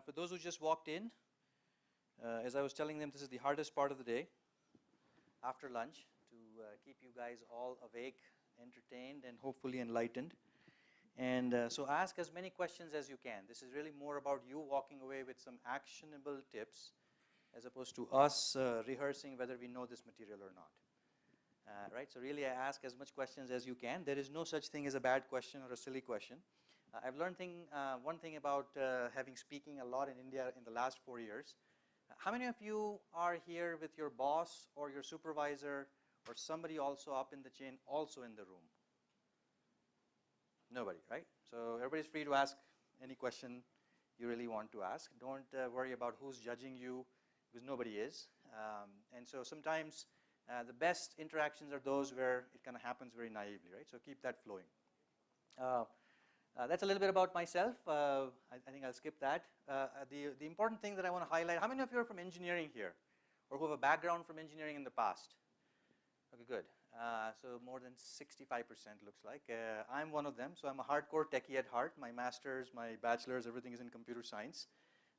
For those who just walked in, as I was telling them, this is the hardest part of the day after lunch to keep you guys all awake, entertained, and hopefully enlightened. And so ask as many questions as you can. This is really more about you walking away with some actionable tips as opposed to us rehearsing whether we know this material or not. Right? So really I ask as much questions as you can. There is no such thing as a bad question or a silly question. I've learned one thing about having speaking a lot in India in the last 4 years. How many of you are here with your boss or your supervisor or somebody also up in the chain also in the room? Nobody, right? So everybody's free to ask any question you really want to ask. Don't worry about who's judging you, because nobody is. And so sometimes the best interactions are those where it kind of happens very naively, right? So keep that flowing. That's a little bit about myself. I think I'll skip that. The important thing that I want to highlight, how many of you are from engineering here? Or who have a background from engineering in the past? Okay, good. So more than 65% looks like. I'm one of them, so I'm a hardcore techie at heart. My master's, my bachelor's, everything is in computer science.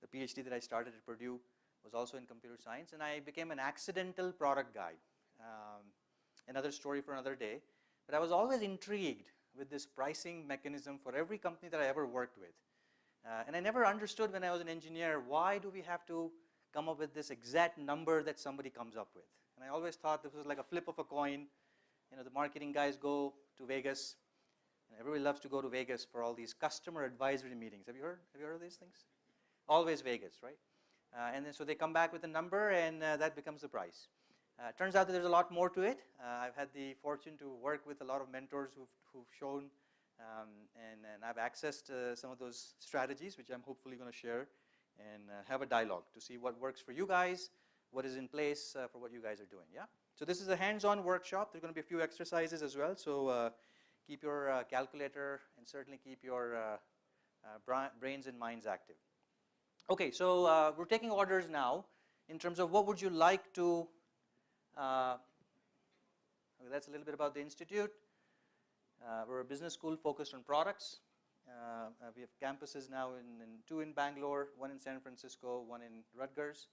The PhD that I started at Purdue was also in computer science, and I became an accidental product guy. Another story for another day. But I was always intrigued with this pricing mechanism for every company that I ever worked with. And I never understood when I was an engineer, why do we have to come up with this exact number that somebody comes up with? And I always thought this was like a flip of a coin. You know, the marketing guys go to Vegas, and everybody loves to go to Vegas for all these customer advisory meetings. Have you heard of these things? Always Vegas, right? And then so they come back with a number, and that becomes the price. Turns out that there's a lot more to it. I've had the fortune to work with a lot of mentors who've shown, and I've accessed some of those strategies, which I'm hopefully going to share and have a dialogue to see what works for you guys, what is in place for what you guys are doing. Yeah. So this is a hands-on workshop. There's going to be a few exercises as well. So keep your calculator and certainly keep your brains and minds active. Okay. So we're taking orders now in terms of what would you like to. Okay, that's a little bit about the institute. We're a business school focused on products. We have campuses now two in Bangalore, one in San Francisco, one in Rutgers.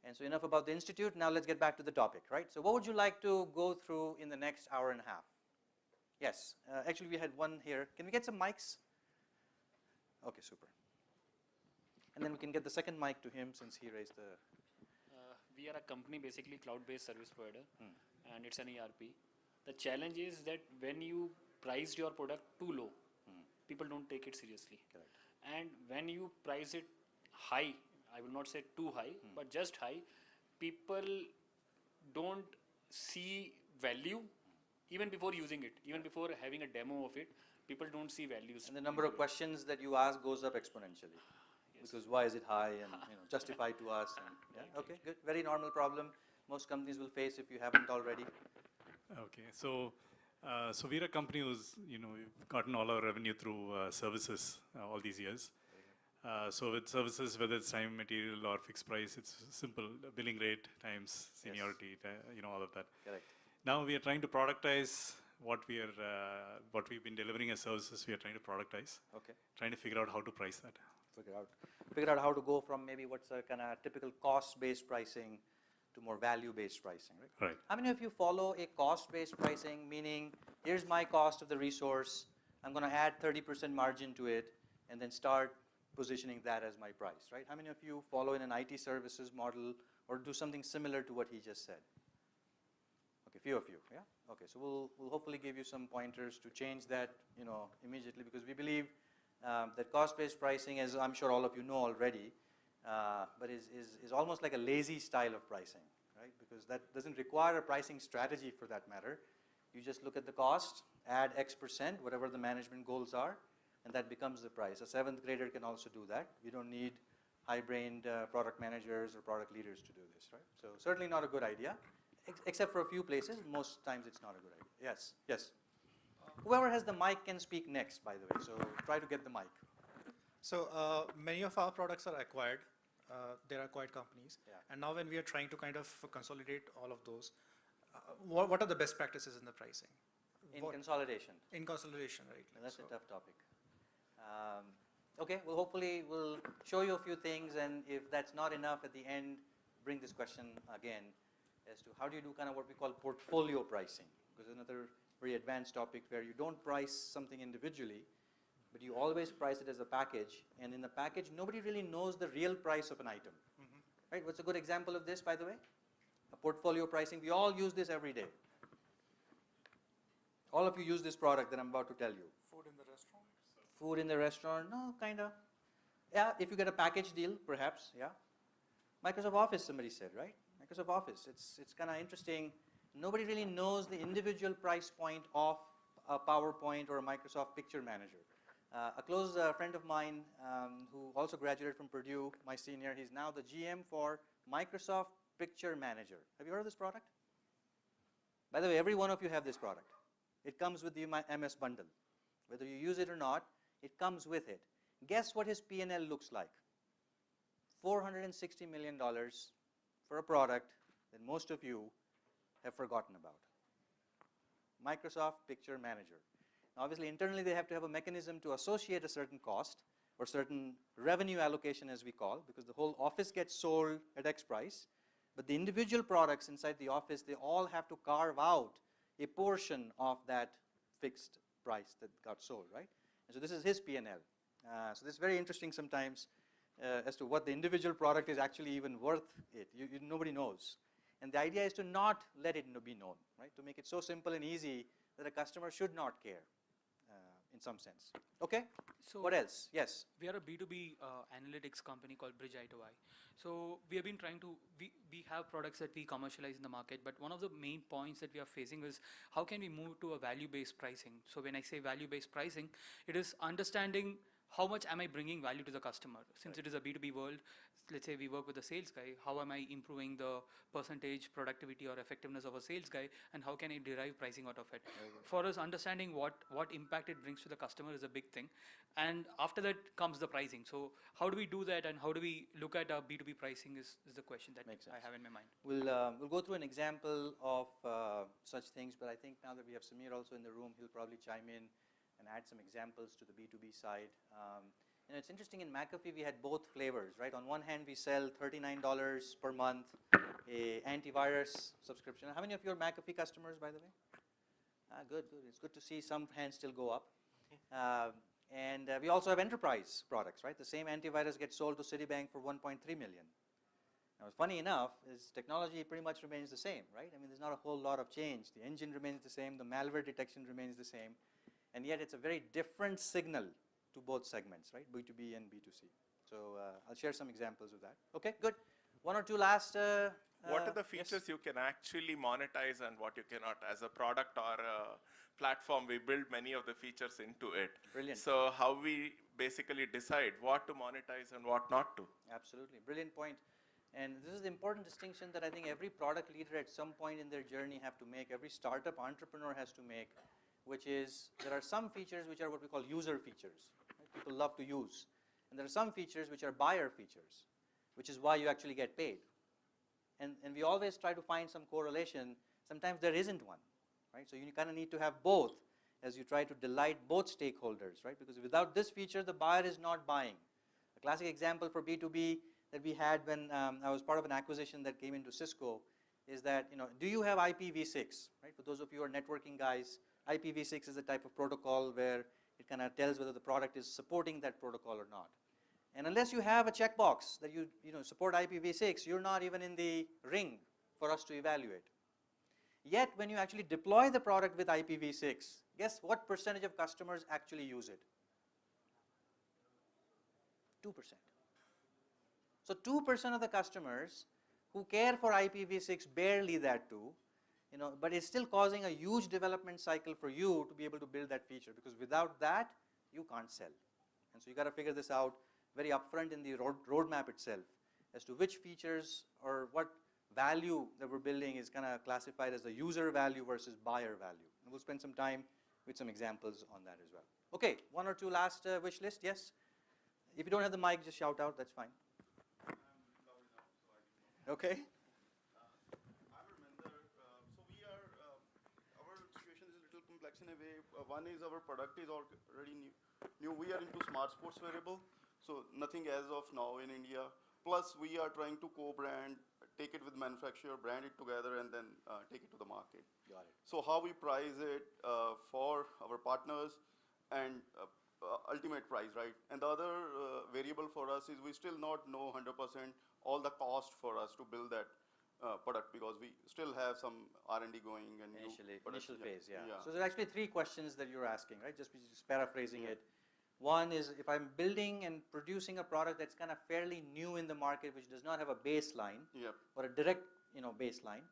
And so enough about the institute. Now let's get back to the topic, right? So what would you like to go through in the next hour and a half? Yes, actually we had one here. Can we get some mics? Okay, super. And then we can get the second mic to him since he raised the. We are a company, basically cloud-based service provider, and it's an ERP. The challenge is that when you priced your product too low, people don't take it seriously. Correct. And when you price it high, I will not say too high, but just high, people don't see value even before using it, even before having a demo of it. People don't see values. And the number of questions that you ask goes up exponentially. Yes. Because why is it high and justify to us? And, yeah. Okay, good. Very normal problem most companies will face if you haven't already. Okay, so we're a company who's we've gotten all our revenue through services all these years. So with services, whether it's time, material, or fixed price, it's simple: billing rate times seniority, yes. All of that. Correct. Now we are trying to productize what we've been delivering as services. We are trying to productize. Okay. Trying to figure out how to price that. Figure out how to go from maybe what's a kind of typical cost-based pricing to more value-based pricing, right? Right. How many of you follow a cost-based pricing, meaning here's my cost of the resource, I'm going to add 30% margin to it, and then start positioning that as my price, right? How many of you follow in an IT services model or do something similar to what he just said? Okay, few of you, yeah? Okay, so we'll hopefully give you some pointers to change that, immediately, because we believe that cost-based pricing, as I'm sure all of you know already, but is almost like a lazy style of pricing, right? Because that doesn't require a pricing strategy for that matter. You just look at the cost, add X%, whatever the management goals are, and that becomes the price. A 7th grader can also do that. You don't need high-brained product managers or product leaders to do this, right? So certainly not a good idea, except for a few places. Most times it's not a good idea. Yes, yes. Whoever has the mic can speak next, by the way, so try to get the mic. So many of our products are acquired. They're acquired companies. Yeah. And now when we are trying to kind of consolidate all of those, what are the best practices in the pricing? In consolidation. In consolidation, right? That's a tough topic. Okay, well hopefully we'll show you a few things, and if that's not enough at the end, bring this question again as to how do you do kind of what we call portfolio pricing, because another very advanced topic where you don't price something individually, but you always price it as a package, and in the package nobody really knows the real price of an item. Right? What's a good example of this, by the way? A portfolio pricing. We all use this every day. All of you use this product that I'm about to tell you. Food in the restaurant? Food in the restaurant? No, kind of. Yeah, if you get a package deal, perhaps, yeah. Microsoft Office, somebody said, right? Microsoft Office, it's kind of interesting. Nobody really knows the individual price point of a PowerPoint or a Microsoft Picture Manager. A close friend of mine who also graduated from Purdue, my senior, he's now the GM for Microsoft Picture Manager. Have you heard of this product? By the way, every one of you have this product. It comes with the MS bundle. Whether you use it or not, it comes with it. Guess what his P&L looks like? $460 million for a product that most of you have forgotten about. Microsoft Picture Manager. Now, obviously, internally they have to have a mechanism to associate a certain cost or certain revenue allocation, as we call, because the whole office gets sold at X price, but the individual products inside the office, they all have to carve out a portion of that fixed price that got sold, right? And so this is his P&L. So this is very interesting sometimes as to what the individual product is actually even worth it. Nobody knows. And the idea is to not let it be known, right? To make it so simple and easy that a customer should not care in some sense. Okay? So what else? Yes? we are a B2B analytics company called Bridge I2I. So we have been trying to, we have products that we commercialize in the market, but one of the main points that we are facing is how can we move to a value-based pricing? So when I say value-based pricing, it is understanding how much am I bringing value to the customer? Since it is a B2B world, let's say we work with a sales guy, how am I improving the percentage productivity or effectiveness of a sales guy, and how can I derive pricing out of it? For us, understanding what impact it brings to the customer is a big thing. And after that comes the pricing. So how do we do that, and how do we look at our B2B pricing is the question that I have in my mind. We'll go through an example of such things, but I think now that we have Samir also in the room, he'll probably chime in and add some examples to the B2B side. It's interesting, in McAfee we had both flavors, right? On one hand we sell $39 per month, a antivirus subscription. How many of you are McAfee customers, by the way? Good. It's good to see some hands still go up. And we also have enterprise products, right? The same antivirus gets sold to Citibank for $1.3 million. Now, funny enough, is technology pretty much remains the same, right? I mean, there's not a whole lot of change. The engine remains the same, the malware detection remains the same, and yet it's a very different signal to both segments, right? B2B and B2C. So I'll share some examples of that. Okay, good. One or two last. What are the features you can actually monetize and what you cannot? As a product or a platform, we build many of the features into it. Brilliant. So how we basically decide what to monetize and what not to. Absolutely, brilliant point. And this is the important distinction that I think every product leader at some point in their journey have to make, every startup entrepreneur has to make, which is there are some features which are what we call user features, right? People love to use. And there are some features which are buyer features, which is why you actually get paid. And we always try to find some correlation. Sometimes there isn't one, right? So you kind of need to have both as you try to delight both stakeholders, right? Because without this feature, the buyer is not buying. A classic example for B2B that we had when I was part of an acquisition that came into Cisco is that, do you have IPv6, right? For those of you who are networking guys, IPv6 is a type of protocol where it kind of tells whether the product is supporting that protocol or not. And unless you have a checkbox that you support IPv6, you're not even in the ring for us to evaluate. Yet, when you actually deploy the product with IPv6, guess what percentage of customers actually use it? 2%. So 2% of the customers who care for IPv6, barely that too, but it's still causing a huge development cycle for you to be able to build that feature, because without that, you can't sell. And so you got to figure this out very upfront in the roadmap itself as to which features or what value that we're building is kind of classified as the user value versus buyer value. And we'll spend some time with some examples on that as well. Okay, one or two last wish list, yes? If you don't have the mic, just shout out, that's fine. Okay. I remember, so our situation is a little complex in a way. One is our product is already new. We are into smart sports wearable, so nothing as of now in India. Plus, we are trying to co-brand, take it with manufacturer, brand it together, and then take it to the market. Got it. So how we price it for our partners and ultimate price, right? And the other variable for us is we still not know 100% all the cost for us to build that product, because we still have some R&D going and Initial phase, yeah. So there are actually 3 questions that you're asking, right? Just paraphrasing it. One is, if I'm building and producing a product that's kind of fairly new in the market, which does not have a baseline or a direct, baseline,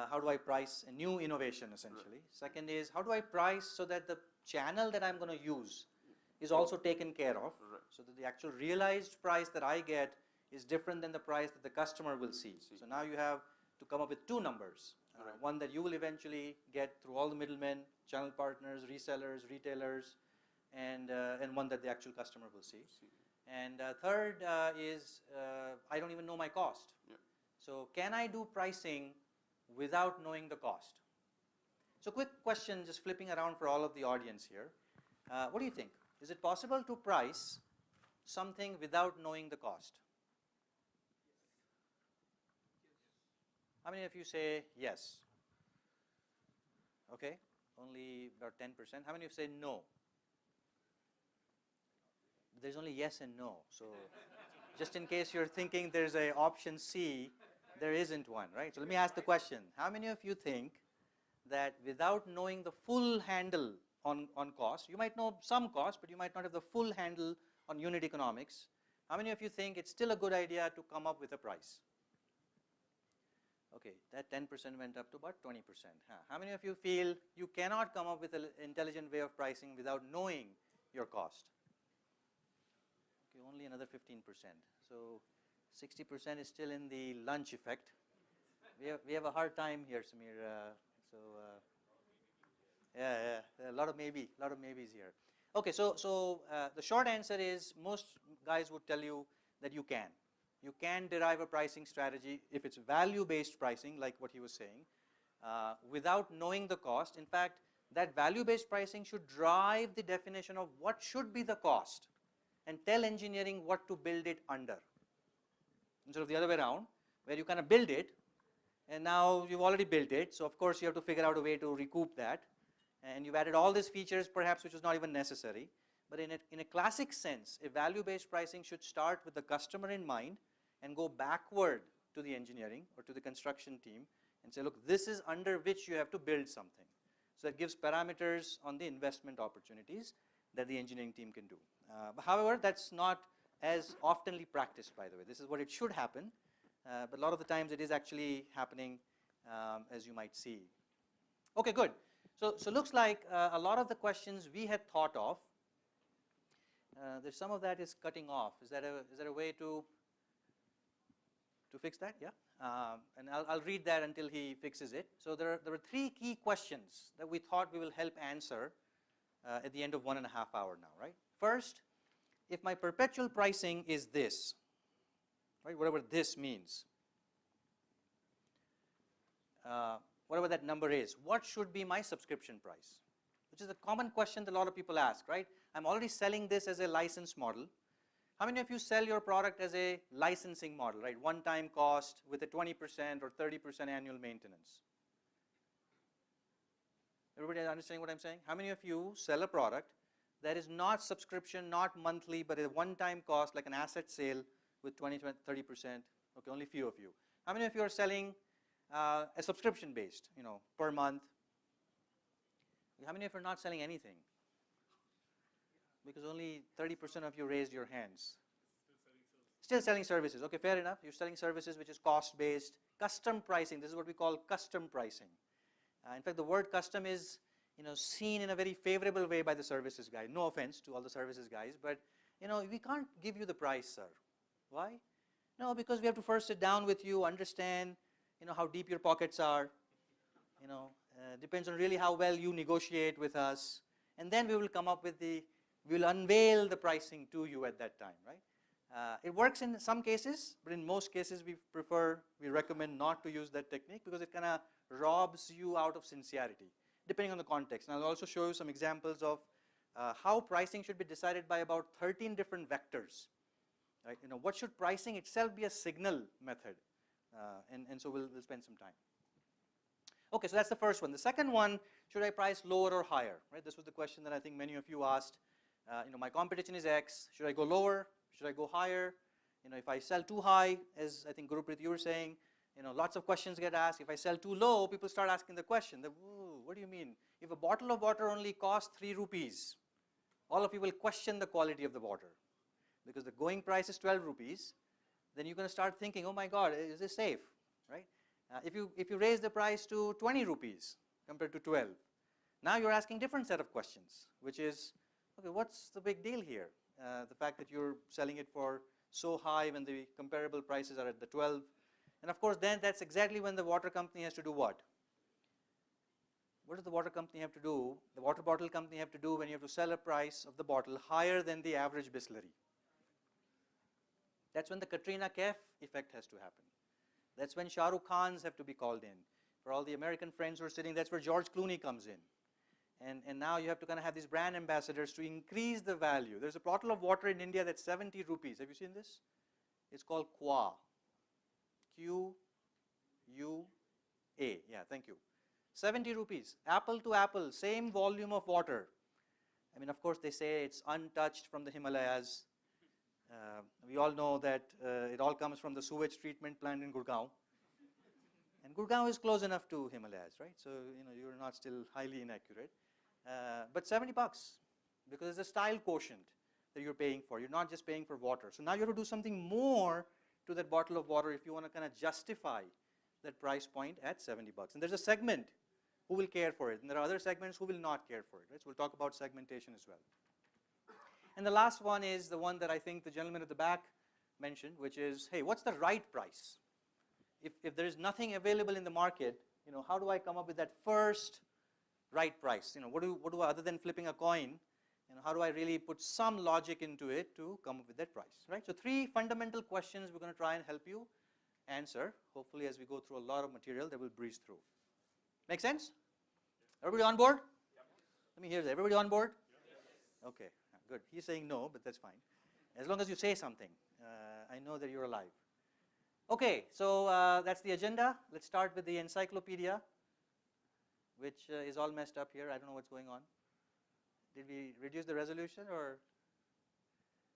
how do I price a new innovation essentially? Second is, how do I price so that the channel that I'm going to use is also taken care of, so that the actual realized price that I get is different than the price that the customer will see. So now you have to come up with 2 numbers. One that you will eventually get through all the middlemen, channel partners, resellers, retailers, and one that the actual customer will see. And third is, I don't even know my cost. So can I do pricing without knowing the cost? So quick question, just flipping around for all of the audience here. What do you think? Is it possible to price something without knowing the cost? How many of you say yes? Okay, only about 10%. How many of you say no? There's only yes and no. So just in case you're thinking there's an option C, there isn't one, right? So let me ask the question. How many of you think that without knowing the full handle on cost, you might know some cost, but you might not have the full handle on unit economics, how many of you think it's still a good idea to come up with a price? Okay, that 10% went up to about 20%. How many of you feel you cannot come up with an intelligent way of pricing without knowing your cost? Okay, only another 15%. So 60% is still in the lunch effect. We have a hard time here, Samir. Yeah, a lot of maybes here. Okay, so the short answer is most guys would tell you that you can. You can derive a pricing strategy if it's value-based pricing, like what he was saying, without knowing the cost. In fact, that value-based pricing should drive the definition of what should be the cost and tell engineering what to build it under. Instead of the other way around, where you kind of build it, and now you've already built it, so of course you have to figure out a way to recoup that, and you've added all these features perhaps which is not even necessary. But in a classic sense, a value-based pricing should start with the customer in mind and go backward to the engineering or to the construction team and say, look, this is under which you have to build something. So that gives parameters on the investment opportunities that the engineering team can do. However, that's not as oftenly practiced, by the way. This is what it should happen, but a lot of the times it is actually happening, as you might see. Okay, good. So looks like a lot of the questions we had thought of, there's some of that is cutting off. Is there a way to fix that? Yeah. And I'll read that until he fixes it. So there were 3 key questions that we thought we will help answer at the end of 1.5 hours now, right? First, if my perpetual pricing is this, right, whatever this means, whatever that number is, what should be my subscription price? Which is a common question that a lot of people ask, right? I'm already selling this as a license model. How many of you sell your product as a licensing model, right? One-time cost with a 20% or 30% annual maintenance. Everybody understanding what I'm saying? How many of you sell a product that is not subscription, not monthly, but a one-time cost like an asset sale with 20, 30%? Okay, only few of you. How many of you are selling a subscription-based, per month? How many of you are not selling anything? Because only 30% of you raised your hands. Still selling services. Okay, fair enough. You're selling services which is cost-based. Custom pricing. This is what we call custom pricing. In fact, the word custom is seen in a very favorable way by the services guy. No offense to all the services guys, but we can't give you the price, sir. Why? No, because we have to first sit down with you, understand how deep your pockets are. Depends on really how well you negotiate with us, and then we will come up with we'll unveil the pricing to you at that time, right? It works in some cases, but in most cases we recommend not to use that technique because it kind of robs you out of sincerity. depending on the context. And I'll also show you some examples of how pricing should be decided by about 13 different vectors. Right? What should pricing itself be a signal method? And so we'll spend some time. Okay, so that's the first one. The second one, should I price lower or higher? Right? This was the question that I think many of you asked. My competition is X. Should I go lower? Should I go higher? If I sell too high, as I think Guruprit you were saying, lots of questions get asked. If I sell too low, people start asking the question, what do you mean? If a bottle of water only costs 3 rupees, all of you will question the quality of the water. Because the going price is 12 rupees, then you're going to start thinking, oh my God, is this safe? Right? If you raise the price to 20 rupees compared to 12, now you're asking different set of questions, which is, okay, what's the big deal here? The fact that you're selling it for so high when the comparable prices are at the 12. And of course, then that's exactly when the water company has to do what? What does the water company have to do? The water bottle company have to do when you have to sell a price of the bottle higher than the average Bisleri. That's when the Katrina Kaif effect has to happen. That's when Shah Rukh Khans have to be called in. For all the American friends who are sitting, that's where George Clooney comes in. And now you have to kind of have these brand ambassadors to increase the value. There's a bottle of water in India that's 70 rupees. Have you seen this? It's called Qua. Q-U-A. Yeah, thank you. 70 rupees. Apple to apple, same volume of water. I mean, of course, they say it's untouched from the Himalayas. We all know that it all comes from the sewage treatment plant in Gurgaon. And Gurgaon is close enough to Himalayas, right? So, you're not still highly inaccurate. But 70 bucks, because it's a style quotient that you're paying for. You're not just paying for water. So now you have to do something more to that bottle of water if you want to kind of justify that price point at 70 bucks. And there's a segment who will care for it. And there are other segments who will not care for it, right? So we'll talk about segmentation as well. And the last one is the one that I think the gentleman at the back mentioned, which is, hey, what's the right price? If there is nothing available in the market, how do I come up with that first right price? What do I, other than flipping a coin, how do I really put some logic into it to come up with that price, right? So 3 fundamental questions we're going to try and help you answer, hopefully as we go through a lot of material that we'll breeze through. Make sense? Everybody on board? Yep. Let me hear that. Everybody on board? Yes. Okay, good. He's saying no, but that's fine. As long as you say something, I know that you're alive. Okay, so that's the agenda. Let's start with the encyclopedia, which is all messed up here. I don't know what's going on. Did we reduce the resolution or?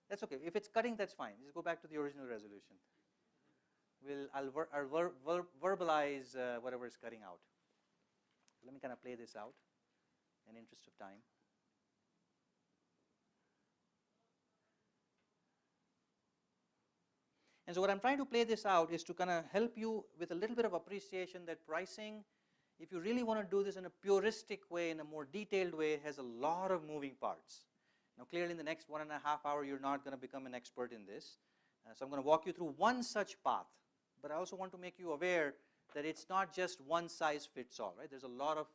That's okay. If it's cutting, that's fine. Just go back to the original resolution. I'll verbalize whatever is cutting out. Let me kind of play this out in interest of time. And so what I'm trying to play this out is to kind of help you with a little bit of appreciation that pricing, if you really want to do this in a puristic way, in a more detailed way, has a lot of moving parts. Now clearly in the next 1.5 hours, you're not going to become an expert in this. So I'm going to walk you through one such path. But I also want to make you aware that it's not just one size fits all, right? There's a lot of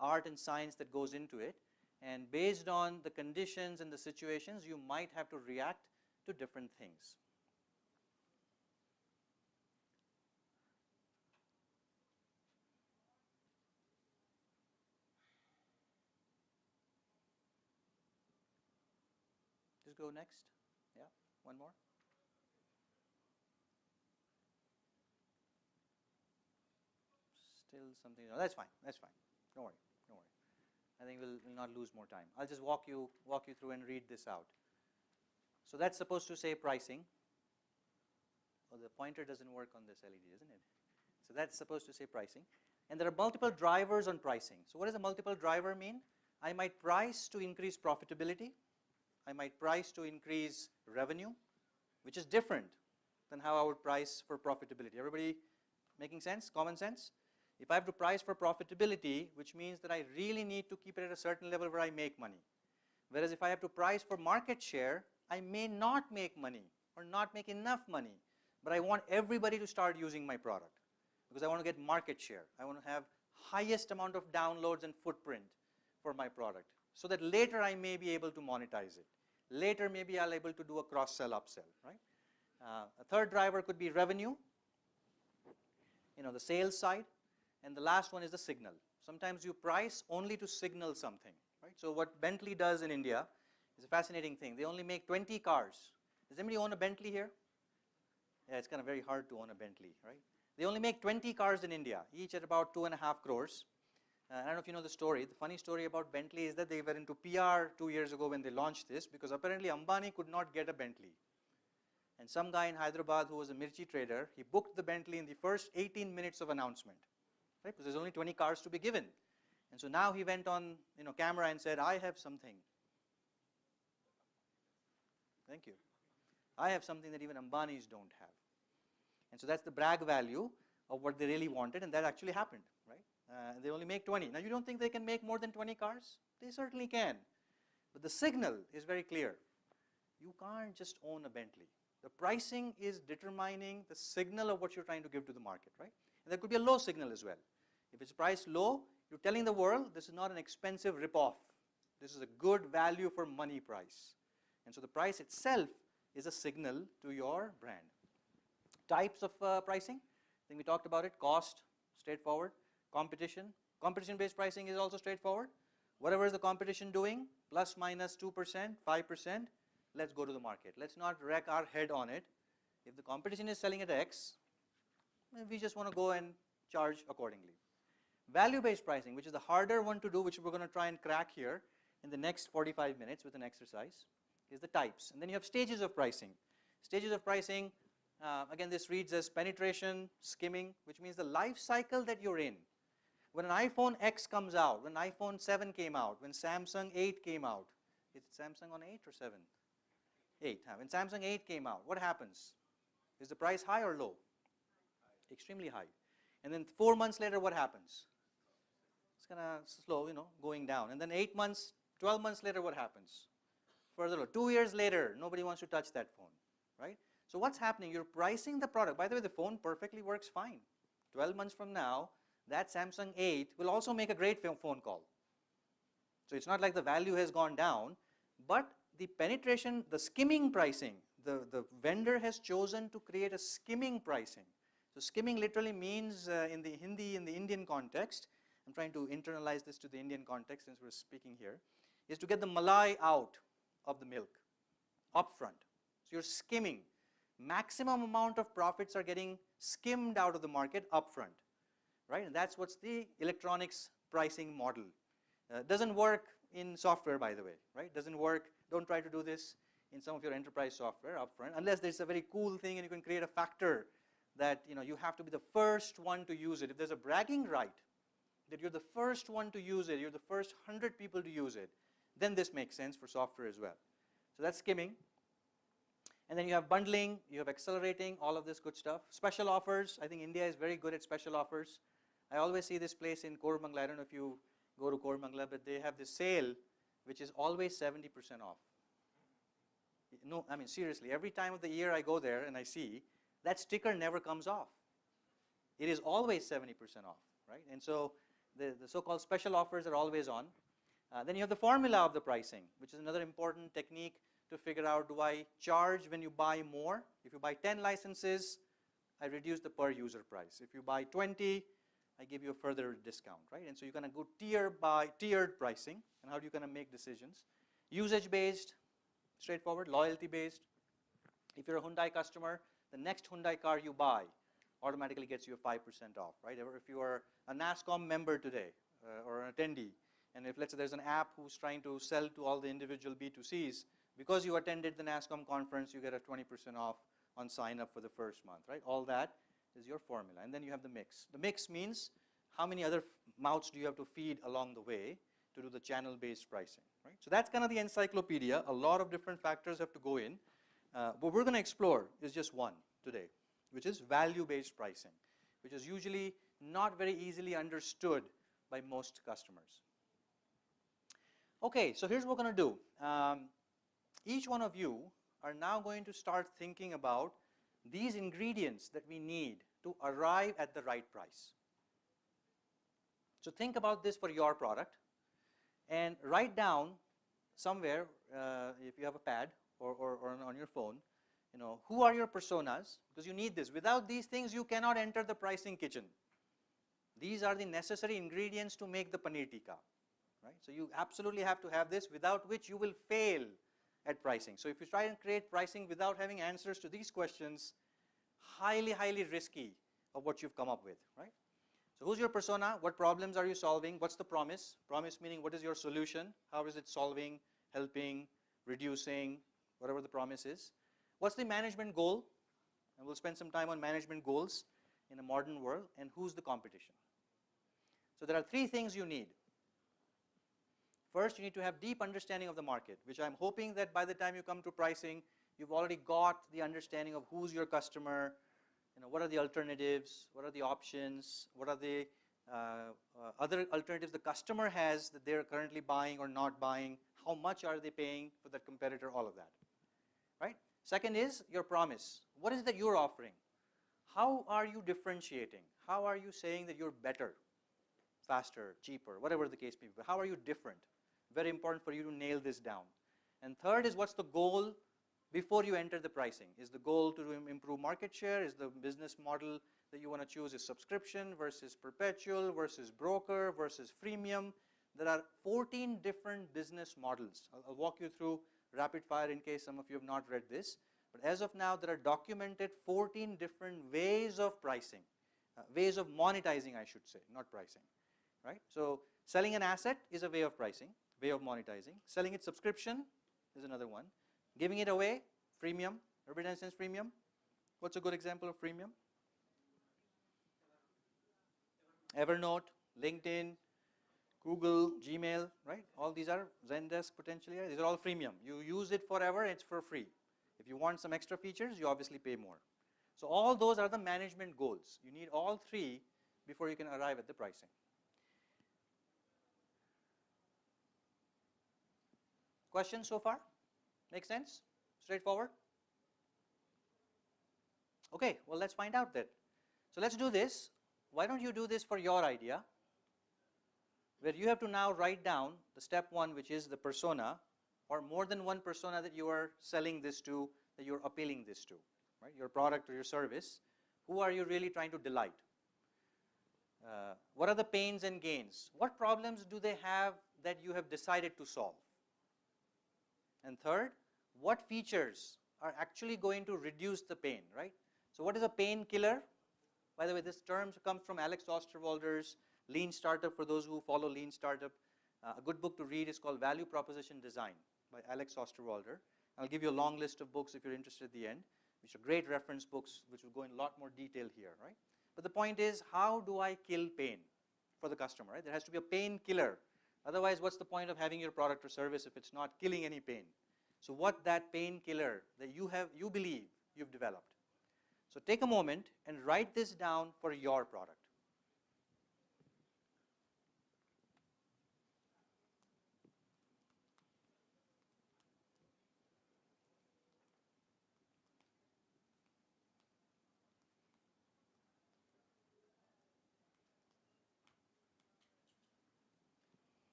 art and science that goes into it. And based on the conditions and the situations, you might have to react to different things. Just go next. Yeah, one more. Still something. No, that's fine. That's fine. Don't worry. Don't worry. I think we'll not lose more time. I'll just walk you through and read this out. So that's supposed to say pricing. Oh, the pointer doesn't work on this LED, isn't it? So that's supposed to say pricing. And there are multiple drivers on pricing. So what does a multiple driver mean? I might price to increase profitability. I might price to increase revenue, which is different than how I would price for profitability. Everybody making sense? Common sense? If I have to price for profitability, which means that I really need to keep it at a certain level where I make money. Whereas if I have to price for market share, I may not make money or not make enough money, but I want everybody to start using my product because I want to get market share. I want to have highest amount of downloads and footprint for my product so that later I may be able to monetize it. Later maybe I'll be able to do a cross-sell, upsell, right? A third driver could be revenue, the sales side. And the last one is the signal. Sometimes you price only to signal something, right? So what Bentley does in India is a fascinating thing. They only make 20 cars. Does anybody own a Bentley here? Yeah, it's kind of very hard to own a Bentley, right? They only make 20 cars in India, each at about 2.5 crores. I don't know if you know the story. The funny story about Bentley is that they were into PR 2 years ago when they launched this, because apparently Ambani could not get a Bentley. And some guy in Hyderabad who was a Mirchi trader, he booked the Bentley in the first 18 minutes of announcement, right? Because there's only 20 cars to be given. And so now he went on, camera and said, I have something. Thank you. I have something that even Ambanis don't have. And so that's the brag value of what they really wanted, and that actually happened, right? They only make 20. Now you don't think they can make more than 20 cars? They certainly can. But the signal is very clear. You can't just own a Bentley. The pricing is determining the signal of what you're trying to give to the market, right? And there could be a low signal as well. If it's priced low, you're telling the world this is not an expensive rip-off. This is a good value for money price. And so the price itself is a signal to your brand. Types of pricing, I think we talked about it. Cost, straightforward. Competition, competition-based pricing is also straightforward. Whatever is the competition doing, plus minus 2%, 5%, let's go to the market. Let's not wreck our head on it. If the competition is selling at X, we just want to go and charge accordingly. Value-based pricing, which is the harder one to do, which we're going to try and crack here in the next 45 minutes with an exercise, is the types. And then you have stages of pricing. Stages of pricing, again, this reads as penetration, skimming, which means the life cycle that you're in. When an iPhone X comes out, when iPhone 7 came out, when Samsung 8 came out, is it Samsung on 8 or 7? 8. When Samsung 8 came out, what happens? Is the price high or low? Extremely high. And then 4 months later, what happens? It's kind of slow, going down. And then 8 months, 12 months later, what happens? Further low. 2 years later, nobody wants to touch that phone, right? So what's happening? You're pricing the product. By the way, the phone perfectly works fine. 12 months from now, that Samsung 8 will also make a great phone call. So it's not like the value has gone down, but the penetration, the skimming pricing, the vendor has chosen to create a skimming pricing. So skimming literally means in the Hindi, in the Indian context, I'm trying to internalize this to the Indian context since we're speaking here, is to get the malai out of the milk upfront. So you're skimming. Maximum amount of profits are getting skimmed out of the market upfront, right? And that's what's the electronics pricing model. Doesn't work in software, by the way, right? Doesn't work. Don't try to do this in some of your enterprise software upfront, unless there's a very cool thing and you can create a factor that you have to be the first one to use it. If there's a bragging right that you're the first one to use it, you're the first 100 people to use it, then this makes sense for software as well. So that's skimming. And then you have bundling, you have accelerating, all of this good stuff. Special offers, I think India is very good at special offers. I always see this place in Koramangala. I don't know if you go to Koramangala, but they have this sale which is always 70% off. No, I mean seriously, every time of the year I go there and I see, that sticker never comes off. It is always 70% off, right? And so the so-called special offers are always on. Then you have the formula of the pricing, which is another important technique to figure out, do I charge when you buy more? If you buy 10 licenses, I reduce the per user price. If you buy 20, I give you a further discount, right? And so you're going to go tiered pricing, and how do you kind of make decisions? Usage-based, straightforward, loyalty-based. If you're a Hyundai customer, the next Hyundai car you buy automatically gets you a 5% off, right? Or if you are a NASSCOM member today or an attendee, and if let's say there's an app who's trying to sell to all the individual B2Cs, because you attended the NASSCOM conference, you get a 20% off on sign up for the first month, right? All that is your formula. And then you have the mix. The mix means how many other mouths do you have to feed along the way to do the channel-based pricing, right? So that's kind of the encyclopedia. A lot of different factors have to go in. What we're going to explore is just one today, which is value-based pricing, which is usually not very easily understood by most customers. Okay, so here's what we're going to do. Each one of you are now going to start thinking about these ingredients that we need to arrive at the right price. So think about this for your product and write down somewhere, if you have a pad or on your phone, who are your personas, because you need this. Without these things, you cannot enter the pricing kitchen. These are the necessary ingredients to make the paneer tikka, right? So you absolutely have to have this, without which you will fail at pricing. So if you try and create pricing without having answers to these questions, highly, highly risky of what you've come up with, right? So who's your persona? What problems are you solving? What's the promise? Promise meaning what is your solution? How is it solving, helping, reducing, whatever the promise is? What's the management goal? And we'll spend some time on management goals in a modern world. And who's the competition? So there are three things you need. First, you need to have deep understanding of the market, which I'm hoping that by the time you come to pricing, you've already got the understanding of who's your customer, what are the alternatives, what are the options, what are the other alternatives the customer has that they're currently buying or not buying, how much are they paying for that competitor, all of that, right? Second is your promise. What is it that you're offering? How are you differentiating? How are you saying that you're better, faster, cheaper, whatever the case may be? How are you different? Very important for you to nail this down. And third is, what's the goal before you enter the pricing? Is the goal to improve market share? Is the business model that you want to choose is subscription versus perpetual versus broker versus freemium? There are 14 different business models. I'll walk you through rapid fire in case some of you have not read this. But as of now, there are documented 14 different ways of pricing, ways of monetizing, I should say, not pricing, right? So selling an asset is a way of pricing, way of monetizing. Selling it subscription is another one. Giving it away, freemium. Everybody understands freemium? What's a good example of freemium? Evernote, LinkedIn, Google, Gmail, right? All these are Zendesk potentially. These are all freemium. You use it forever, it's for free. If you want some extra features, you obviously pay more. So all those are the management goals. You need all three before you can arrive at the pricing. Questions so far? Make sense? Straightforward? Okay, well let's find out then. So let's do this. Why don't you do this for your idea, where you have to now write down the step one, which is the persona, or more than one persona that you are selling this to, that you're appealing this to, right? Your product or your service. Who are you really trying to delight? What are the pains and gains? What problems do they have that you have decided to solve? And third, what features are actually going to reduce the pain, right? So what is a pain killer? By the way, this term comes from Alex Osterwalder's Lean Startup, for those who follow Lean Startup. A good book to read is called Value Proposition Design by Alex Osterwalder. I'll give you a long list of books if you're interested at the end, which are great reference books, which will go in a lot more detail here, right? But the point is, how do I kill pain for the customer, right? There has to be a pain killer. Otherwise, what's the point of having your product or service if it's not killing any pain? So what that pain killer that you believe you've developed. So take a moment and write this down for your product.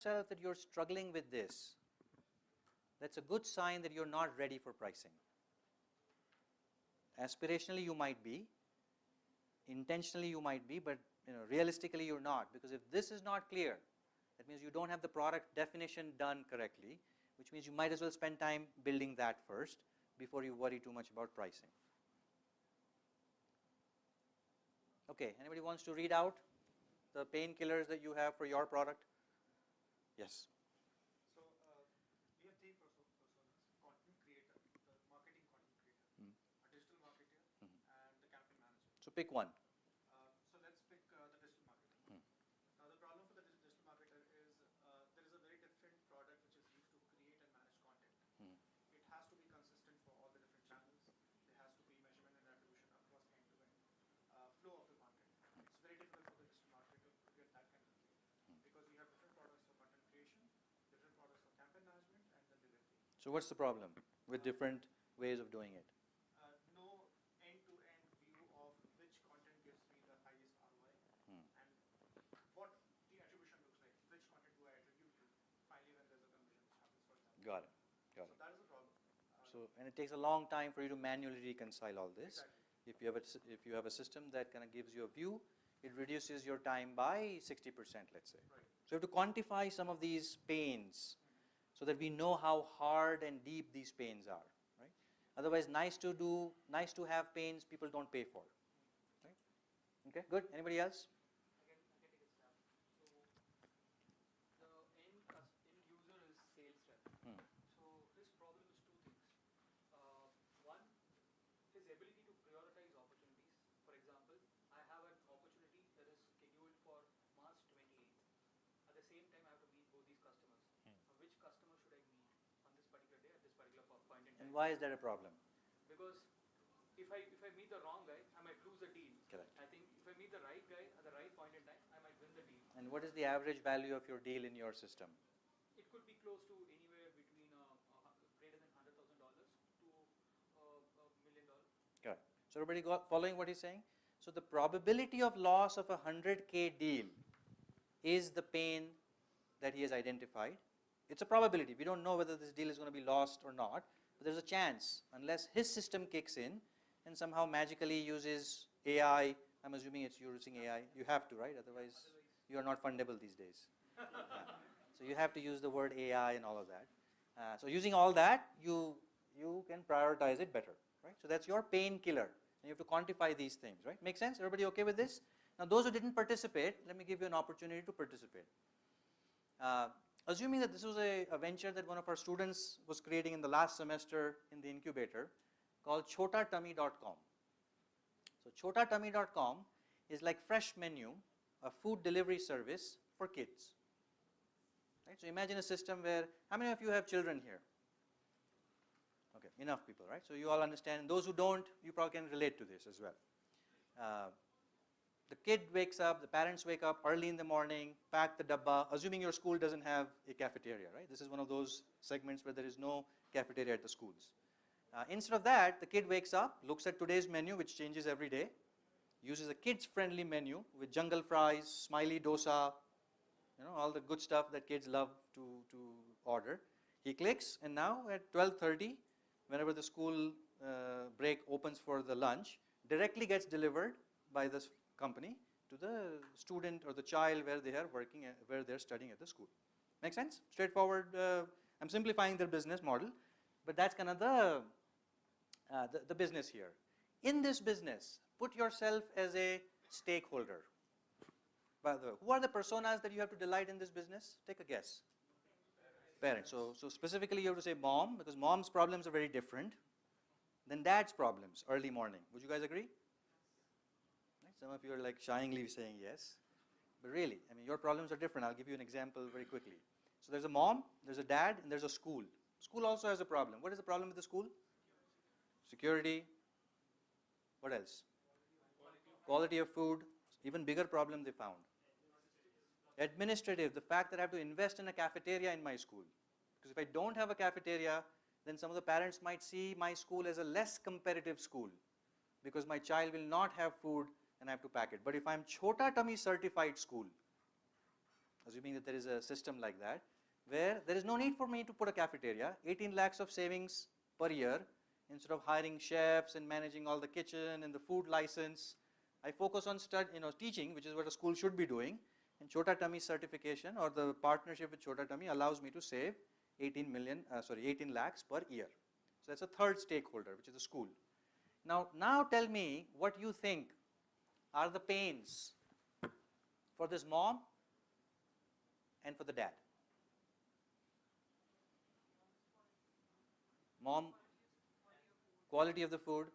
That you're struggling with this, that's a good sign that you're not ready for pricing. Aspirationally you might be, intentionally you might be, but realistically you're not, because if this is not clear, that means you don't have the product definition done correctly, which means you might as well spend time building that first before you worry too much about pricing. Okay, anybody wants to read out the painkillers that you have for your product? Yes. So we have three personas: content creator, the marketing content creator, a digital marketer, and the campaign manager. So pick one. So let's pick the digital marketer. Now the problem for the digital marketer is there is a very different product which is used to create and manage content. It has to be consistent for all the different channels. There has to be measurement and attribution across end-to-end flow of the market. It's very difficult for the digital marketer to get that kind of thing, because you have different products for content creation, different products for campaign management, and then delivery. So what's the problem with different ways of doing it? No end-to-end view of which content gives me the highest ROI, and what the attribution looks like. Which content do I attribute to finally when there's a conversion which happens, for example. Got it. So that is a problem. So, and it takes a long time for you to manually reconcile all this. Exactly. If you have a system that kind of gives you a view, it reduces your time by 60%, let's say. So you have to quantify some of these pains so that we know how hard and deep these pains are, right? Otherwise, nice to have pains people don't pay for, right? Okay, good. Anybody else? I can take a stab. So the end user is sales rep. So his problem is two things. One, his ability to prioritize opportunities. For example, I have an opportunity that is scheduled for March 28th. At the same time, I have to meet both these customers. Now, which customer should I meet on this particular day at this particular point in time? And why is that a problem? Because if I meet the wrong guy, I might lose the deal. Correct. I think if I meet the right guy at the right point in time, I might win the deal. And what is the average value of your deal in your system? It could be close to anywhere between greater than $100,000 to $1 million. Correct. So everybody following what he's saying? So the probability of loss of a 100K deal is the pain that he has identified. It's a probability. We don't know whether this deal is going to be lost or not, but there's a chance unless his system kicks in and somehow magically uses AI. I'm assuming it's using AI. You have to, right? Otherwise, you are not fundable these days. Yeah. So you have to use the word AI and all of that. So using all that, you can prioritize it better, right? So that's your painkiller. And you have to quantify these things, right? Make sense? Everybody okay with this? Now, those who didn't participate, let me give you an opportunity to participate. Assuming that this was a venture that one of our students was creating in the last semester in the incubator called chotatummy.com. So chotatummy.com is like Fresh Menu, a food delivery service for kids. Right? So imagine a system where, how many of you have children here? Okay, enough people, right? So you all understand. Those who don't, you probably can relate to this as well. The kid wakes up, the parents wake up early in the morning, pack the dabba, assuming your school doesn't have a cafeteria, right? This is one of those segments where there is no cafeteria at the schools. Instead of that, the kid wakes up, looks at today's menu, which changes every day, uses a kids-friendly menu with jungle fries, smiley dosa, all the good stuff that kids love to order. He clicks, and now at 12:30, whenever the school break opens for the lunch, directly gets delivered by this company to the student or the child where they are working, where they're studying at the school. Make sense? Straightforward. I'm simplifying their business model, but that's kind of the business here. In this business, put yourself as a stakeholder. By the way, who are the personas that you have to delight in this business? Take a guess. Parents. So specifically you have to say mom, because mom's problems are very different than dad's problems early morning. Would you guys agree? Right? Some of you are like shyingly saying yes. But really, I mean, your problems are different. I'll give you an example very quickly. So there's a mom, there's a dad, and there's a school. School also has a problem. What is the problem with the school? Security. What else? Quality of food. Even bigger problem they found. Administrative, the fact that I have to invest in a cafeteria in my school. Because if I don't have a cafeteria, then some of the parents might see my school as a less competitive school because my child will not have food and I have to pack it. But if I'm Chota Tummy certified school, assuming that there is a system like that, where there is no need for me to put a cafeteria, 18 lakhs of savings per year, instead of hiring chefs and managing all the kitchen and the food license, I focus on teaching, which is what a school should be doing. And Chota Tummy certification or the partnership with Chota Tummy allows me to save 18 lakhs per year. So that's a third stakeholder, which is the school. Now tell me what you think are the pains for this mom and for the dad. Mom, quality of the food.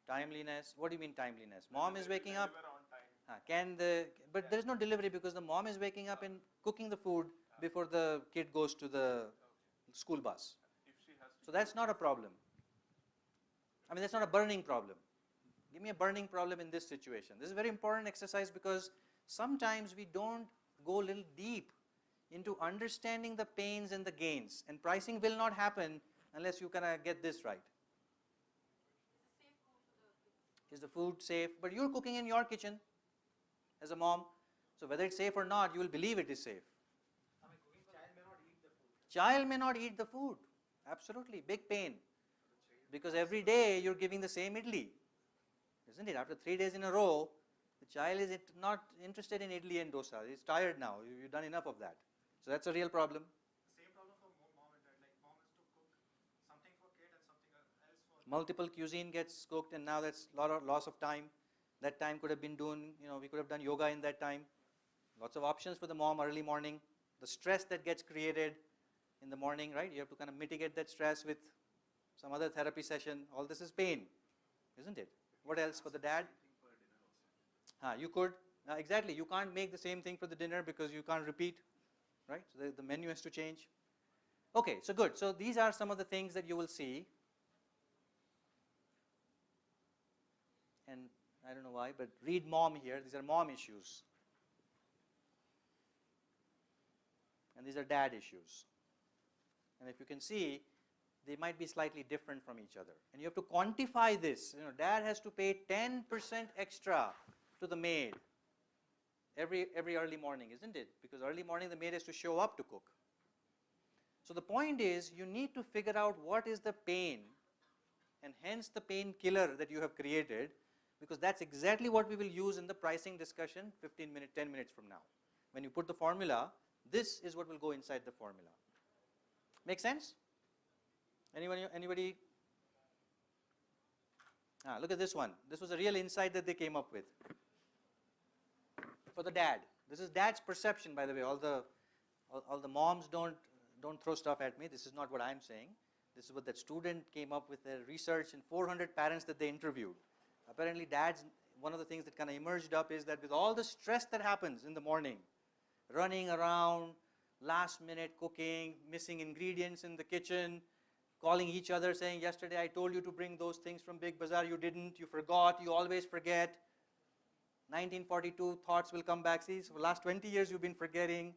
Timeliness. What do you mean timeliness? Mom is waking up. But there is no delivery because the mom is waking up and cooking the food before the kid goes to the school bus. So that's not a problem. I mean, that's not a burning problem. Give me a burning problem in this situation. This is a very important exercise because sometimes we don't go a little deep into understanding the pains and the gains. And pricing will not happen unless you kind of get this right. Is the food safe? But you're cooking in your kitchen as a mom. So whether it's safe or not, you will believe it is safe. Child may not eat the food. Child may not eat the food. Absolutely. Big pain. because every day you're giving the same idli, isn't it? After 3 days in a row, the child is not interested in idli and dosa. He's tired now. You've done enough of that. So that's a real problem. The same problem for mom and dad. Like mom has to cook something for kid and something else for. Multiple cuisine gets cooked, and now that's a lot of loss of time. That time could have been doing, we could have done yoga in that time. Lots of options for the mom early morning. The stress that gets created in the morning, right? You have to kind of mitigate that stress with some other therapy session. All this is pain, isn't it? What else for the dad? You could. Exactly. You can't make the same thing for the dinner because you can't repeat, right? So the menu has to change. Okay, so good. So these are some of the things that you will see. And I don't know why, but read mom here. These are mom issues. And these are dad issues. And if you can see, they might be slightly different from each other. And you have to quantify this. Dad has to pay 10% extra to the maid every early morning, isn't it? Because early morning the maid has to show up to cook. So the point is, you need to figure out what is the pain, and hence the pain killer that you have created, because that's exactly what we will use in the pricing discussion 10 minutes from now. When you put the formula, this is what will go inside the formula. Make sense? Anybody? Look at this one. This was a real insight that they came up with. For the dad. This is dad's perception, by the way. All the moms don't throw stuff at me. This is not what I'm saying. This is what that student came up with their research in 400 parents that they interviewed. Apparently dads, one of the things that kind of emerged up is that with all the stress that happens in the morning, running around, last minute cooking, missing ingredients in the kitchen, calling each other saying, yesterday I told you to bring those things from Big Bazaar, you didn't, you forgot, you always forget. 1942 thoughts will come back. See, so for the last 20 years you've been forgetting.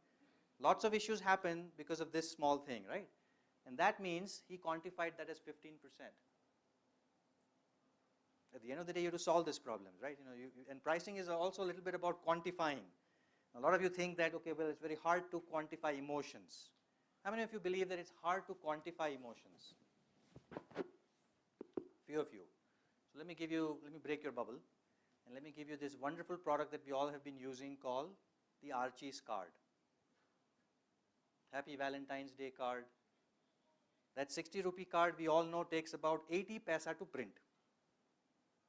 Lots of issues happen because of this small thing, right? And that means he quantified that as 15%. At the end of the day, you have to solve this problem, right? And pricing is also a little bit about quantifying. A lot of you think that, okay, well, it's very hard to quantify emotions. How many of you believe that it's hard to quantify emotions? Few of you. So let me break your bubble, and let me give you this wonderful product that we all have been using called the Archie's card. Happy Valentine's Day card. That 60 rupee card we all know takes about 80 paisa to print.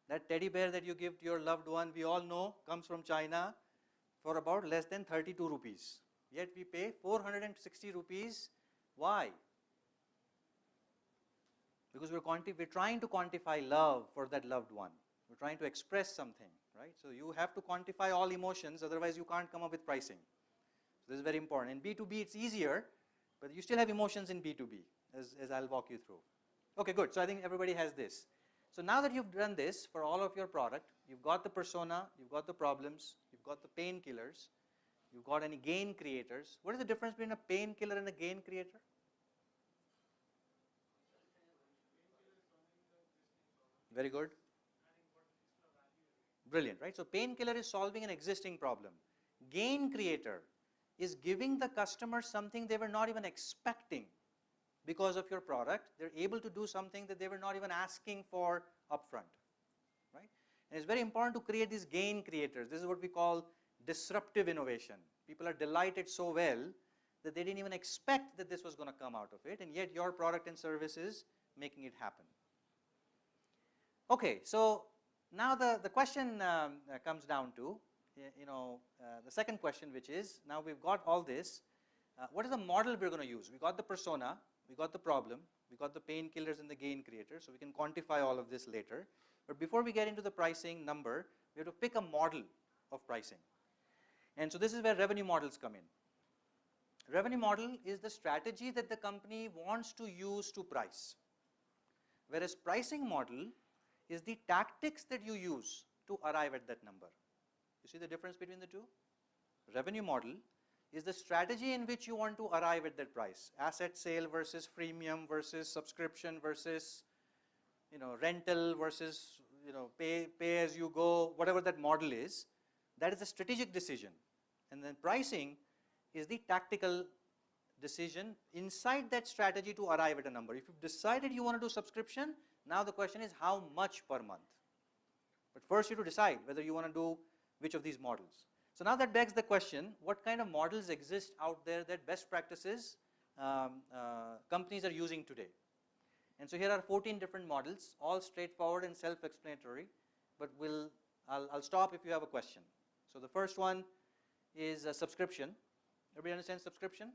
That teddy bear that you give to your loved one, we all know, comes from China for about less than 32 rupees. Yet we pay 460 rupees. Why? Because we're trying to quantify love for that loved one. We're trying to express something, right? So you have to quantify all emotions, otherwise you can't come up with pricing. So this is very important. In B2B it's easier, but you still have emotions in B2B, as I'll walk you through. Okay, good. So I think everybody has this. So now that you've done this for all of your product, you've got the persona, you've got the problems, you've got the painkillers, you've got any gain creators. What is the difference between a painkiller and a gain creator? Very good. Brilliant, right? So painkiller is solving an existing problem. Gain creator is giving the customer something they were not even expecting. Because of your product, they're able to do something that they were not even asking for upfront, right? And it's very important to create these gain creators. This is what we call disruptive innovation. People are delighted so well that they didn't even expect that this was going to come out of it, and yet your product and service is making it happen. Okay, so now the question comes down to, the second question, which is, now we've got all this, what is the model we're going to use? We got the persona, we got the problem, we got the painkillers and the gain creators, so we can quantify all of this later. But before we get into the pricing number, we have to pick a model of pricing. And so this is where revenue models come in. Revenue model is the strategy that the company wants to use to price. Whereas pricing model is the tactics that you use to arrive at that number. You see the difference between the two? Revenue model is the strategy in which you want to arrive at that price. Asset sale versus freemium versus subscription versus rental versus pay as you go, whatever that model is. That is a strategic decision. And then pricing is the tactical decision inside that strategy to arrive at a number. If you've decided you want to do subscription, now the question is how much per month. But first you have to decide whether you want to do which of these models. So now that begs the question, what kind of models exist out there that best practices companies are using today? And so here are 14 different models, all straightforward and self-explanatory, but I'll stop if you have a question. So the first one is a subscription. Everybody understand subscription?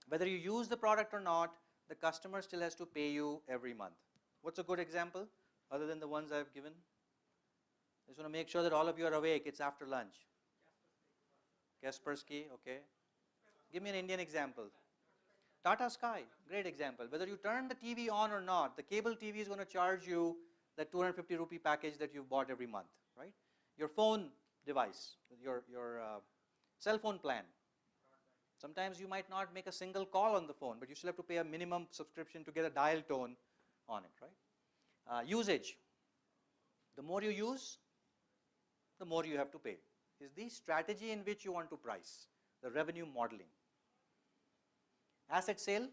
Whether you use the product or not, the customer still has to pay you every month. What's a good example other than the ones I've given? I just want to make sure that all of you are awake. It's after lunch. Kaspersky, okay. Give me an Indian example. Tata Sky, great example. Whether you turn the TV on or not, the cable TV is going to charge you that 250 rupee package that you've bought every month, right? Your phone device, your cell phone plan. Sometimes you might not make a single call on the phone, but you still have to pay a minimum subscription to get a dial tone on it, right? Usage. The more you use, the more you have to pay. Is the strategy in which you want to price, the revenue modeling. Asset sale.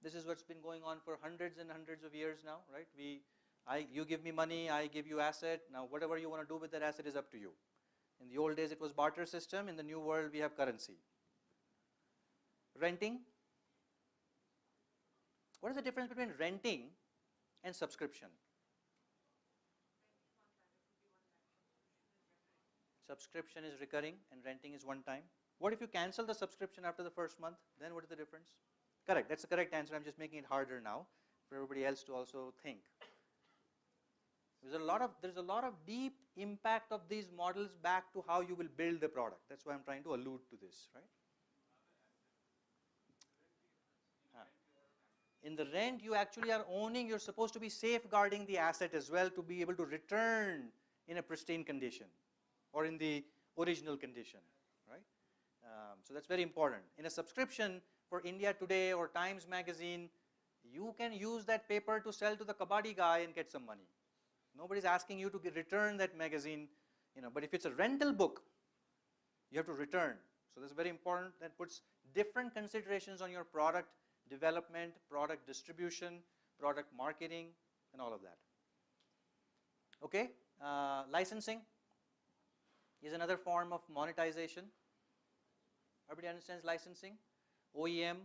This is what's been going on for hundreds and hundreds of years now, right? You give me money, I give you asset. Now whatever you want to do with that asset is up to you. In the old days it was barter system. In the new world we have currency. Renting. What is the difference between renting and subscription? Subscription is recurring and renting is one time. What if you cancel the subscription after the first month? Then what is the difference? Correct, that's the correct answer. I'm just making it harder now for everybody else to also think. There's a lot of deep impact of these models back to how you will build the product. That's why I'm trying to allude to this, right? In the rent, you actually are owning, you're supposed to be safeguarding the asset as well to be able to return in a pristine condition or in the original condition, right? So that's very important. In a subscription for India Today or Times Magazine, you can use that paper to sell to the kabaddi guy and get some money. Nobody's asking you to return that magazine, but if it's a rental book, you have to return. So that's very important. That puts different considerations on your product development, product distribution, product marketing, and all of that. Okay, licensing is another form of monetization. Everybody understands licensing? OEM.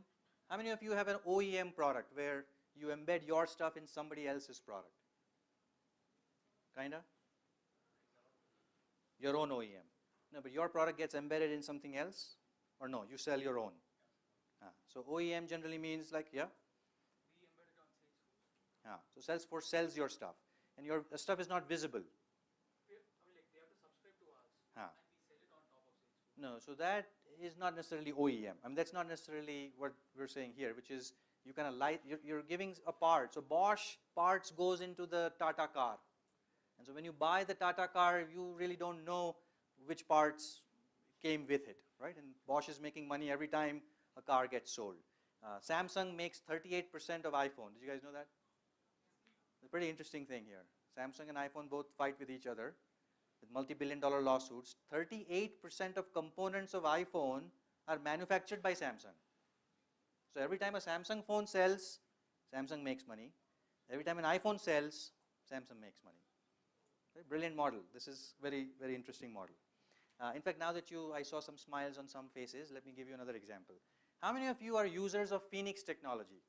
How many of you have an OEM product where you embed your stuff in somebody else's product? Kinda? Your own OEM. No, but your product gets embedded in something else? Or no, you sell your own? So OEM generally means like, yeah? We embed it on Salesforce. So Salesforce sells your stuff and your stuff is not visible. They have to subscribe to us and we sell it on top of Salesforce. No, so that is not necessarily OEM. I mean, that's not necessarily what we're saying here, which is you kind of you're giving a part. So Bosch parts goes into the Tata car. And so when you buy the Tata car, you really don't know which parts came with it, right? And Bosch is making money every time a car gets sold. Samsung makes 38% of iPhone. Did you guys know that? It's a pretty interesting thing here. Samsung and iPhone both fight with each other with multi-billion-dollar lawsuits. 38% of components of iPhone are manufactured by Samsung. So every time a Samsung phone sells, Samsung makes money. Every time an iPhone sells, Samsung makes money. Very brilliant model. This is very, very interesting model. In fact, now that I saw some smiles on some faces, let me give you another example. How many of you are users of Phoenix technology?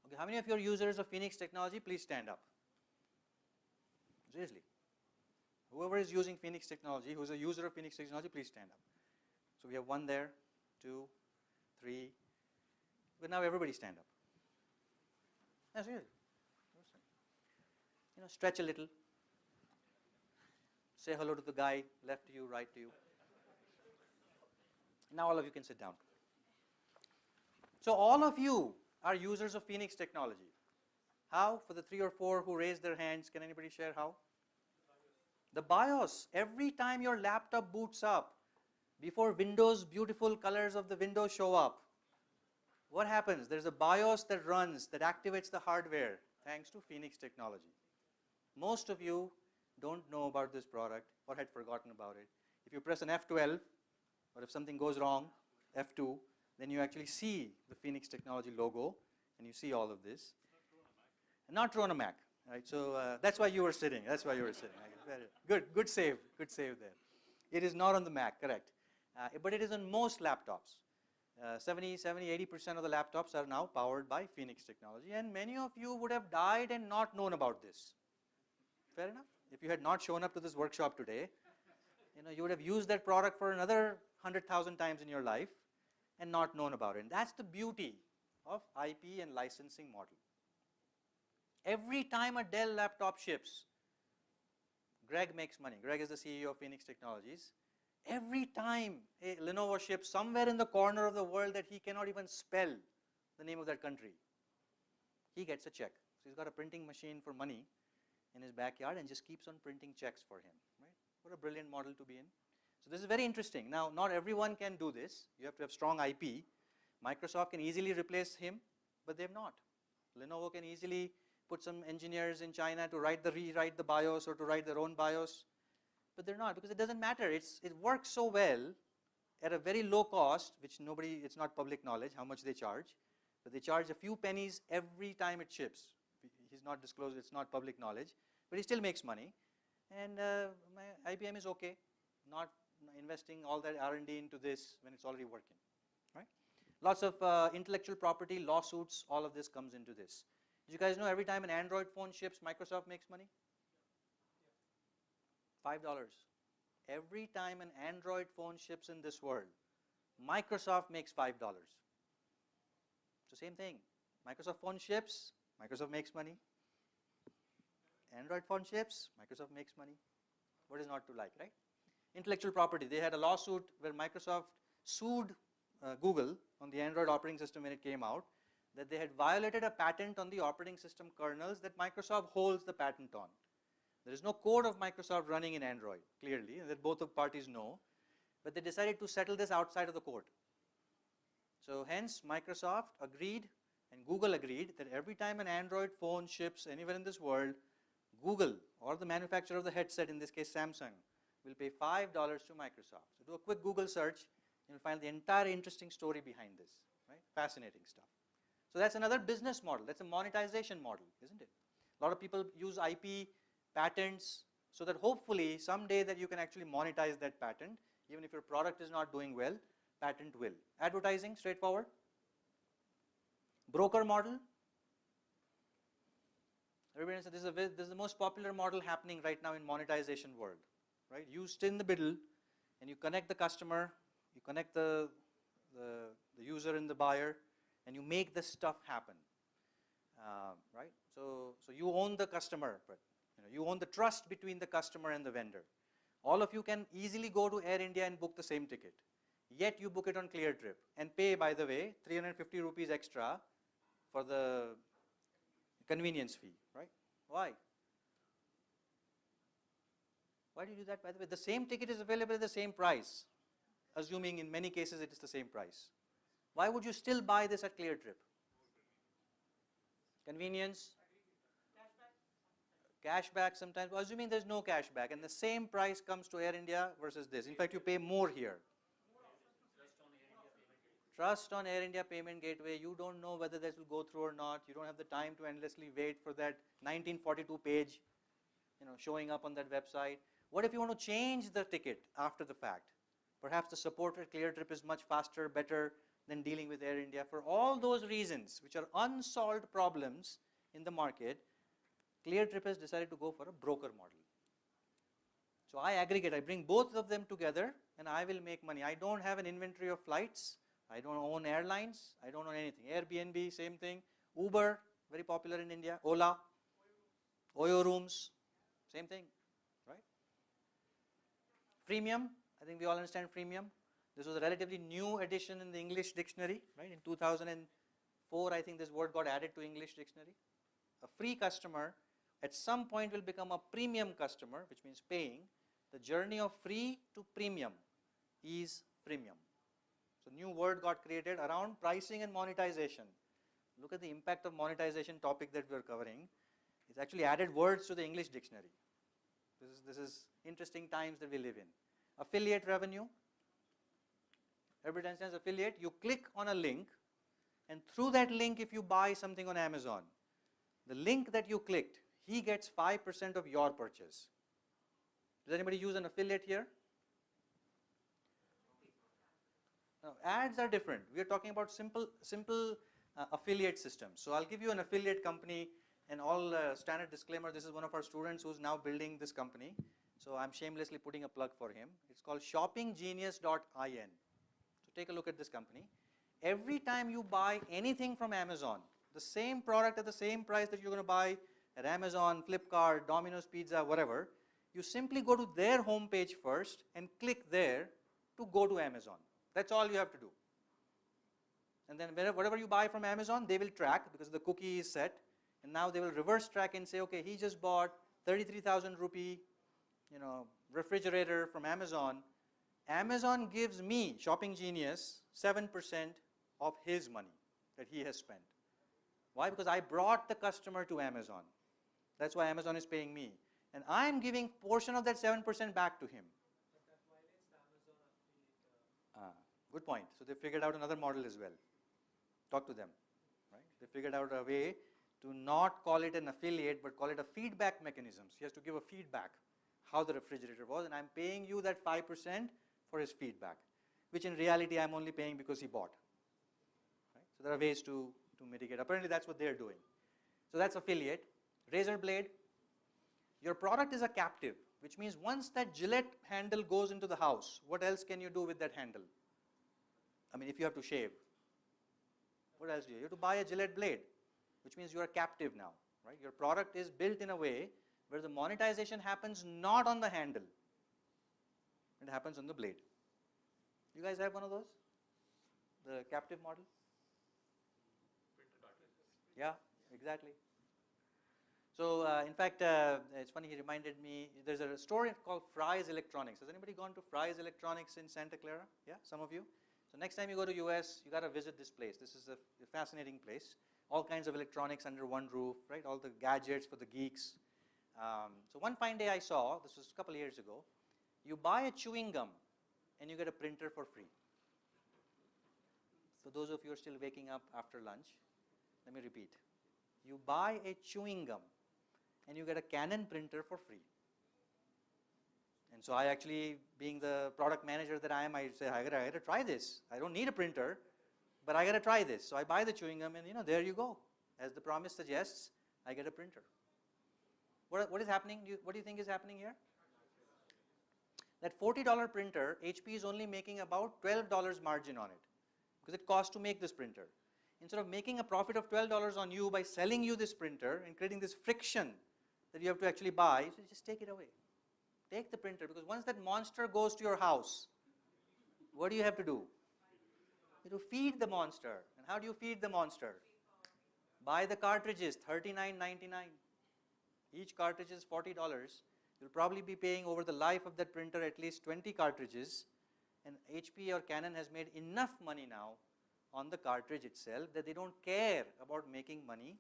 Okay, how many of you are users of Phoenix technology? Please stand up. Seriously. Whoever is using Phoenix technology, who's a user of Phoenix technology, please stand up. So we have 1 there, 2, 3. But now everybody stand up. No, seriously. Stretch a little. Say hello to the guy left to you, right to you. Now all of you can sit down. So all of you are users of Phoenix technology. How? For the 3 or 4 who raised their hands, can anybody share how? The BIOS. Every time your laptop boots up, before Windows, beautiful colors of the Windows show up, what happens? There's a BIOS that runs, that activates the hardware, thanks to Phoenix technology. Most of you don't know about this product or had forgotten about it. If you press an F12, or if something goes wrong, F2, then you actually see the Phoenix Technology logo, and you see all of this. Not thrown a Mac, right? So that's why you were sitting. That's why you were sitting. Good save there. It is not on the Mac, correct? But it is on most laptops. 80% of the laptops are now powered by Phoenix Technology, and many of you would have died and not known about this. Fair enough? If you had not shown up to this workshop today, you would have used that product for another 100,000 times in your life and not known about it. And that's the beauty of IP and licensing model. Every time a Dell laptop ships, Greg makes money. Greg is the CEO of Phoenix Technologies. Every time a Lenovo ships somewhere in the corner of the world that he cannot even spell the name of that country, he gets a check. So he's got a printing machine for money in his backyard and just keeps on printing checks for him. Right? What a brilliant model to be in. So this is very interesting. Now, not everyone can do this. You have to have strong IP. Microsoft can easily replace him, but they have not. Lenovo can easily put some engineers in China to rewrite the BIOS or to write their own BIOS, but they're not, because it doesn't matter. It works so well at a very low cost, which it's not public knowledge how much they charge, but they charge a few pennies every time it ships. He's not disclosed, it's not public knowledge, but he still makes money. And my IBM is okay, not investing all that R&D into this when it's already working, right? Lots of intellectual property, lawsuits, all of this comes into this. Did you guys know every time an Android phone ships, Microsoft makes money? $5. Every time an Android phone ships in this world, Microsoft makes $5. So same thing. Microsoft phone ships, Microsoft makes money. Android phone ships, Microsoft makes money. What is not to like, right? Intellectual property. They had a lawsuit where Microsoft sued Google on the Android operating system when it came out, that they had violated a patent on the operating system kernels that Microsoft holds the patent on. There is no code of Microsoft running in Android, clearly, and that both of parties know, but they decided to settle this outside of the court. So hence, Microsoft agreed and Google agreed that every time an Android phone ships anywhere in this world, Google, or the manufacturer of the headset, in this case Samsung, will pay $5 to Microsoft. So do a quick Google search, you'll find the entire interesting story behind this, right? Fascinating stuff. So that's another business model. That's a monetization model, isn't it? A lot of people use IP, patents, so that hopefully someday that you can actually monetize that patent. Even if your product is not doing well, patent will. Advertising, straightforward. Broker model. Everybody says this is the most popular model happening right now in monetization world, right? You sit in the middle and you connect the customer, you connect the user and the buyer, and you make this stuff happen, right? So you own the customer, but you own the trust between the customer and the vendor. All of you can easily go to Air India and book the same ticket, yet you book it on ClearTrip and pay, by the way, 350 rupees extra for the convenience fee, right? Why? Why do you do that, by the way? The same ticket is available at the same price, assuming in many cases it is the same price. Why would you still buy this at ClearTrip? Convenience? Cashback sometimes, assuming there's no cashback, and the same price comes to Air India versus this. In fact, you pay more here. Trust on Air India Payment Gateway. You don't know whether this will go through or not. You don't have the time to endlessly wait for that 1942 page, showing up on that website. What if you want to change the ticket after the fact? Perhaps the support at ClearTrip is much faster, better than dealing with Air India. For all those reasons, which are unsolved problems in the market, ClearTrip has decided to go for a broker model. So I aggregate, I bring both of them together and I will make money. I don't have an inventory of flights. I don't own airlines. I don't own anything. Airbnb, same thing. Uber, very popular in India. Ola, Oyo Rooms, same thing, right? Freemium, I think we all understand freemium. This was a relatively new addition in the English dictionary, right? In 2004, I think this word got added to English dictionary. A free customer at some point will become a premium customer, which means paying. The journey of free to premium is freemium. So new word got created around pricing and monetization. Look at the impact of monetization topic that we're covering. It's actually added words to the English dictionary. This is interesting times that we live in. Affiliate revenue. Everybody understands affiliate? You click on a link, and through that link, if you buy something on Amazon, the link that you clicked, he gets 5% of your purchase. Does anybody use an affiliate here? No, ads are different. We are talking about simple affiliate systems. So I'll give you an affiliate company, and all standard disclaimer, this is one of our students who's now building this company. So I'm shamelessly putting a plug for him. It's called shoppinggenius.in. So take a look at this company. Every time you buy anything from Amazon, the same product at the same price that you're going to buy at Amazon, Flipkart, Domino's Pizza, whatever, you simply go to their homepage first and click there to go to Amazon. That's all you have to do. And then whatever you buy from Amazon, they will track because the cookie is set. And now they will reverse track and say, okay, he just bought 33,000 rupee, refrigerator from Amazon. Amazon gives me, Shopping Genius, 7% of his money that he has spent. Why? Because I brought the customer to Amazon. That's why Amazon is paying me. And I am giving portion of that 7% back to him. Good point. So they figured out another model as well. Talk to them. Right? They figured out a way to not call it an affiliate, but call it a feedback mechanism. So he has to give a feedback how the refrigerator was, and I'm paying you that 5% for his feedback, which in reality I'm only paying because he bought. Right? So there are ways to mitigate. Apparently that's what they're doing. So that's affiliate. Razor blade. Your product is a captive, which means once that Gillette handle goes into the house, what else can you do with that handle? I mean, if you have to shave, what else do you? You have to buy a Gillette blade, which means you are captive now, right? Your product is built in a way where the monetization happens not on the handle, it happens on the blade. You guys have one of those? The captive model? Yeah, exactly. So, in fact, it's funny, he reminded me, there's a store called Fry's Electronics. Has anybody gone to Fry's Electronics in Santa Clara? Yeah, some of you? So next time you go to US, you got to visit this place. This is a fascinating place. All kinds of electronics under one roof, right? All the gadgets for the geeks. So one fine day I saw, this was a couple of years ago, you buy a chewing gum and you get a printer for free. For those of you who are still waking up after lunch, let me repeat. You buy a chewing gum and you get a Canon printer for free. And so I actually, being the product manager that I am, I say, I gotta try this. I don't need a printer, but I gotta try this. So I buy the chewing gum and there you go. As the promise suggests, I get a printer. What is happening? What do you think is happening here? That $40 printer, HP is only making about $12 margin on it because it costs to make this printer. Instead of making a profit of $12 on you by selling you this printer and creating this friction that you have to actually buy, so just take it away. Take the printer, because once that monster goes to your house, what do you have to do? You have to feed the monster. And how do you feed the monster? Buy the cartridges, $39.99. Each cartridge is $40. You'll probably be paying over the life of that printer at least 20 cartridges, and HP or Canon has made enough money now on the cartridge itself that they don't care about making money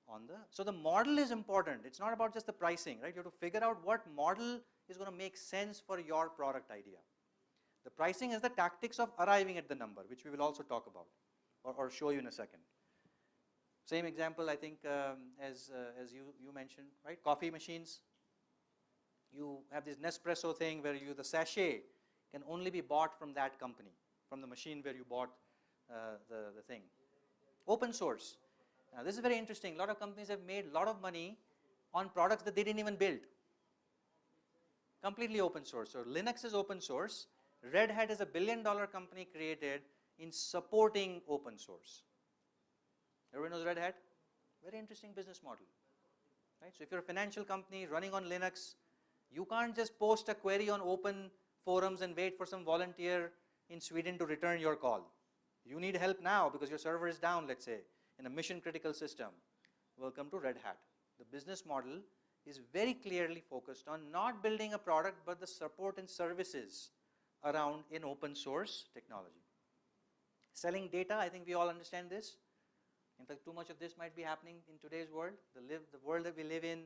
on the. So the model is important. It's not about just the pricing, right? You have to figure out what model is going to make sense for your product idea. The pricing is the tactics of arriving at the number, which we will also talk about or show you in a second. Same example, I think, as you mentioned, right? Coffee machines. You have this Nespresso thing where the sachet can only be bought from that company, from the machine where you bought the thing. Open source. Now this is very interesting. A lot of companies have made a lot of money on products that they didn't even build. Completely open source. So Linux is open source. Red Hat is a $1 billion company created in supporting open source. Everyone knows Red Hat? Very interesting business model. Right? So if you're a financial company running on Linux, you can't just post a query on open forums and wait for some volunteer in Sweden to return your call. You need help now because your server is down, let's say, in a mission critical system. Welcome to Red Hat. The business model is very clearly focused on not building a product but the support and services around in open source technology. Selling data, I think we all understand this. In fact, too much of this might be happening in today's world. The world that we live in,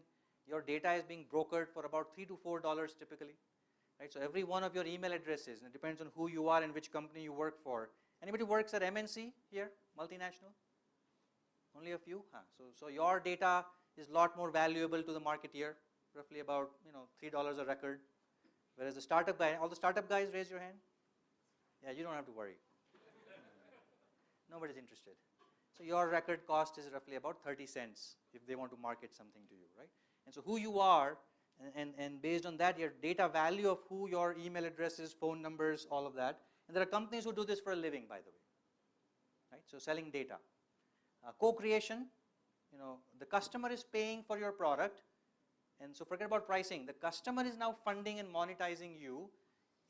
your data is being brokered for about $3 to $4 typically. right? So every one of your email addresses, and it depends on who you are and which company you work for. Anybody works at MNC here, multinational? Only a few? So your data is a lot more valuable to the marketeer, roughly about $3 a record. Whereas the startup guy, all the startup guys, raise your hand. Yeah, you don't have to worry. Nobody's interested. So your record cost is roughly about 30 cents if they want to market something to you, right? And so who you are, and based on that, your data value of who your email addresses, phone numbers, all of that. And there are companies who do this for a living, by the way, right? So selling data. Co-creation, the customer is paying for your product, and so forget about pricing. The customer is now funding and monetizing you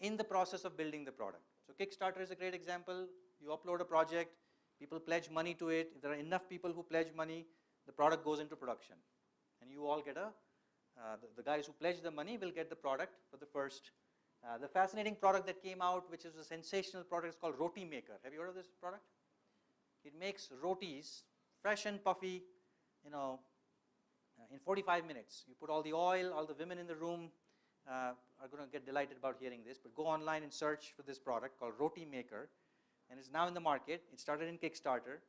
in the process of building the product. So Kickstarter is a great example. You upload a project, people pledge money to it. If there are enough people who pledge money, the product goes into production. And you all get the guys who pledge the money will get the product for the first. The fascinating product that came out, which is a sensational product, is called Roti Maker. Have you heard of this product? It makes rotis, fresh and puffy, in 45 minutes. You put all the oil, all the women in the room are going to get delighted about hearing this, but go online and search for this product called Roti Maker, and it's now in the market. It started in Kickstarter.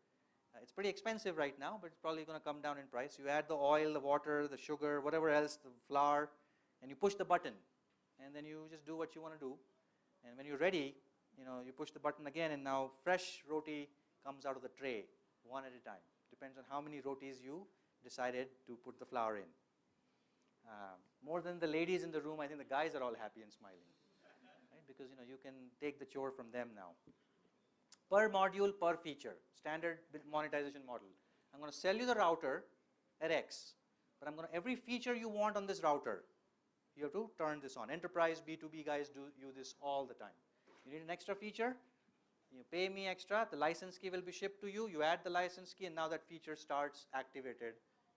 It's pretty expensive right now, but it's probably going to come down in price. You add the oil, the water, the sugar, whatever else, the flour, and you push the button, and then you just do what you want to do. And when you're ready, you push the button again, and now fresh roti comes out of the tray, one at a time. Depends on how many rotis you decided to put the flour in. More than the ladies in the room, I think the guys are all happy and smiling, right? Because you can take the chore from them now. Per module, per feature, standard monetization model. I'm going to sell you the router at X, but every feature you want on this router, you have to turn this on. Enterprise B2B guys do this all the time. You need an extra feature, you pay me extra, the license key will be shipped to you, you add the license key, and now that feature starts activated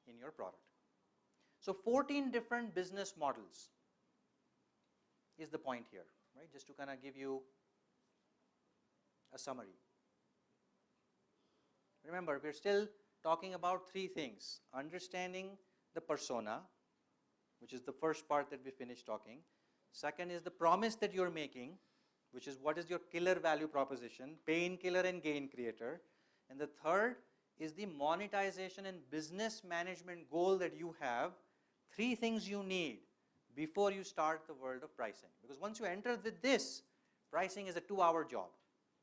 in your product. So 14 different business models is the point here, right? Just to kind of give you a summary. Remember, we're still talking about three things. Understanding the persona, which is the first part that we finished talking. Second is the promise that you're making, which is what is your killer value proposition, pain killer and gain creator. And the third is the monetization and business management goal that you have. Three things you need before you start the world of pricing. Because once you enter with this, pricing is a 2-hour job.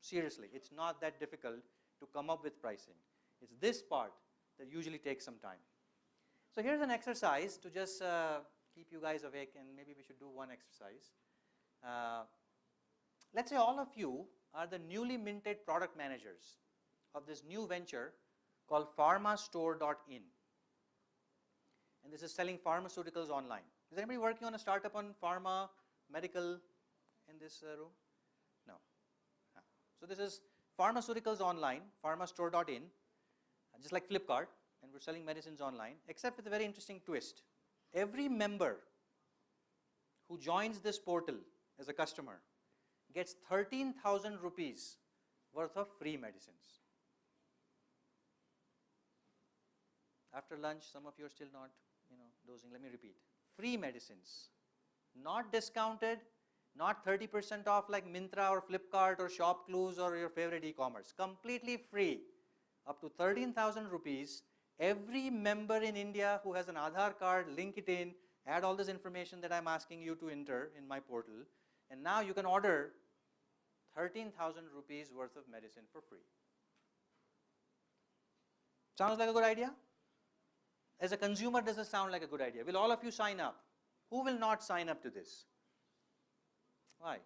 Seriously, it's not that difficult to come up with pricing. It's this part that usually takes some time. So here's an exercise to just keep you guys awake, and maybe we should do one exercise. Let's say all of you are the newly minted product managers of this new venture called pharmastore.in. And this is selling pharmaceuticals online. Is anybody working on a startup on pharma, medical in this room? No. So this is pharmaceuticals online, pharmastore.in, just like Flipkart, and we're selling medicines online, except with a very interesting twist. Every member who joins this portal as a customer gets 13,000 rupees worth of free medicines. After lunch, some of you are still not, dosing. Let me repeat. Free medicines, not discounted, not 30% off like Myntra or Flipkart or ShopClues or your favorite e-commerce. Completely free, up to 13,000 rupees. Every member in India who has an Aadhaar card, link it in, add all this information that I'm asking you to enter in my portal, and now you can order 13,000 rupees worth of medicine for free. Sounds like a good idea? As a consumer, does this sound like a good idea? Will all of you sign up? Who will not sign up to this? Why? It's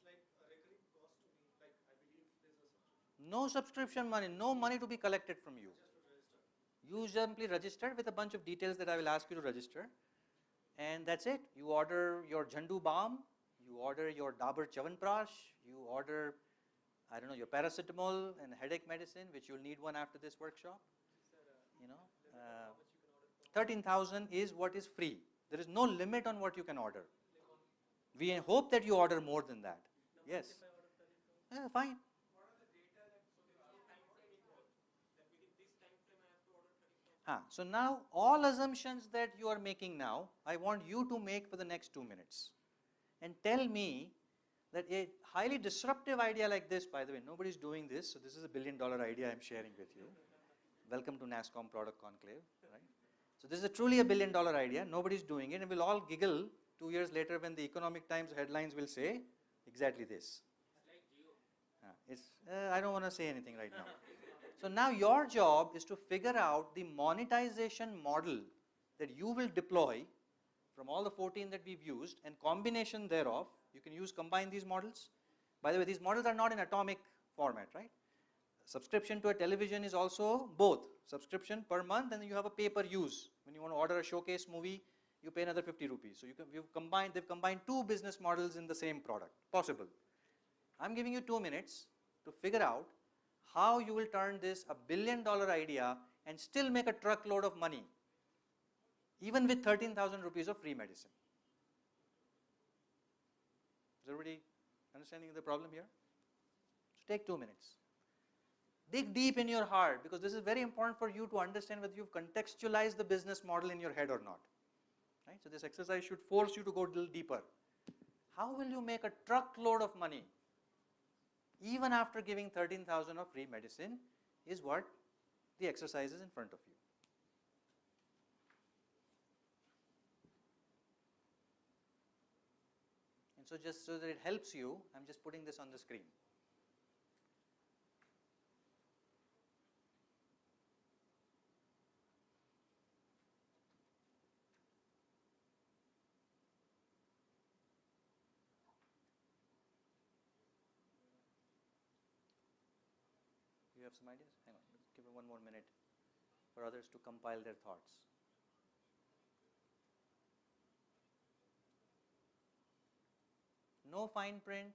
like a recurring cost to me. Like I believe there's a subscription. No subscription money, no money to be collected from you. Just to register. You simply register with a bunch of details that I will ask you to register, and that's it. You order your Jandu balm, you order your Dabur Chyawanprash, you order, I don't know, your paracetamol and headache medicine, which you'll need one after this workshop. 13,000 is what is free. There is no limit on what you can order. We hope that you order more than that. Yes. Yeah, fine. What are the data that so there is no time frame involved? That within this time frame I have to order 30,000? So now all assumptions that you are making now, I want you to make for the next 2 minutes. and tell me that a highly disruptive idea like this, by the way, nobody's doing this, so this is a $1 billion idea I'm sharing with you. Welcome to NASSCOM Product Conclave, right? So this is truly a $1 billion idea, nobody's doing it, and we'll all giggle 2 years later when the Economic Times headlines will say exactly this. I don't want to say anything right now. So now your job is to figure out the monetization model that you will deploy from all the 14 that we've used, and combination thereof. You can combine these models. By the way, these models are not in atomic format, right? Subscription to a television is also both subscription per month, and then you have a pay per use. When you want to order a showcase movie, you pay another 50 rupees. So they've combined two business models in the same product. Possible. I'm giving you 2 minutes to figure out how you will turn this $1 billion idea and still make a truckload of money, even with 13,000 rupees of free medicine. Is everybody understanding the problem here? So take 2 minutes. Dig deep in your heart, because this is very important for you to understand whether you've contextualized the business model in your head or not. Right? So this exercise should force you to go a little deeper. How will you make a truckload of money even after giving 13,000 of free medicine is what the exercise is in front of you. And so just so that it helps you, I'm just putting this on the screen. You have some ideas? Hang on, let's give it 1 more minute for others to compile their thoughts. No fine print,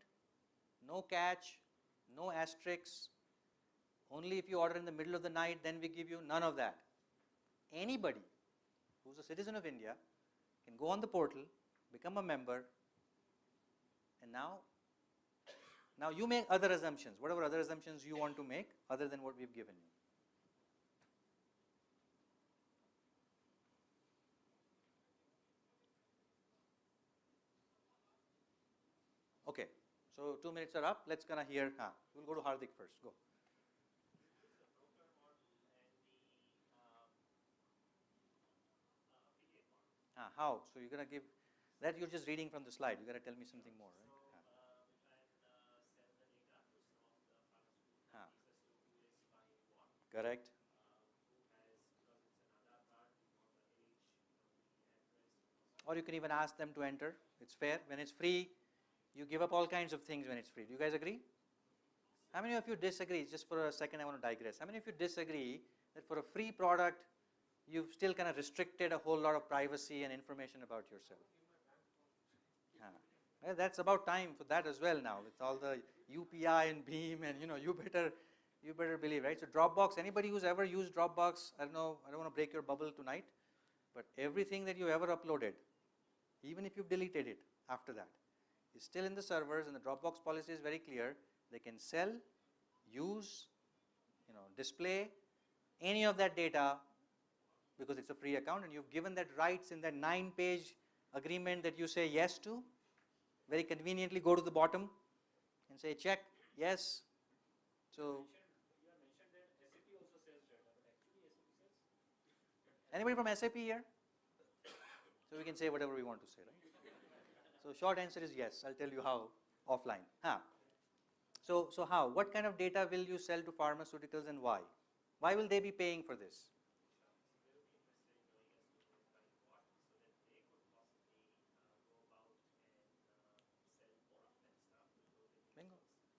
no catch, no asterisks, only if you order in the middle of the night, then we give you, none of that. Anybody who's a citizen of India can go on the portal, become a member, and now you make other assumptions, whatever other assumptions you want to make other than what we've given you. Okay, so 2 minutes are up. Let's kind of hear. We'll go to Hardik first. Go. How? So you're going to give that. You're just reading from the slide. You got to tell me something more, right? Correct. Or you can even ask them to enter. It's fair. When it's free, you give up all kinds of things when it's free. Do you guys agree? How many of you disagree? Just for a second, I want to digress. How many of you disagree that for a free product, you've still kind of restricted a whole lot of privacy and information about yourself? Well, that's about time for that as well now, with all the UPI and Beam, and you better believe, right? So Dropbox, anybody who's ever used Dropbox, I don't want to break your bubble tonight, but everything that you ever uploaded, even if you've deleted it after that, is still in the servers, and the Dropbox policy is very clear. They can sell, use, display any of that data because it's a free account, and you've given that rights in that 9-page agreement that you say yes to. Very conveniently go to the bottom and say check, yes. So anybody from SAP here? So we can say whatever we want to say, right? So short answer is yes. I'll tell you how offline. So how? What kind of data will you sell to pharmaceuticals and why? Why will they be paying for this?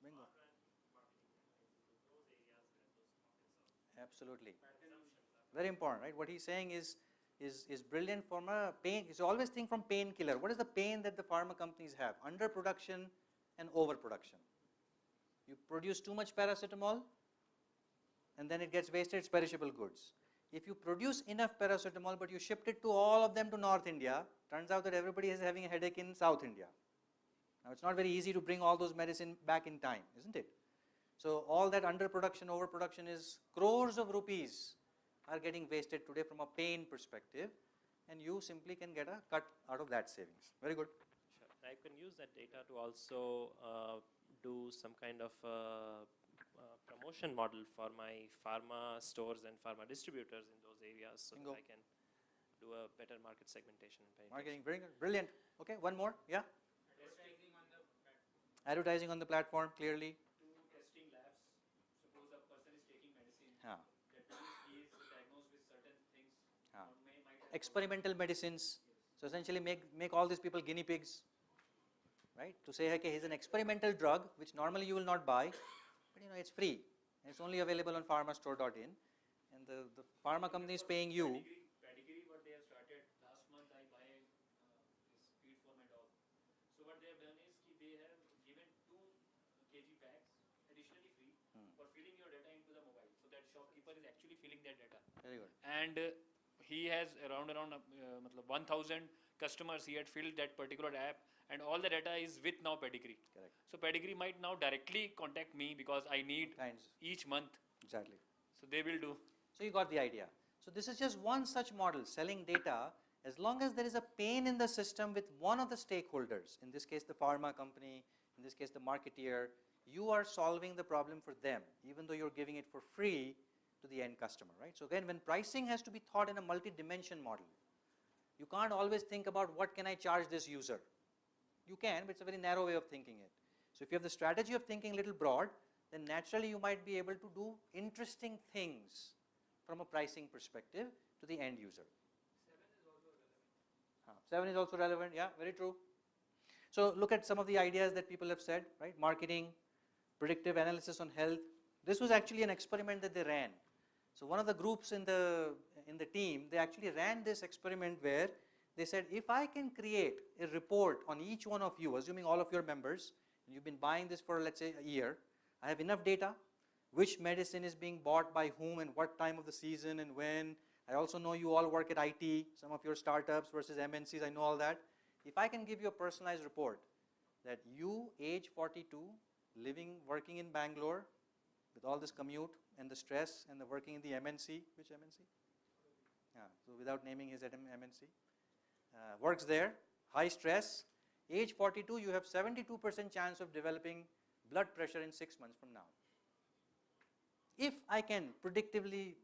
Bingo. Absolutely. Very important, right? What he's saying is brilliant from a pain. So always think from painkiller. What is the pain that the pharma companies have? Underproduction and overproduction. You produce too much paracetamol, and then it gets wasted. It's perishable goods. If you produce enough paracetamol, but you shipped it to all of them to North India, turns out that everybody is having a headache in South India. Now, it's not very easy to bring all those medicine back in time, isn't it? So all that underproduction, overproduction is crores of rupees are getting wasted today from a pain perspective, and you simply can get a cut out of that savings. Very good. Sure. I can use that data to also do some kind of promotion model for my pharma stores and pharma distributors in those areas, so Bingo. that I can do a better market segmentation and penetration. Marketing, very good, brilliant. Okay, one more, yeah? Advertising on the platform, clearly. Two testing labs. Suppose a person is taking medicine. Yeah. That means he is diagnosed with certain things. Yeah. Or might have Experimental medicines. So essentially make all these people guinea pigs, right? To say, okay, here's an experimental drug, which normally you will not buy, but you know, it's free. And it's only available on pharmastore.in. And the pharma company is paying you. Pedigree, what they have started last month, I buy this feed for my dog. So what they have done is they have given 2 kg packs additionally free for feeding your data into the mobile. So that shopkeeper is actually filling that data. Very good. And he has around 1,000 customers. He had filled that particular app, and all the data is with now Pedigree. Correct. So Pedigree might now directly contact me because I need Kinds. each month. Exactly. So they will do. So you got the idea. So this is just one such model, selling data. As long as there is a pain in the system with one of the stakeholders, in this case the pharma company, in this case the marketeer, you are solving the problem for them, even though you're giving it for free to the end customer, right? So again, when pricing has to be thought in a multi-dimension model, you can't always think about what can I charge this user. You can, but it's a very narrow way of thinking it. So if you have the strategy of thinking a little broad, then naturally you might be able to do interesting things from a pricing perspective to the end user. 7 is also relevant, yeah, very true. So look at some of the ideas that people have said, right? Marketing, predictive analysis on health. This was actually an experiment that they ran. So one of the groups in the team, they actually ran this experiment where they said, if I can create a report on each one of you, assuming all of your members, and you've been buying this for, let's say, a year, I have enough data, which medicine is being bought by whom and what time of the season and when. I also know you all work at IT, some of your startups versus MNCs, I know all that. If I can give you a personalized report that you, age 42, living, working in Bangalore, with all this commute and the stress and the working in the MNC, which MNC? Yeah, so without naming his MNC. Works there, high stress, age 42, you have 72% chance of developing blood pressure in 6 months from now. If I can predictively,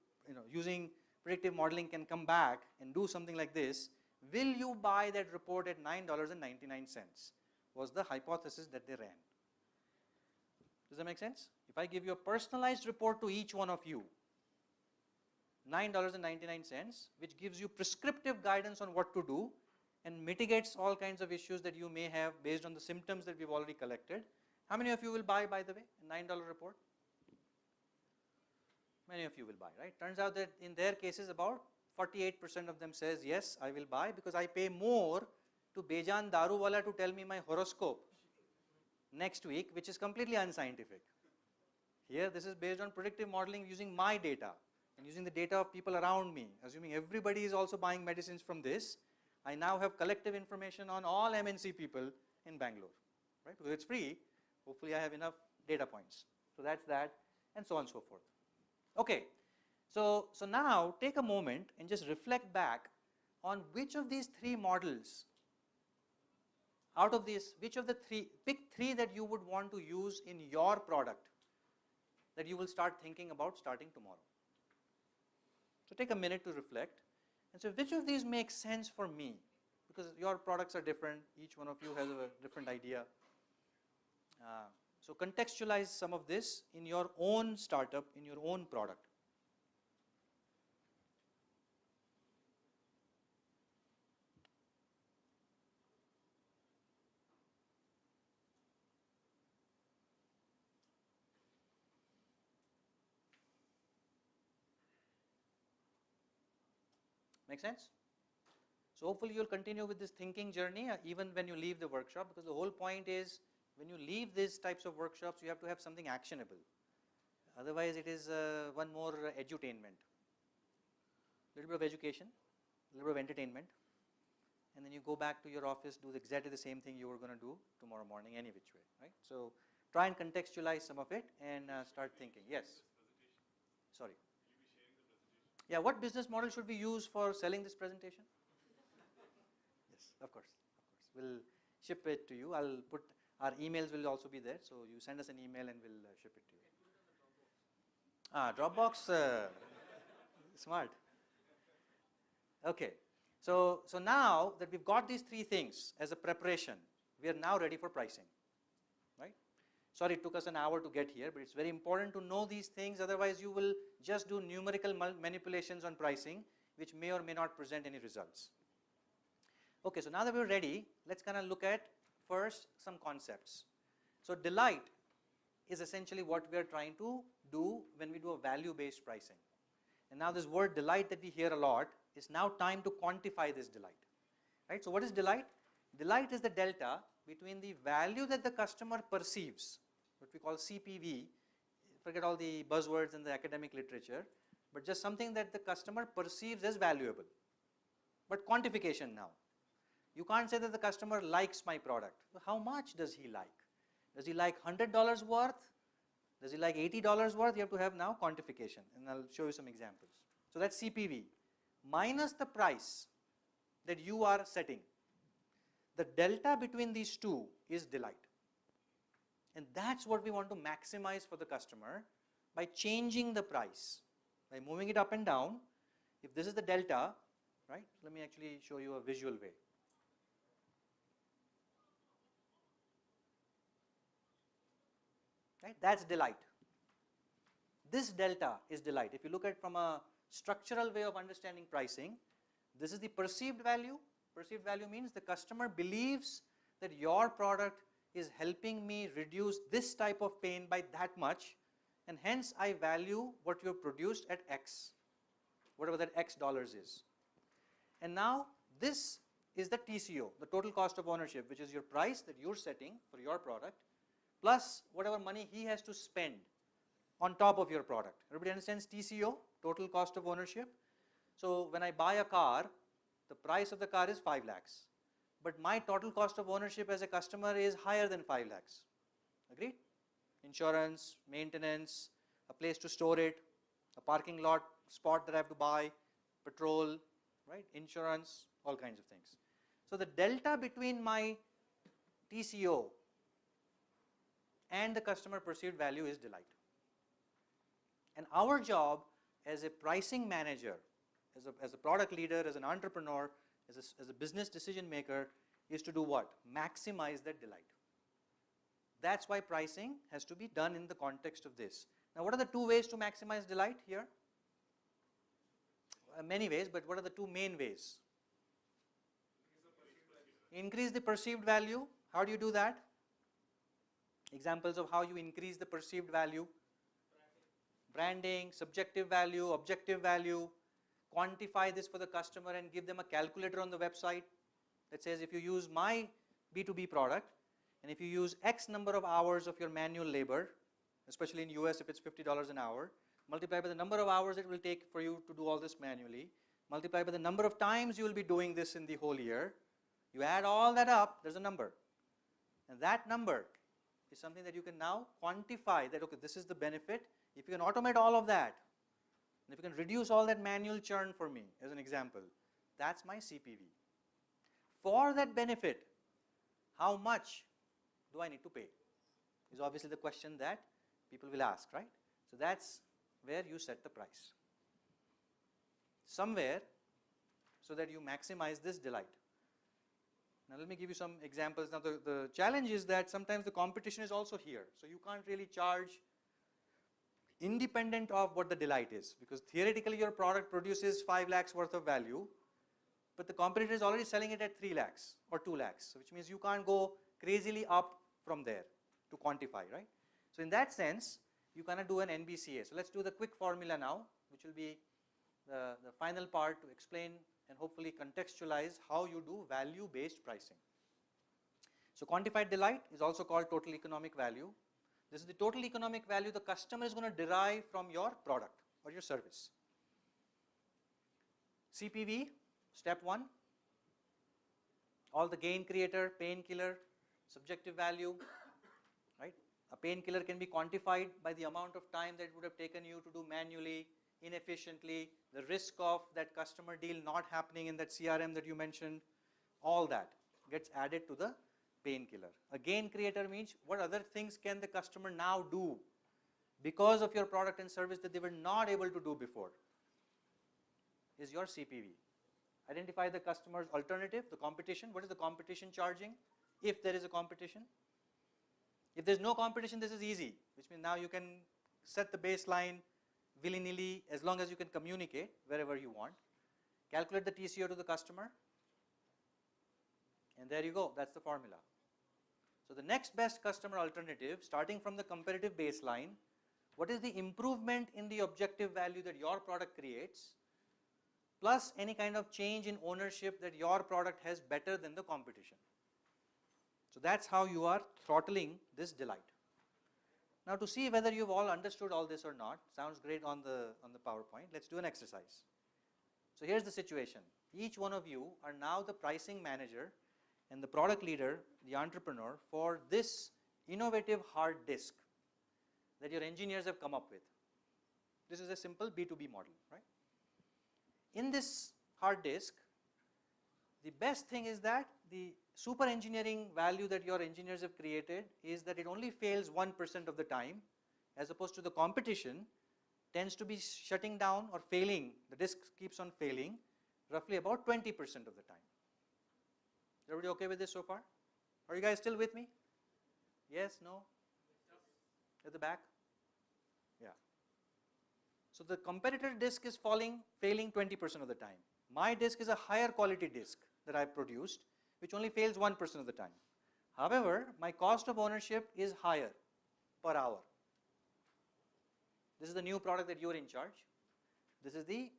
using predictive modeling can come back and do something like this, will you buy that report at $9.99? Was the hypothesis that they ran. Does that make sense? If I give you a personalized report to each one of you, $9.99, which gives you prescriptive guidance on what to do and mitigates all kinds of issues that you may have based on the symptoms that we've already collected. How many of you will buy, by the way, a $9 report? Many of you will buy, right? Turns out that in their cases, about 48% of them says, yes, I will buy because I pay more to Bejan Daruwala to tell me my horoscope next week, which is completely unscientific. Here, this is based on predictive modeling using my data and using the data of people around me. Assuming everybody is also buying medicines from this, I now have collective information on all MNC people in Bangalore, right? Because it's free, hopefully I have enough data points. So that's that, and so on and so forth. Okay, so now take a moment and just reflect back on which of these 3 models, out of these, which of the 3, pick 3 that you would want to use in your product that you will start thinking about starting tomorrow. So take a minute to reflect and say, which of these makes sense for me? Because your products are different, each one of you has a different idea. So contextualize some of this in your own startup, in your own product. Make sense? So hopefully you'll continue with this thinking journey even when you leave the workshop, because the whole point is when you leave these types of workshops, you have to have something actionable. Otherwise it is one more edutainment. A little bit of education, a little bit of entertainment, and then you go back to your office, do exactly the same thing you were going to do tomorrow morning any which way, right? So try and contextualize some of it and start thinking. Yes? Sorry. Yeah, what business model should we use for selling this presentation? Yes, of course. ship it to you. I'll put, our emails will also be there, so you send us an email and we'll ship it to you. Dropbox, smart. Okay, so now that we've got these three things as a preparation, we are now ready for pricing, right? Sorry, it took us an hour to get here, but it's very important to know these things, otherwise you will just do numerical manipulations on pricing, which may or may not present any results. Okay, so now that we're ready, let's kind of look at first some concepts. So delight is essentially what we are trying to do when we do a value-based pricing. And now this word delight that we hear a lot, is now time to quantify this delight, right? So what is delight? Delight is the delta between the value that the customer perceives, what we call CPV, forget all the buzzwords in the academic literature, but just something that the customer perceives as valuable. But quantification now. You can't say that the customer likes my product. How much does he like? Does he like $100 worth? Does he like $80 worth? You have to have now quantification, and I'll show you some examples. So that's CPV minus the price that you are setting. The delta between these two is delight. And that's what we want to maximize for the customer by changing the price, by moving it up and down. If this is the delta, right? Let me actually show you a visual way. Right? That's delight. This delta is delight. If you look at it from a structural way of understanding pricing, this is the perceived value. Perceived value means the customer believes that your product is helping me reduce this type of pain by that much, and hence I value what you have produced at X, whatever that X dollars is. And now this is the TCO, the total cost of ownership, which is your price that you're setting for your product, plus whatever money he has to spend on top of your product. Everybody understands TCO, total cost of ownership? So when I buy a car, the price of the car is 5 lakhs. But my total cost of ownership as a customer is higher than 5 lakhs. Agreed? Insurance, maintenance, a place to store it, a parking lot spot that I have to buy, petrol, right? Insurance, all kinds of things. So the delta between my TCO and the customer perceived value is delight. And our job as a pricing manager, as a product leader, as an entrepreneur, as a business decision maker, is to do what? Maximize that delight. That's why pricing has to be done in the context of this. Now what are the two ways to maximize delight here? Many ways, but what are the two main ways? Increase the perceived value. How do you do that? Examples of how you increase the perceived value. Branding, subjective value, objective value. Quantify this for the customer and give them a calculator on the website that says if you use my B2B product and if you use X number of hours of your manual labor, especially in US if it's $50 an hour, multiply by the number of hours it will take for you to do all this manually, multiply by the number of times you will be doing this in the whole year, you add all that up, there's a number. And that number is something that you can now quantify that, okay, this is the benefit. If you can automate all of that, and if you can reduce all that manual churn for me, as an example, that's my CPV. For that benefit, how much do I need to pay? Is obviously the question that people will ask, right? So that's where you set the price. Somewhere, so that you maximize this delight. Now let me give you some examples. Now the challenge is that sometimes the competition is also here. So you can't really charge independent of what the delight is, because theoretically your product produces 5 lakhs worth of value, but the competitor is already selling it at 3 lakhs or 2 lakhs, so which means you can't go crazily up from there to quantify, right? So in that sense, you cannot do an NBCA. So let's do the quick formula now, which will be the final part to explain and hopefully contextualize how you do value-based pricing. So quantified delight is also called total economic value. This is the total economic value the customer is going to derive from your product or your service. CPV, step 1, all the gain creator, painkiller, subjective value, right? A painkiller can be quantified by the amount of time that it would have taken you to do manually, inefficiently, the risk of that customer deal not happening in that CRM that you mentioned, all that gets added to the painkiller. A gain creator means what other things can the customer now do because of your product and service that they were not able to do before, is your CPV. Identify the customer's alternative, the competition. What is the competition charging, if there is a competition? If there's no competition, this is easy, which means now you can set the baseline willy-nilly as long as you can communicate wherever you want. Calculate the TCO to the customer, and there you go, that's the formula. So the next best customer alternative, starting from the competitive baseline, what is the improvement in the objective value that your product creates, plus any kind of change in ownership that your product has better than the competition. So that's how you are throttling this delight. Now to see whether you've all understood all this or not, sounds great on the PowerPoint, let's do an exercise. So here's the situation. Each one of you are now the pricing manager and the product leader, the entrepreneur, for this innovative hard disk that your engineers have come up with. This is a simple B2B model, right? In this hard disk, the best thing is that the super engineering value that your engineers have created is that it only fails 1% of the time, as opposed to the competition tends to be shutting down or failing, the disk keeps on failing roughly about 20% of the time. Is everybody okay with this so far? Are you guys still with me? Yes, no? At the back? Yeah. So the competitor disk is failing 20% of the time. My disk is a higher quality disk that I produced, which only fails 1% of the time. However, my cost of ownership is higher per hour. This is the new product that you're in charge. This is the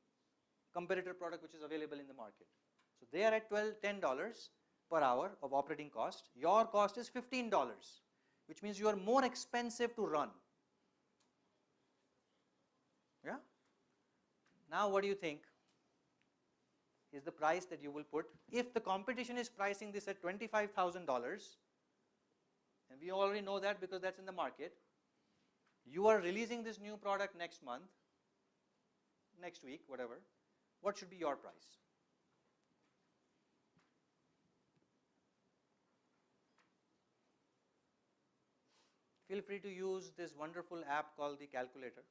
competitor product which is available in the market. So they are at $10 per hour of operating cost. Your cost is $15, which means you are more expensive to run. Yeah? Now what do you think is the price that you will put? If the competition is pricing this at $25,000, and we already know that because that's in the market, you are releasing this new product next month, next week, whatever, what should be your price? Feel free to use this wonderful app called the calculator.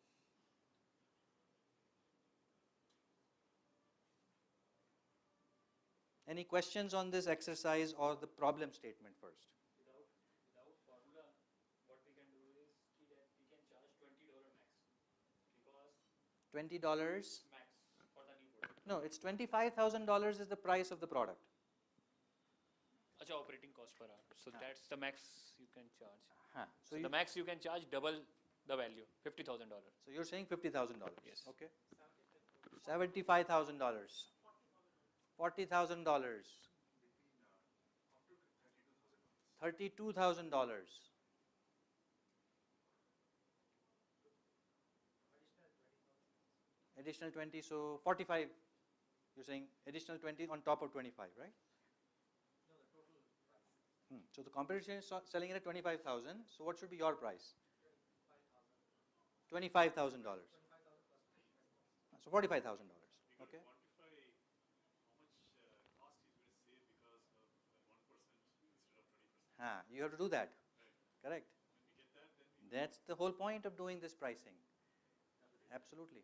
Any questions on this exercise or the problem statement first? Without formula, what we can do is that we can charge $20 max, because $20? max for the new product. No, it's $25,000 is the price of the product. Acha, operating cost per hour. So that's the max you can charge. So the max you can charge double the value, $50,000. So you're saying $50,000? Yes. Okay. $75,000. $40,000. $32,000. Additional 20, so 45. You're saying additional 20 on top of 25, right? No, the total price. So the competition is selling it at 25,000. So what should be your price? $25,000. So $45,000. Okay. You have to do that. Correct. That's the whole point of doing this pricing. Absolutely.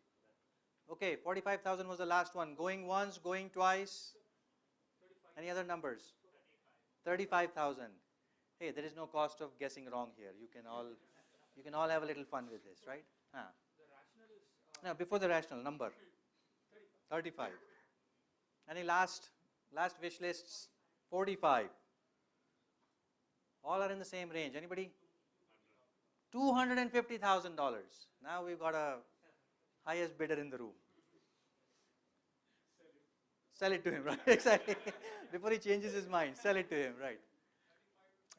Okay, 45,000 was the last one. Going once, going twice. Any other numbers? 35,000. Hey, there is no cost of guessing wrong here. You can all have a little fun with this, right? The rationale is No, before the rational number. 35. Any last wish lists? 45. All are in the same range. Anybody? $250,000. Now we've got a highest bidder in the room. Sell it to him, right? Exactly. Before he changes his mind, sell it to him, right?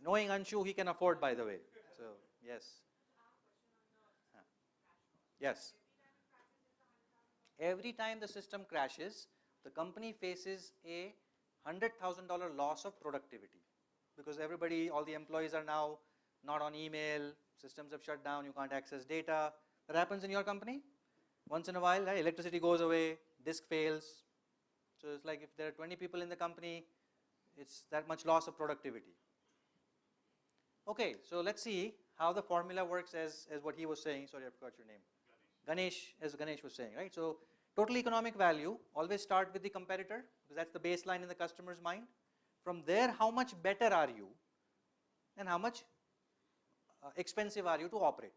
Knowing Anshu, he can afford, by the way. So, yes. Yes. Every time the system crashes, the company faces a $100,000 loss of productivity. Because everybody, all the employees are now not on email, systems have shut down, you can't access data. That happens in your company? Once in a while, right? Electricity goes away, disk fails. So it's like if there are 20 people in the company, it's that much loss of productivity. Okay, so let's see how the formula works as what he was saying. Sorry, I forgot your name. Ganesh, as Ganesh was saying, right? So total economic value, always start with the competitor because that's the baseline in the customer's mind. From there, how much better are you and how much expensive are you to operate?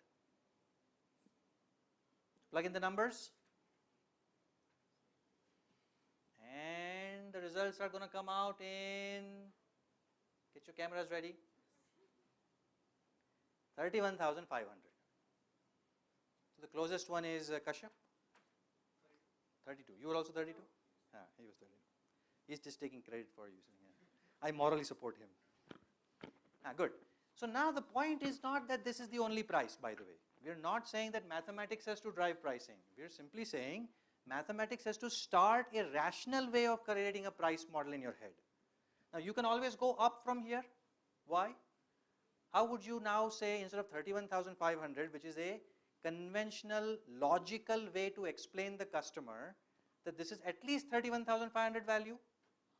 Plug in the numbers and the results are going to come out in, get your cameras ready, 31,500. So the closest one is Kashyap, 32. You were also 32? Ah, he was 32. He's just taking credit for you. I morally support him. Good. So now the point is not that this is the only price, by the way. We are not saying that mathematics has to drive pricing. We are simply saying mathematics has to start a rational way of creating a price model in your head. Now you can always go up from here. Why? How would you now say instead of 31,500, which is a conventional logical way to explain the customer that this is at least 31,500 value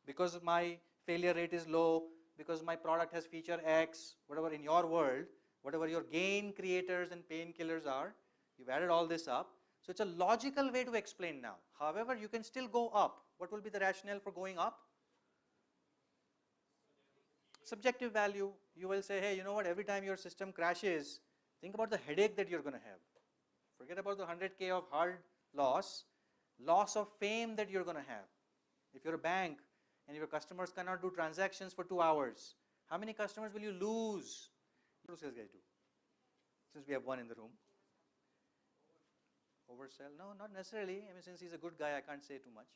because my failure rate is low, because my product has feature X, whatever in your world, whatever your gain creators and painkillers are, you've added all this up. So it's a logical way to explain now. However, you can still go up. What will be the rationale for going up? Subjective value. You will say, hey, you know what, every time your system crashes, think about the headache that you're going to have. Forget about the 100K of hard loss of fame that you're going to have. If you're a bank and your customers cannot do transactions for 2 hours, how many customers will you lose? What do sales guys do? Since we have one in the room. Oversell? No, not necessarily. I mean, since he's a good guy, I can't say too much.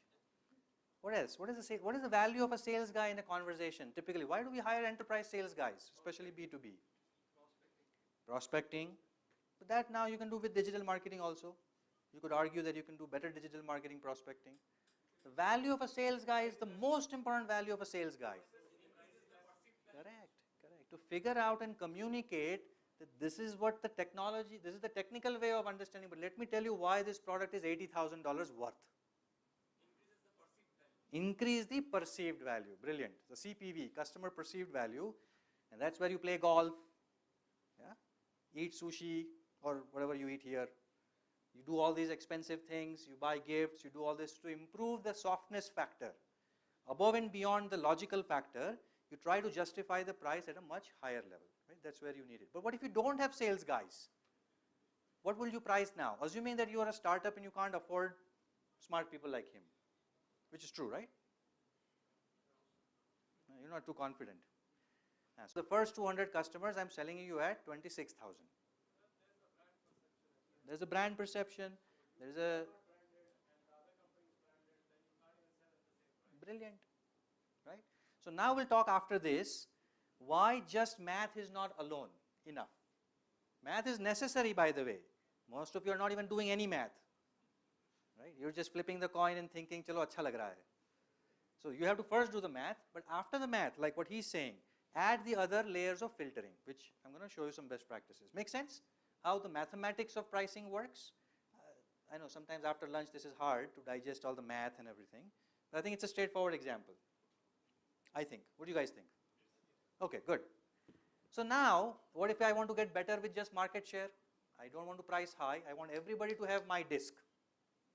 What else? What is the value of a sales guy in a conversation? Typically, why do we hire enterprise sales guys, especially B2B? Prospecting. But that now you can do with digital marketing also. You could argue that you can do better digital marketing prospecting. The value of a sales guy is the most important value of a sales guy. Correct. To figure out and communicate that this is what the technology, this is the technical way of understanding, but let me tell you why this product is $80,000 worth. Increase the perceived value. Brilliant. The CPV, customer perceived value, and that's where you play golf, eat sushi or whatever you eat here. You do all these expensive things, you buy gifts, you do all this to improve the softness factor. Above and beyond the logical factor, you try to justify the price at a much higher level. Right? That's where you need it. But what if you don't have sales guys? What will you price now? Assuming that you are a startup and you can't afford smart people like him, which is true, right? You're not too confident. So the first 200 customers I'm selling you at 26,000. There's a brand perception. There's a brilliant, right? So now we'll talk after this why just math is not alone enough. Math is necessary, by the way. Most of you are not even doing any math, right? You're just flipping the coin and thinking, chalo acha lag raha hai. So you have to first do the math, but after the math, like what he's saying, add the other layers of filtering, which I'm going to show you some best practices. Make sense? How the mathematics of pricing works? I know sometimes after lunch this is hard to digest all the math and everything, but I think it's a straightforward example. I think. What do you guys think? Okay, good. So now, what if I want to get better with just market share? I don't want to price high. I want everybody to have my disc,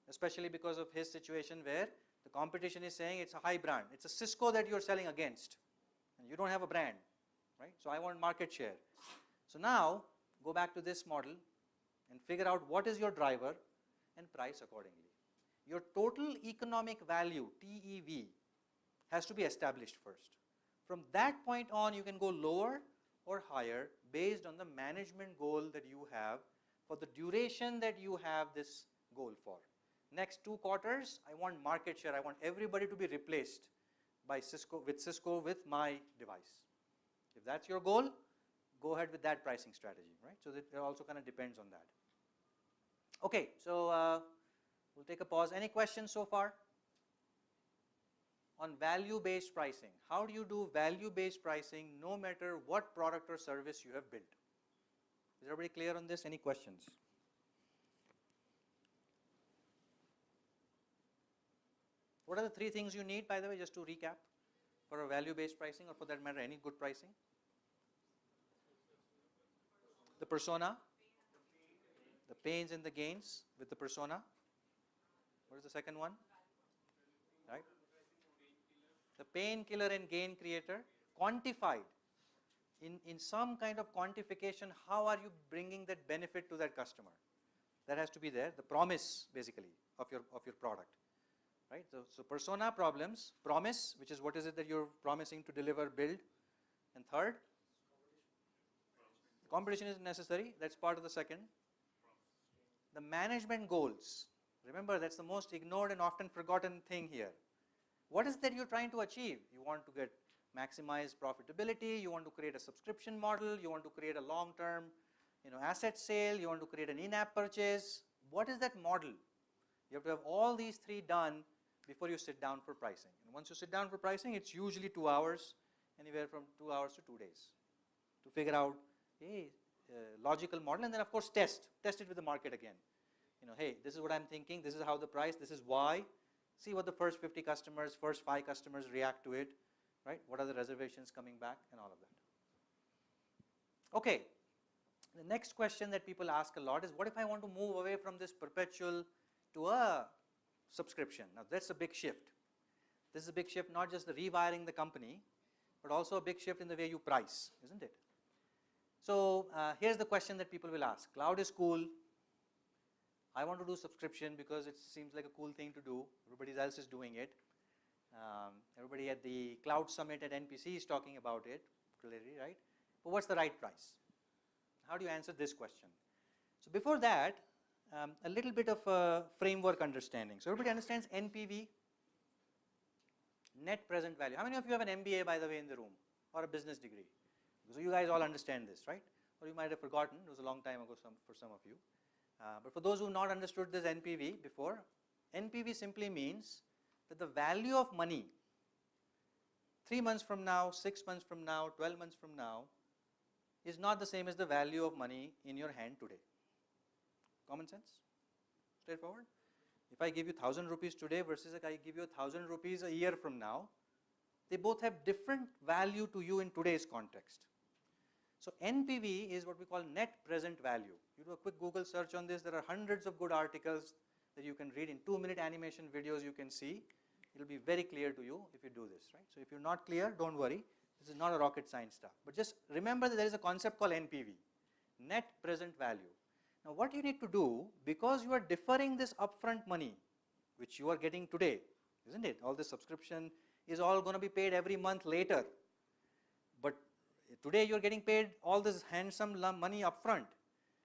especially because of his situation where the competition is saying it's a high brand. It's a Cisco that you're selling against, and you don't have a brand, right? So I want market share. So now, go back to this model and figure out what is your driver and price accordingly. Your total economic value, TEV, has to be established first. From that point on, you can go lower or higher based on the management goal that you have for the duration that you have this goal for. Next 2 quarters, I want market share. I want everybody to be replaced by Cisco with my device. If that's your goal, go ahead with that pricing strategy, right? So that it also kind of depends on that. Okay, so we'll take a pause. Any questions so far? On value-based pricing. How do you do value-based pricing no matter what product or service you have built? Is everybody clear on this? Any questions? What are the 3 things you need, by the way, just to recap, for a value-based pricing or for that matter, any good pricing? persona, the pains and the gains with the persona. What is the second one? Right? The painkiller and gain creator, quantified. In some kind of quantification, how are you bringing that benefit to that customer? That has to be there, the promise basically of your product. Right? So persona, problems, promise, which is what is it that you're promising to deliver, build, and third, competition is necessary, that's part of the second. The management goals, remember that's the most ignored and often forgotten thing here. What is that you're trying to achieve? You want to get maximize profitability, you want to create a subscription model, you want to create a long-term asset sale, you want to create an in-app purchase. What is that model? You have to have all these three done before you sit down for pricing. And once you sit down for pricing, it's usually 2 hours, anywhere from 2 hours to 2 days to figure out a logical model, and then of course test it with the market again. Hey, this is what I'm thinking, this is how the price, this is why. See what the first 50 customers, first 5 customers react to it, right? What are the reservations coming back and all of that. Okay, the next question that people ask a lot is, what if I want to move away from this perpetual to a subscription? Now that's a big shift. This is a big shift, not just the rewiring the company, but also a big shift in the way you price, isn't it? So here's the question that people will ask. Cloud is cool. I want to do subscription because it seems like a cool thing to do. Everybody else is doing it. Everybody at the Cloud Summit at NPC is talking about it, clearly, right? But what's the right price? How do you answer this question? So before that, a little bit of a framework understanding. So everybody understands NPV, net present value. How many of you have an MBA, by the way, in the room, or a business degree? So you guys all understand this, right? Or you might have forgotten, it was a long time ago for some of you. But for those who have not understood this NPV before, NPV simply means that the value of money 3 months from now, 6 months from now, 12 months from now is not the same as the value of money in your hand today. Common sense? Straightforward? If I give you 1,000 rupees today versus if I give you 1,000 rupees a year from now, they both have different value to you in today's context. So NPV is what we call net present value. You do a quick Google search on this, there are hundreds of good articles that you can read. In 2-minute animation videos you can see. It will be very clear to you if you do this, right? So if you're not clear, don't worry. This is not a rocket science stuff. But just remember that there is a concept called NPV, net present value. Now what you need to do, because you are deferring this upfront money, which you are getting today, isn't it? All this subscription is all going to be paid every month later. But today you're getting paid all this handsome money upfront.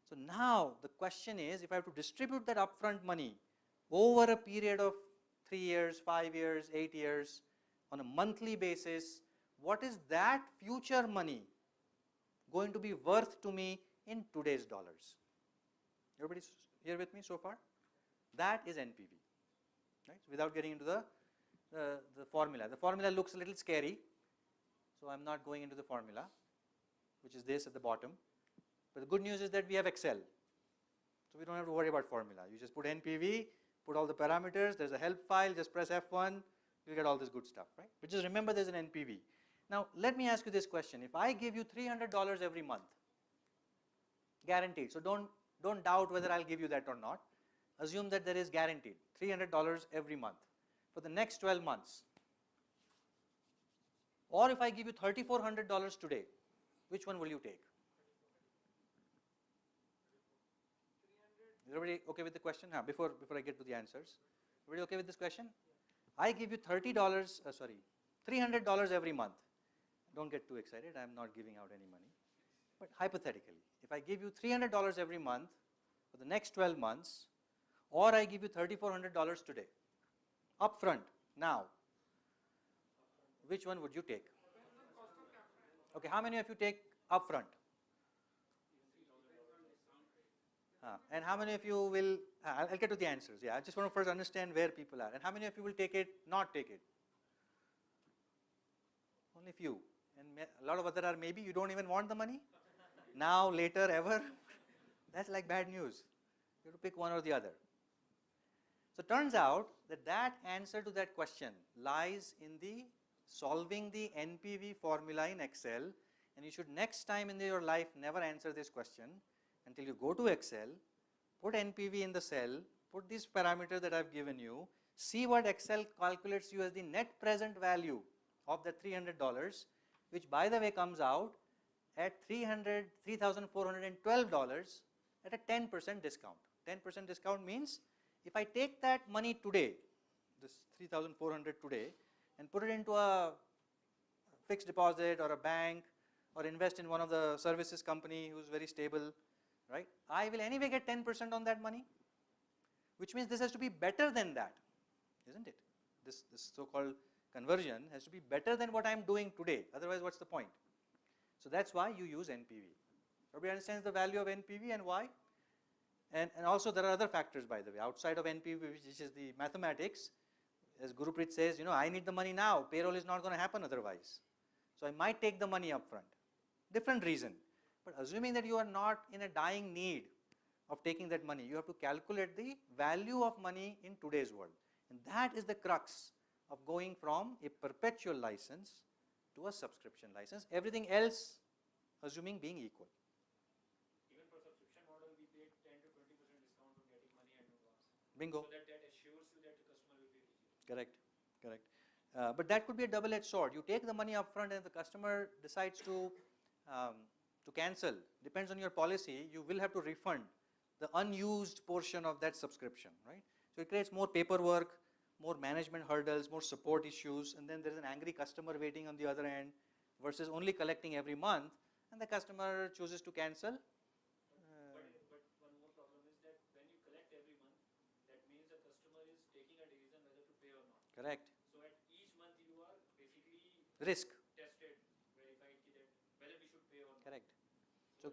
So now the question is, if I have to distribute that upfront money over a period of 3 years, 5 years, 8 years, on a monthly basis, what is that future money going to be worth to me in today's dollars? Everybody here with me so far? That is NPV, right? So without getting into the formula. The formula looks a little scary, so I'm not going into the formula, which is this at the bottom. But the good news is that we have Excel, so we don't have to worry about formula. You just put NPV, put all the parameters, there's a help file, just press F1, you'll get all this good stuff, right? But just remember there's an NPV. Now let me ask you this question. If I give you $300 every month, guaranteed, so don't doubt whether I'll give you that or not. Assume that there is guaranteed, $300 every month for the next 12 months. Or if I give you $3,400 today, which one will you take? Is everybody okay with the question? Before I get to the answers, everybody okay with this question? I give you $300 every month. Don't get too excited, I'm not giving out any money. But hypothetically, if I give you $300 every month for the next 12 months, or I give you $3,400 today, upfront, now, which one would you take? Okay, how many of you take upfront? And how many of you will, I'll get to the answers, yeah, I just want to first understand where people are. And how many of you will take it, not take it? Only few. And a lot of other are maybe you don't even want the money? Now, later, ever? That's like bad news. You have to pick one or the other. So it turns out that that answer to that question lies in the solving the NPV formula in Excel, and you should next time in your life never answer this question. until you go to Excel, put NPV in the cell, put these parameters that I've given you, see what Excel calculates you as the net present value of the $300, which by the way comes out at $3,412 at a 10% discount. 10% discount means if I take that money today, this 3,400 today, and put it into a fixed deposit or a bank or invest in one of the services company who's very stable, right? I will anyway get 10% on that money, which means this has to be better than that, isn't it? This so-called conversion has to be better than what I'm doing today. Otherwise, what's the point? So that's why you use NPV. Everybody understands the value of NPV and why? And also there are other factors, by the way, outside of NPV, which is the mathematics. As Gurupreet says, I need the money now. Payroll is not going to happen otherwise. So I might take the money up front. Different reason. But assuming that you are not in a dying need of taking that money, you have to calculate the value of money in today's world. And that is the crux of going from a perpetual license to a subscription license. Everything else assuming being equal. Even for subscription model, we pay 10 to 20% discount on getting money and advance. Bingo. So that assures you that the customer will be reliable. Correct, correct. But that could be a double-edged sword. You take the money up front and the customer decides to cancel. Depends on your policy, you will have to refund the unused portion of that subscription, right? So it creates more paperwork, more management hurdles, more support issues, and then there is an angry customer waiting on the other end versus only collecting every month, and the customer chooses to cancel. But one more problem is that when you collect every month, that means the customer is taking a decision whether to pay or not. Correct. So at each month you are basically Risk. tested, verified that whether we should pay or not. Correct.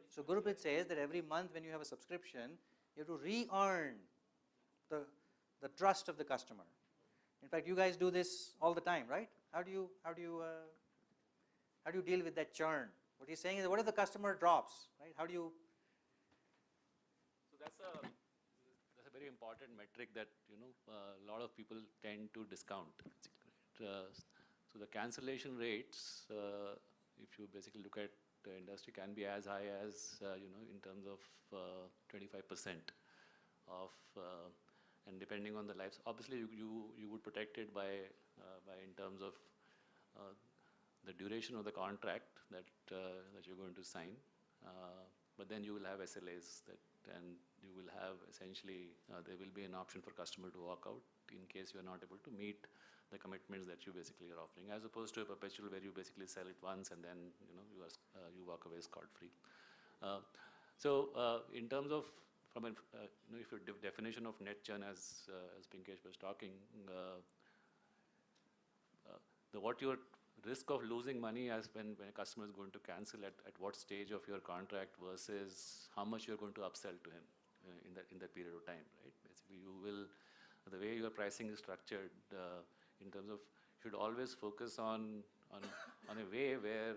So Gurupreet says that every month when you have a subscription, you have to re-earn the trust of the customer. In fact, you guys do this all the time, right? How do you deal with that churn? What he's saying is, what if the customer drops, right? How do you? So that's a very important metric that a lot of people tend to discount. So the cancellation rates, if you basically look at the industry, can be as high as in terms of 25% of, and depending on the lives. Obviously, you would protect it by in terms of the duration of the contract that you're going to sign, but then you will have SLAs and you will have essentially there will be an option for customer to walk out in case you are not able to meet the commitments that you basically are offering, as opposed to a perpetual where you basically sell it once and then you walk away scot-free. So in terms of from if your definition of net churn, as Pinkesh was talking, what your risk of losing money as when a customer is going to cancel at what stage of your contract versus how much you're going to upsell to him in that period of time, right? Basically, you will, the way your pricing is structured in terms of, should always focus on a way where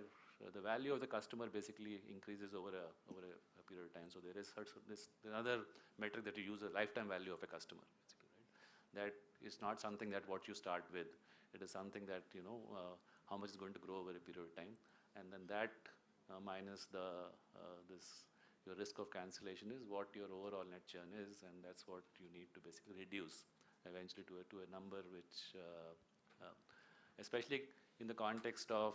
the value of the customer basically increases over a period of time. So there is another metric that you use, a lifetime value of a customer, basically, right? That is not something that what you start with. It is something that how much is going to grow over a period of time, and then that minus your risk of cancellation is what your overall net churn is, and that's what you need to basically reduce eventually to a number which, especially in the context of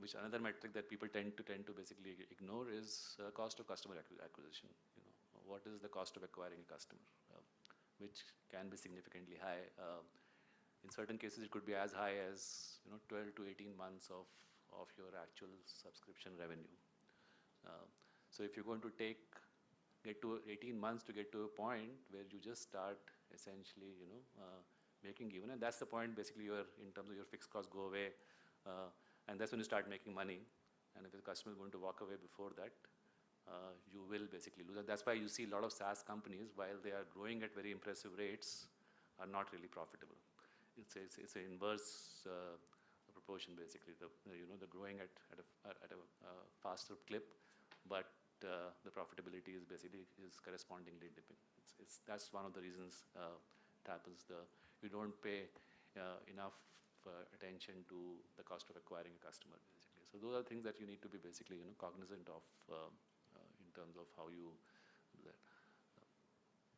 which another metric that people tend to basically ignore is cost of customer acquisition. What is the cost of acquiring a customer, which can be significantly high. In certain cases, it could be as high as 12 to 18 months of your actual subscription revenue. So if you're going to get to 18 months to get to a point where you just start essentially making even, and that's the point basically in terms of your fixed costs go away, and that's when you start making money. And if the customer is going to walk away before that, you will basically lose. And that's why you see a lot of SaaS companies, while they are growing at very impressive rates, are not really profitable. It's an inverse proportion basically. The growing at a faster clip, but the profitability is basically correspondingly dipping. That's one of the reasons it happens. You don't pay enough attention to the cost of acquiring a customer basically. So those are things that you need to be basically cognizant of in terms of how you do that.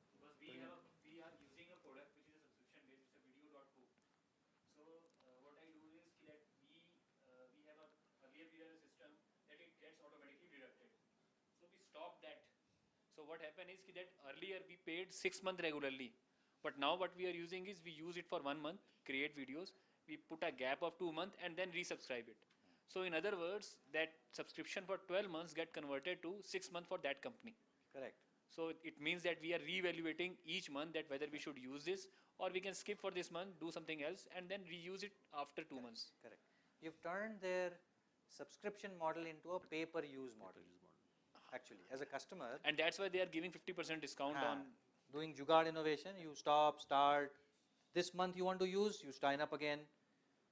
Because we are using a product which is a subscription based, it's a video.co. So what I do is that we have a earlier we had a system that it gets automatically deducted. So we stopped that. So what happened is that earlier we paid 6 months regularly, but now what we are using is we use it for 1 month, create videos, we put a gap of 2 months and then resubscribe it. So in other words, that subscription for 12 months get converted to 6 months for that company. Correct. So it means that we are re-evaluating each month that whether we should use this or we can skip for this month, do something else and then reuse it after 2 months. Correct. You've turned their subscription model into a pay-per-use model. Actually, as a customer. And that's why they are giving 50% discount on. Doing Jugaad innovation, you stop, start. This month you want to use, you sign up again.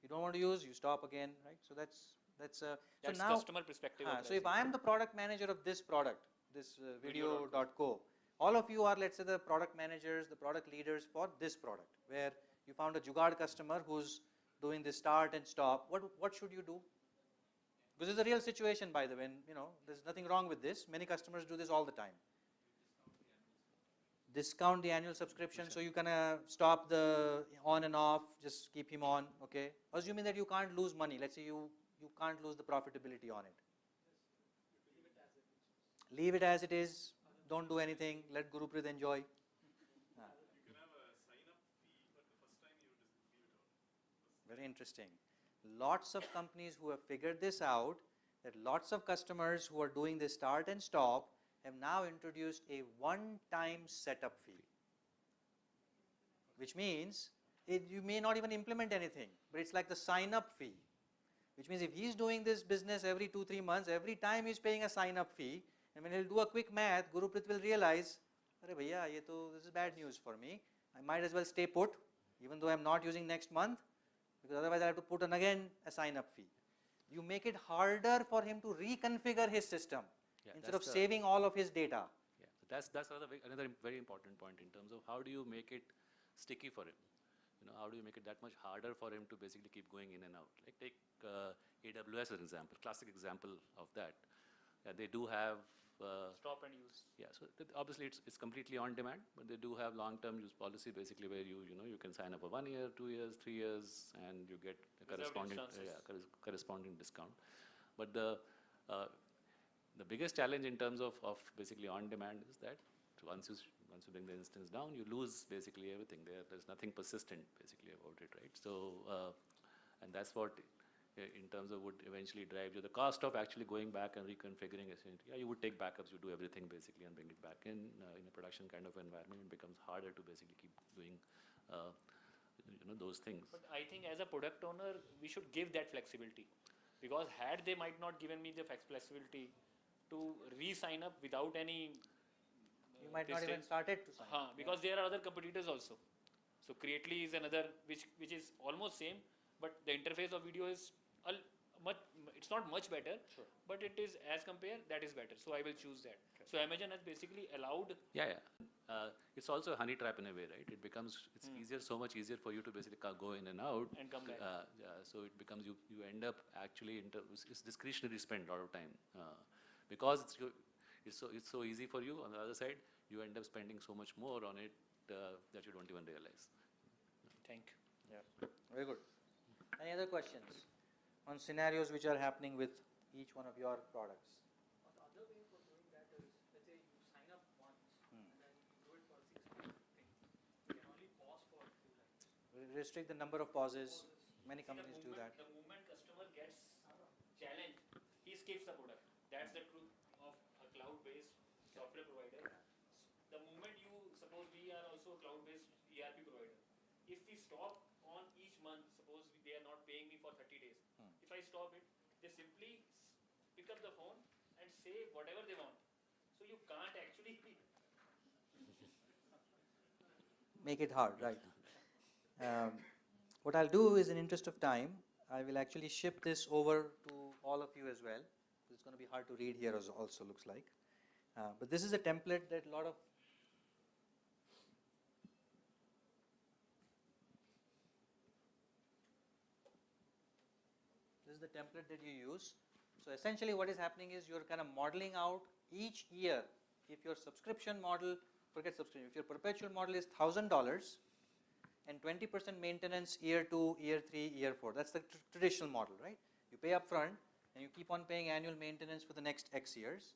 You don't want to use, you stop again, right? So that's so now, customer perspective. So if I am the product manager of this product, this video.co, all of you are, let's say, the product managers, the product leaders for this product, where you found a Jugaad customer who's doing this start and stop. What should you do? Because it's a real situation, by the way, and, there's nothing wrong with this. Many customers do this all the time. Discount the annual subscription, so you can stop the on and off, just keep him on, okay? Assuming that you can't lose money, let's say you can't lose the profitability on it. Leave it as it is, don't do anything, let Gurupreet enjoy. You can have a sign-up fee, but the first time you leave it out. Very interesting. Lots of companies who have figured this out, that lots of customers who are doing this start and stop have now introduced a one-time setup fee. Which means you may not even implement anything, but it's like the sign-up fee. Which means if he's doing this business every 2-3 months, every time he's paying a sign-up fee, and when he'll do a quick math, Gurupreet will realize, "Arey bhaiya, this is bad news for me. I might as well stay put, even though I'm not using next month, because otherwise I have to put on again a sign-up fee." You make it harder for him to reconfigure his system instead of saving all of his data. Yeah, so that's another very important point in terms of how do you make it sticky for him. How do you make it that much harder for him to basically keep going in and out? Like take AWS as an example, classic example of that. They do have stop and use. Yeah, so obviously it's completely on demand, but they do have long-term use policy basically where you can sign up for 1 year, 2 years, 3 years, and you get a corresponding discount. But the biggest challenge in terms of basically on demand is that once you bring the instance down, you lose basically everything. There's nothing persistent basically about it, right? So and that's what in terms of would eventually drive you. The cost of actually going back and reconfiguring essentially, you would take backups, you do everything basically and bring it back in a production kind of environment. It becomes harder to basically keep doing those things. But I think as a product owner, we should give that flexibility, because had they might not given me the flexibility to re-sign up without any you might not even started to sign up. Because there are other competitors also. So Creately is another which is almost same, but the interface of video is it's not much better, but it is as compared that is better. So I will choose that. Okay. So Amazon has basically allowed. Yeah. It's also a honey trap in a way, right? It's easier, so much easier for you to basically go in and out and come back. So it becomes you end up actually it's discretionary spend a lot of time because it's so easy for you. On the other side, you end up spending so much more on it that you don't even realize. Thank you. Yeah, very good. Any other questions on scenarios which are happening with each one of your products? The other way for doing that is, let's say you sign up once and then you do it for 6 months. You can only pause for 2 lines. Restrict the number of pauses. Many companies do that. The moment customer gets challenged, he skips the product. That's the truth of a cloud-based software provider. The moment suppose we are also a cloud-based ERP provider. If we stop on each month, suppose they are not paying me for 30 days. If I stop it, they simply pick up the phone and say whatever they want. So you can't actually make it hard, right? What I'll do is, in interest of time, I will actually ship this over to all of you as well. It's going to be hard to read here also, looks like. But this is a template that a lot of the template that you use. So essentially what is happening is you're kind of modeling out each year. If your subscription model, forget subscription, if your perpetual model is $1,000 and 20% maintenance year 2, year 3, year 4, that's the traditional model, right? You pay up front and you keep on paying annual maintenance for the next X years.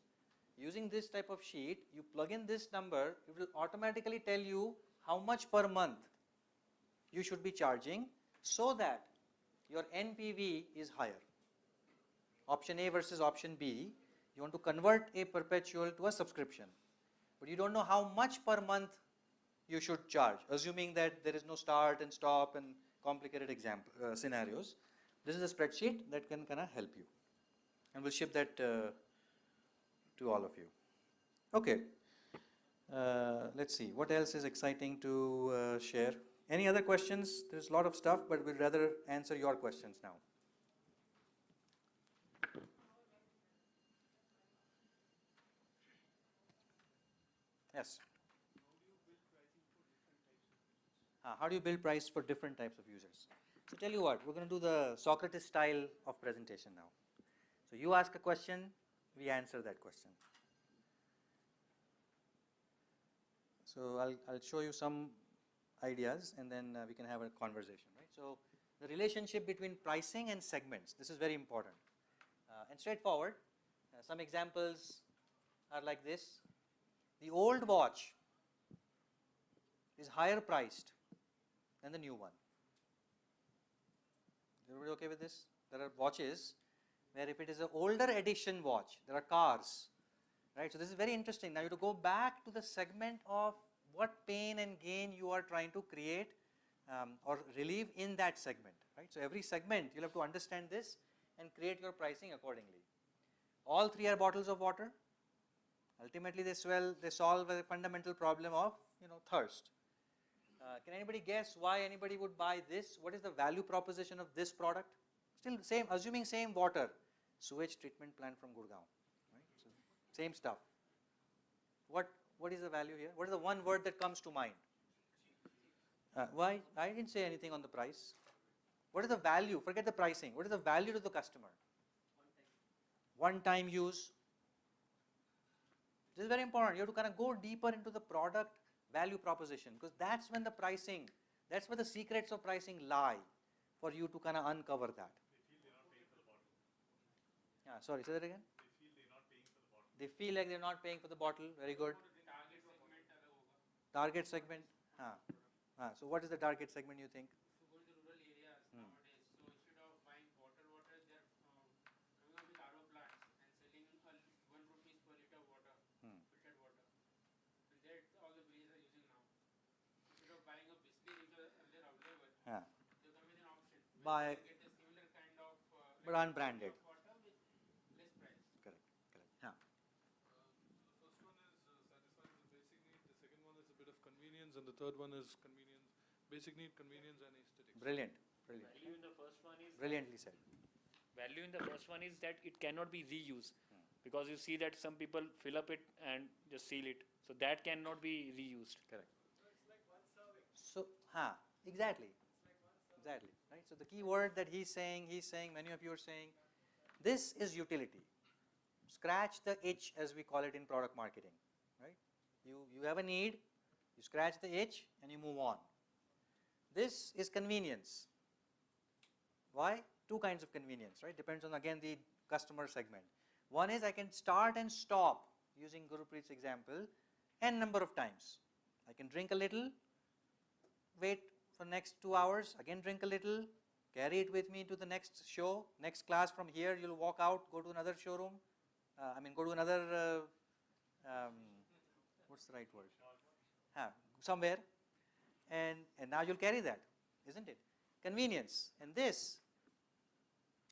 Using this type of sheet, you plug in this number, it will automatically tell you how much per month you should be charging so that your NPV is higher. Option A versus option B, you want to convert a perpetual to a subscription, but you don't know how much per month you should charge, assuming that there is no start and stop and complicated scenarios. This is a spreadsheet that can kind of help you, and we'll ship that to all of you. Okay, let's see, what else is exciting to share? Any other questions? There's a lot of stuff, but we'd rather answer your questions now. Yes. How do you build price for different types of users? So tell you what, we're going to do the Socrates style of presentation now. So you ask a question, we answer that question. So I'll show you some ideas and then we can have a conversation, right? So the relationship between pricing and segments, this is very important and straightforward. Some examples are like this. The old watch is higher priced than the new one. Is everybody okay with this? There are watches where if it is an older edition watch, there are cars, right? So this is very interesting. Now you have to go back to the segment of what pain and gain you are trying to create or relieve in that segment, right? So every segment you'll have to understand this and create your pricing accordingly. All three are bottles of water. Ultimately they solve a fundamental problem of thirst. Can anybody guess why anybody would buy this? What is the value proposition of this product? Still same, assuming same water, sewage treatment plant from Gurgaon, right? So same stuff. What is the value here? What is the one word that comes to mind? Why? I didn't say anything on the price. What is the value? Forget the pricing. What is the value to the customer? One-time use. This is very important. You have to kind of go deeper into the product value proposition, because that's when the pricing, that's where the secrets of pricing lie for you to kind of uncover that. Yeah, sorry, say that again. They feel like they're not paying for the bottle. Very good. Target segment. So what is the target segment you think? Buy, but unbranded. Correct. Yeah. First one is satisfying the basic need. The second one is a bit of convenience, and the third one is convenience, basic need, convenience, and aesthetics. Brilliant. Value in the first one is Brilliantly said. Value in the first one is that it cannot be reused, because you see that some people fill up it and just seal it, so that cannot be reused. Correct. So, exactly. Exactly, right? So the key word that he's saying, many of you are saying, this is utility. Scratch the itch, as we call it in product marketing, right? You have a need, you scratch the itch and you move on. This is convenience. Why? Two kinds of convenience, right? Depends on, again, the customer segment. One is I can start and stop, using Gurupreet's example, n number of times. I can drink a little, wait for next 2 hours, again drink a little, carry it with me to the next show, next class. From here you'll walk out, go to another showroom, go to another, what's the right word? Somewhere, and now you'll carry that, isn't it? Convenience. And this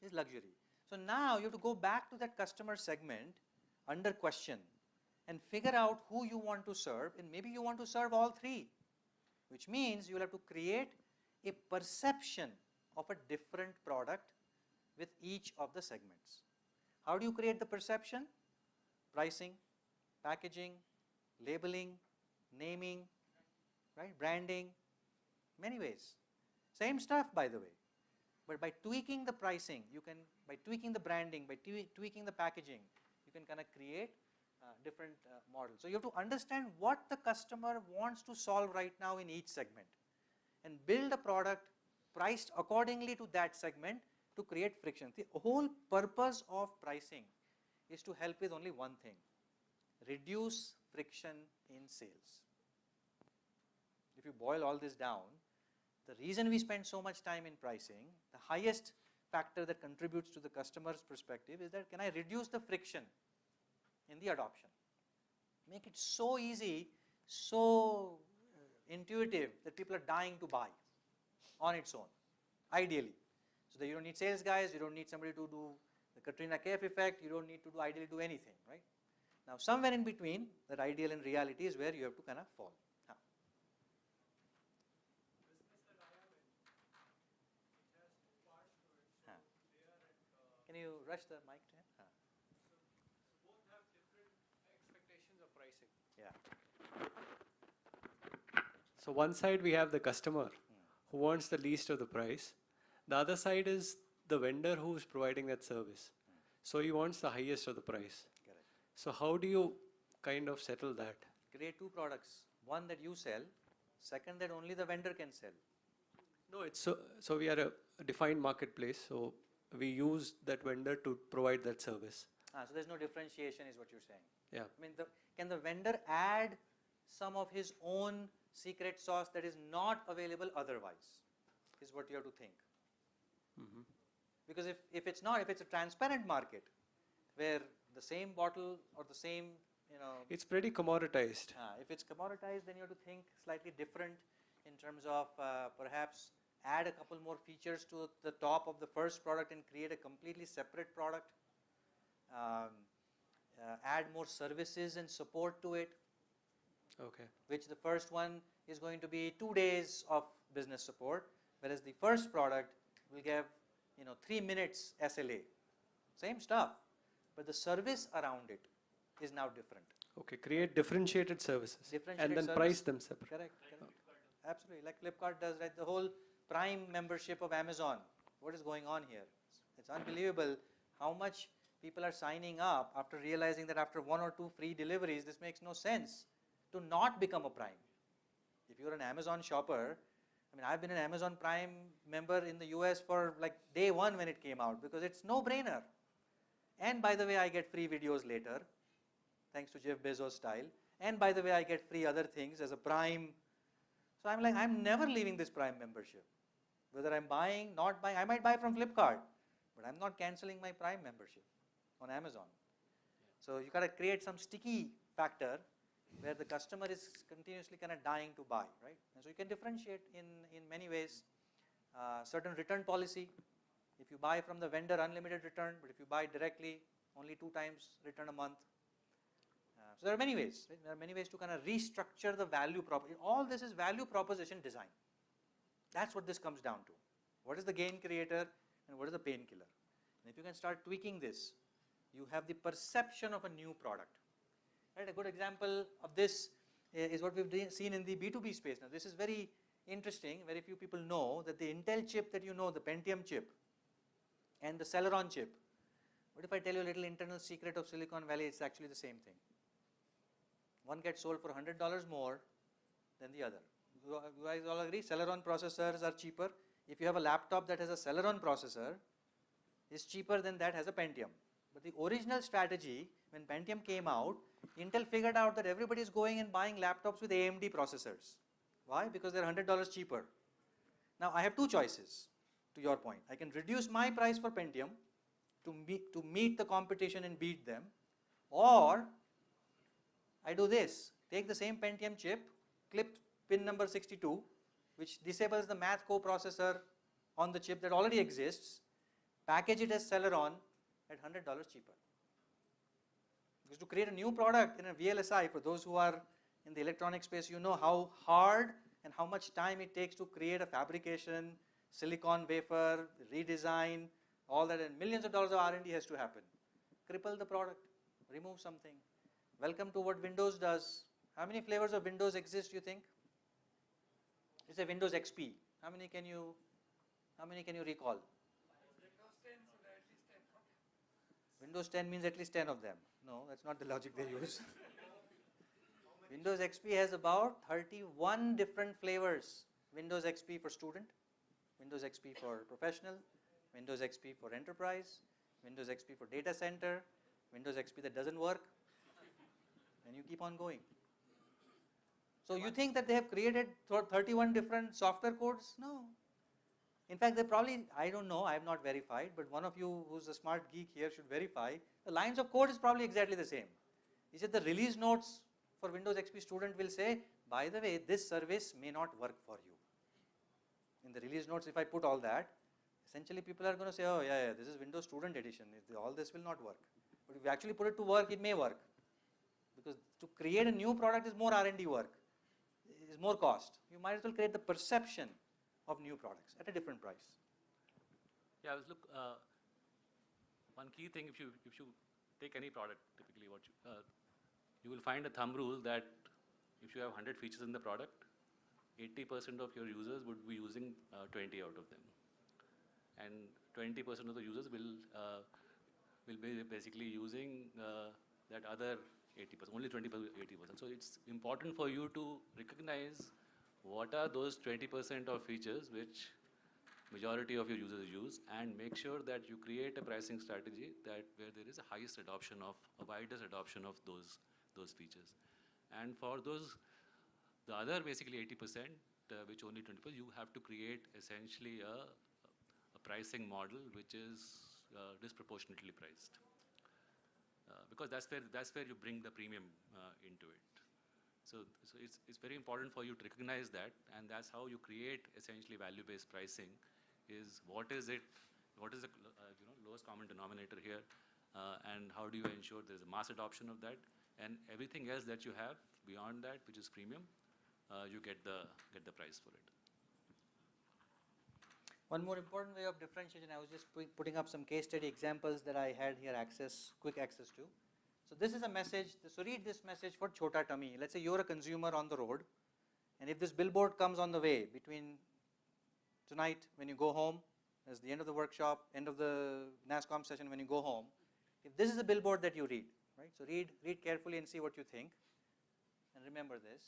is luxury. So now you have to go back to that customer segment under question and figure out who you want to serve, and maybe you want to serve all three, which means you will have to create a perception of a different product with each of the segments. How do you create the perception? Pricing, packaging, labeling, naming, right? Branding, many ways. Same stuff, by the way. But by tweaking the pricing, you can, by tweaking the branding, by tweaking the packaging, you can kind of create different models. So you have to understand what the customer wants to solve right now in each segment and build a product priced accordingly to that segment to create friction. The whole purpose of pricing is to help with only one thing: reduce friction in sales. If you boil all this down, the reason we spend so much time in pricing, the highest factor that contributes to the customer's perspective is that, can I reduce the friction in the adoption? Make it so easy, so intuitive that people are dying to buy on its own, ideally. So that you don't need sales guys, you don't need somebody to do the Katrina Kaif effect, you don't need to ideally do anything, right? Now somewhere in between, that ideal and reality is where you have to kind of fall. Can you rush the mic to him? Both have different expectations of pricing. Yeah. So one side we have the customer who wants the least of the price. The other side is the vendor who is providing that service. So he wants the highest of the price. Correct. So how do you kind of settle that? Create two products. One that you sell, second that only the vendor can sell. No, it's so we are a defined marketplace. So we use that vendor to provide that service. So there's no differentiation is what you're saying. Yeah. I mean, can the vendor add some of his own secret sauce that is not available otherwise, is what you have to think. Because if it's not, if it's a transparent market where the same bottle or the same, It's pretty commoditized. If it's commoditized, then you have to think slightly different in terms of perhaps add a couple more features to the top of the first product and create a completely separate product. Add more services and support to it. Okay. Which the first one is going to be 2 days of business support, whereas the first product will give 3 minutes SLA. Same stuff, but the service around it is now different. Okay, create differentiated services and then price them separately. Correct. Absolutely, like Flipkart does, right? The whole Prime membership of Amazon. What is going on here? It's unbelievable how much people are signing up after realizing that after 1 or 2 free deliveries, this makes no sense to not become a Prime. If you're an Amazon shopper, I mean, I've been an Amazon Prime member in the US for like day 1 when it came out, because it's no brainer. And by the way, I get free videos later, thanks to Jeff Bezos style. And by the way, I get free other things as a Prime. So I'm like, I'm never leaving this Prime membership. Whether I'm buying, not buying, I might buy from Flipkart, but I'm not canceling my Prime membership on Amazon. So you got to create some sticky factor where the customer is continuously kind of dying to buy, right? And so you can differentiate in many ways. Certain return policy. If you buy from the vendor, unlimited return, but if you buy directly, only 2 times return a month. So there are many ways, right? There are many ways to kind of restructure the value proposition. All this is value proposition design. That's what this comes down to. What is the gain creator and what is the painkiller? And if you can start tweaking this, you have the perception of a new product. Right? A good example of this is what we've seen in the B2B space. Now this is very interesting. Very few people know that the Intel chip that you know, the Pentium chip and the Celeron chip. What if I tell you a little internal secret of Silicon Valley? It's actually the same thing. One gets sold for $100 more than the other. You guys all agree? Celeron processors are cheaper. If you have a laptop that has a Celeron processor, it's cheaper than that has a Pentium. But the original strategy, when Pentium came out, Intel figured out that everybody is going and buying laptops with AMD processors. Why? Because they're $100 cheaper. Now I have 2 choices, to your point. I can reduce my price for Pentium to meet the competition and beat them, or I do this, take the same Pentium chip, clip pin number 62, which disables the math coprocessor on the chip that already exists, package it as Celeron at $100 cheaper. Because to create a new product in a VLSI, for those who are in the electronic space, you know how hard and how much time it takes to create a fabrication, silicon wafer, redesign, all that, and millions of dollars of R&D has to happen. Cripple the product, remove something. Welcome to what Windows does. How many flavors of Windows exist, you think? It's a Windows XP. How many can you recall? Windows 10 means at least 10 of them. No, that's not the logic they use. Windows XP has about 31 different flavors. Windows XP for student, Windows XP for professional, Windows XP for enterprise, Windows XP for data center, Windows XP that doesn't work, and you keep on going. So you think that they have created 31 different software codes? No. In fact, they probably, I don't know, I have not verified, but one of you who's a smart geek here should verify. The lines of code is probably exactly the same. He said the release notes for Windows XP student will say, by the way, this service may not work for you. In the release notes, if I put all that, essentially people are going to say, oh yeah, this is Windows Student Edition. All this will not work. But if you actually put it to work, it may work. Because to create a new product is more R&D work. It is more cost. You might as well create the perception of new products at a different price. Yeah, look, one key thing, if you take any product, typically what you will find a thumb rule that if you have 100 features in the product, 80% of your users would be using 20 out of them, and 20% of the users will be basically using that other 80%, only 20%, 80%. So it's important for you to recognize what are those 20% of features which majority of your users use, and make sure that you create a pricing strategy that where there is a highest adoption of, a widest adoption of those features. And for those, the other basically 80%, which only 20%, you have to create essentially a pricing model which is disproportionately priced. Because that's where you bring the premium into it. So it's very important for you to recognize that, and that's how you create essentially value-based pricing. Is what is the lowest common denominator here, and how do you ensure there's a mass adoption of that, and everything else that you have beyond that, which is premium, you get the price for it. One more important way of differentiation, I was just putting up some case study examples that I had here quick access to. So this is a message, so read this message for Chota Tummy. Let's say you're a consumer on the road, and if this billboard comes on the way between tonight when you go home, as the end of the workshop, end of the NASSCOM session when you go home, if this is a billboard that you read, right? So read carefully and see what you think, and remember this.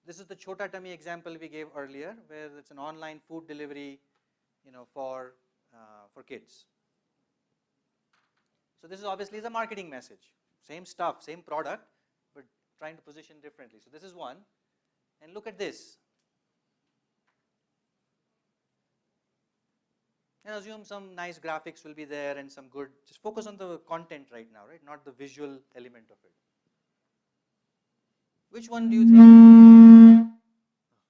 This is the Chota Tummy example we gave earlier, where it's an online food delivery, for kids. So this is obviously a marketing message. Same stuff, same product, but trying to position differently. So this is one. And look at this. And assume some nice graphics will be there and some good, just focus on the content right now, right? Not the visual element of it. Which one do you think? Oh,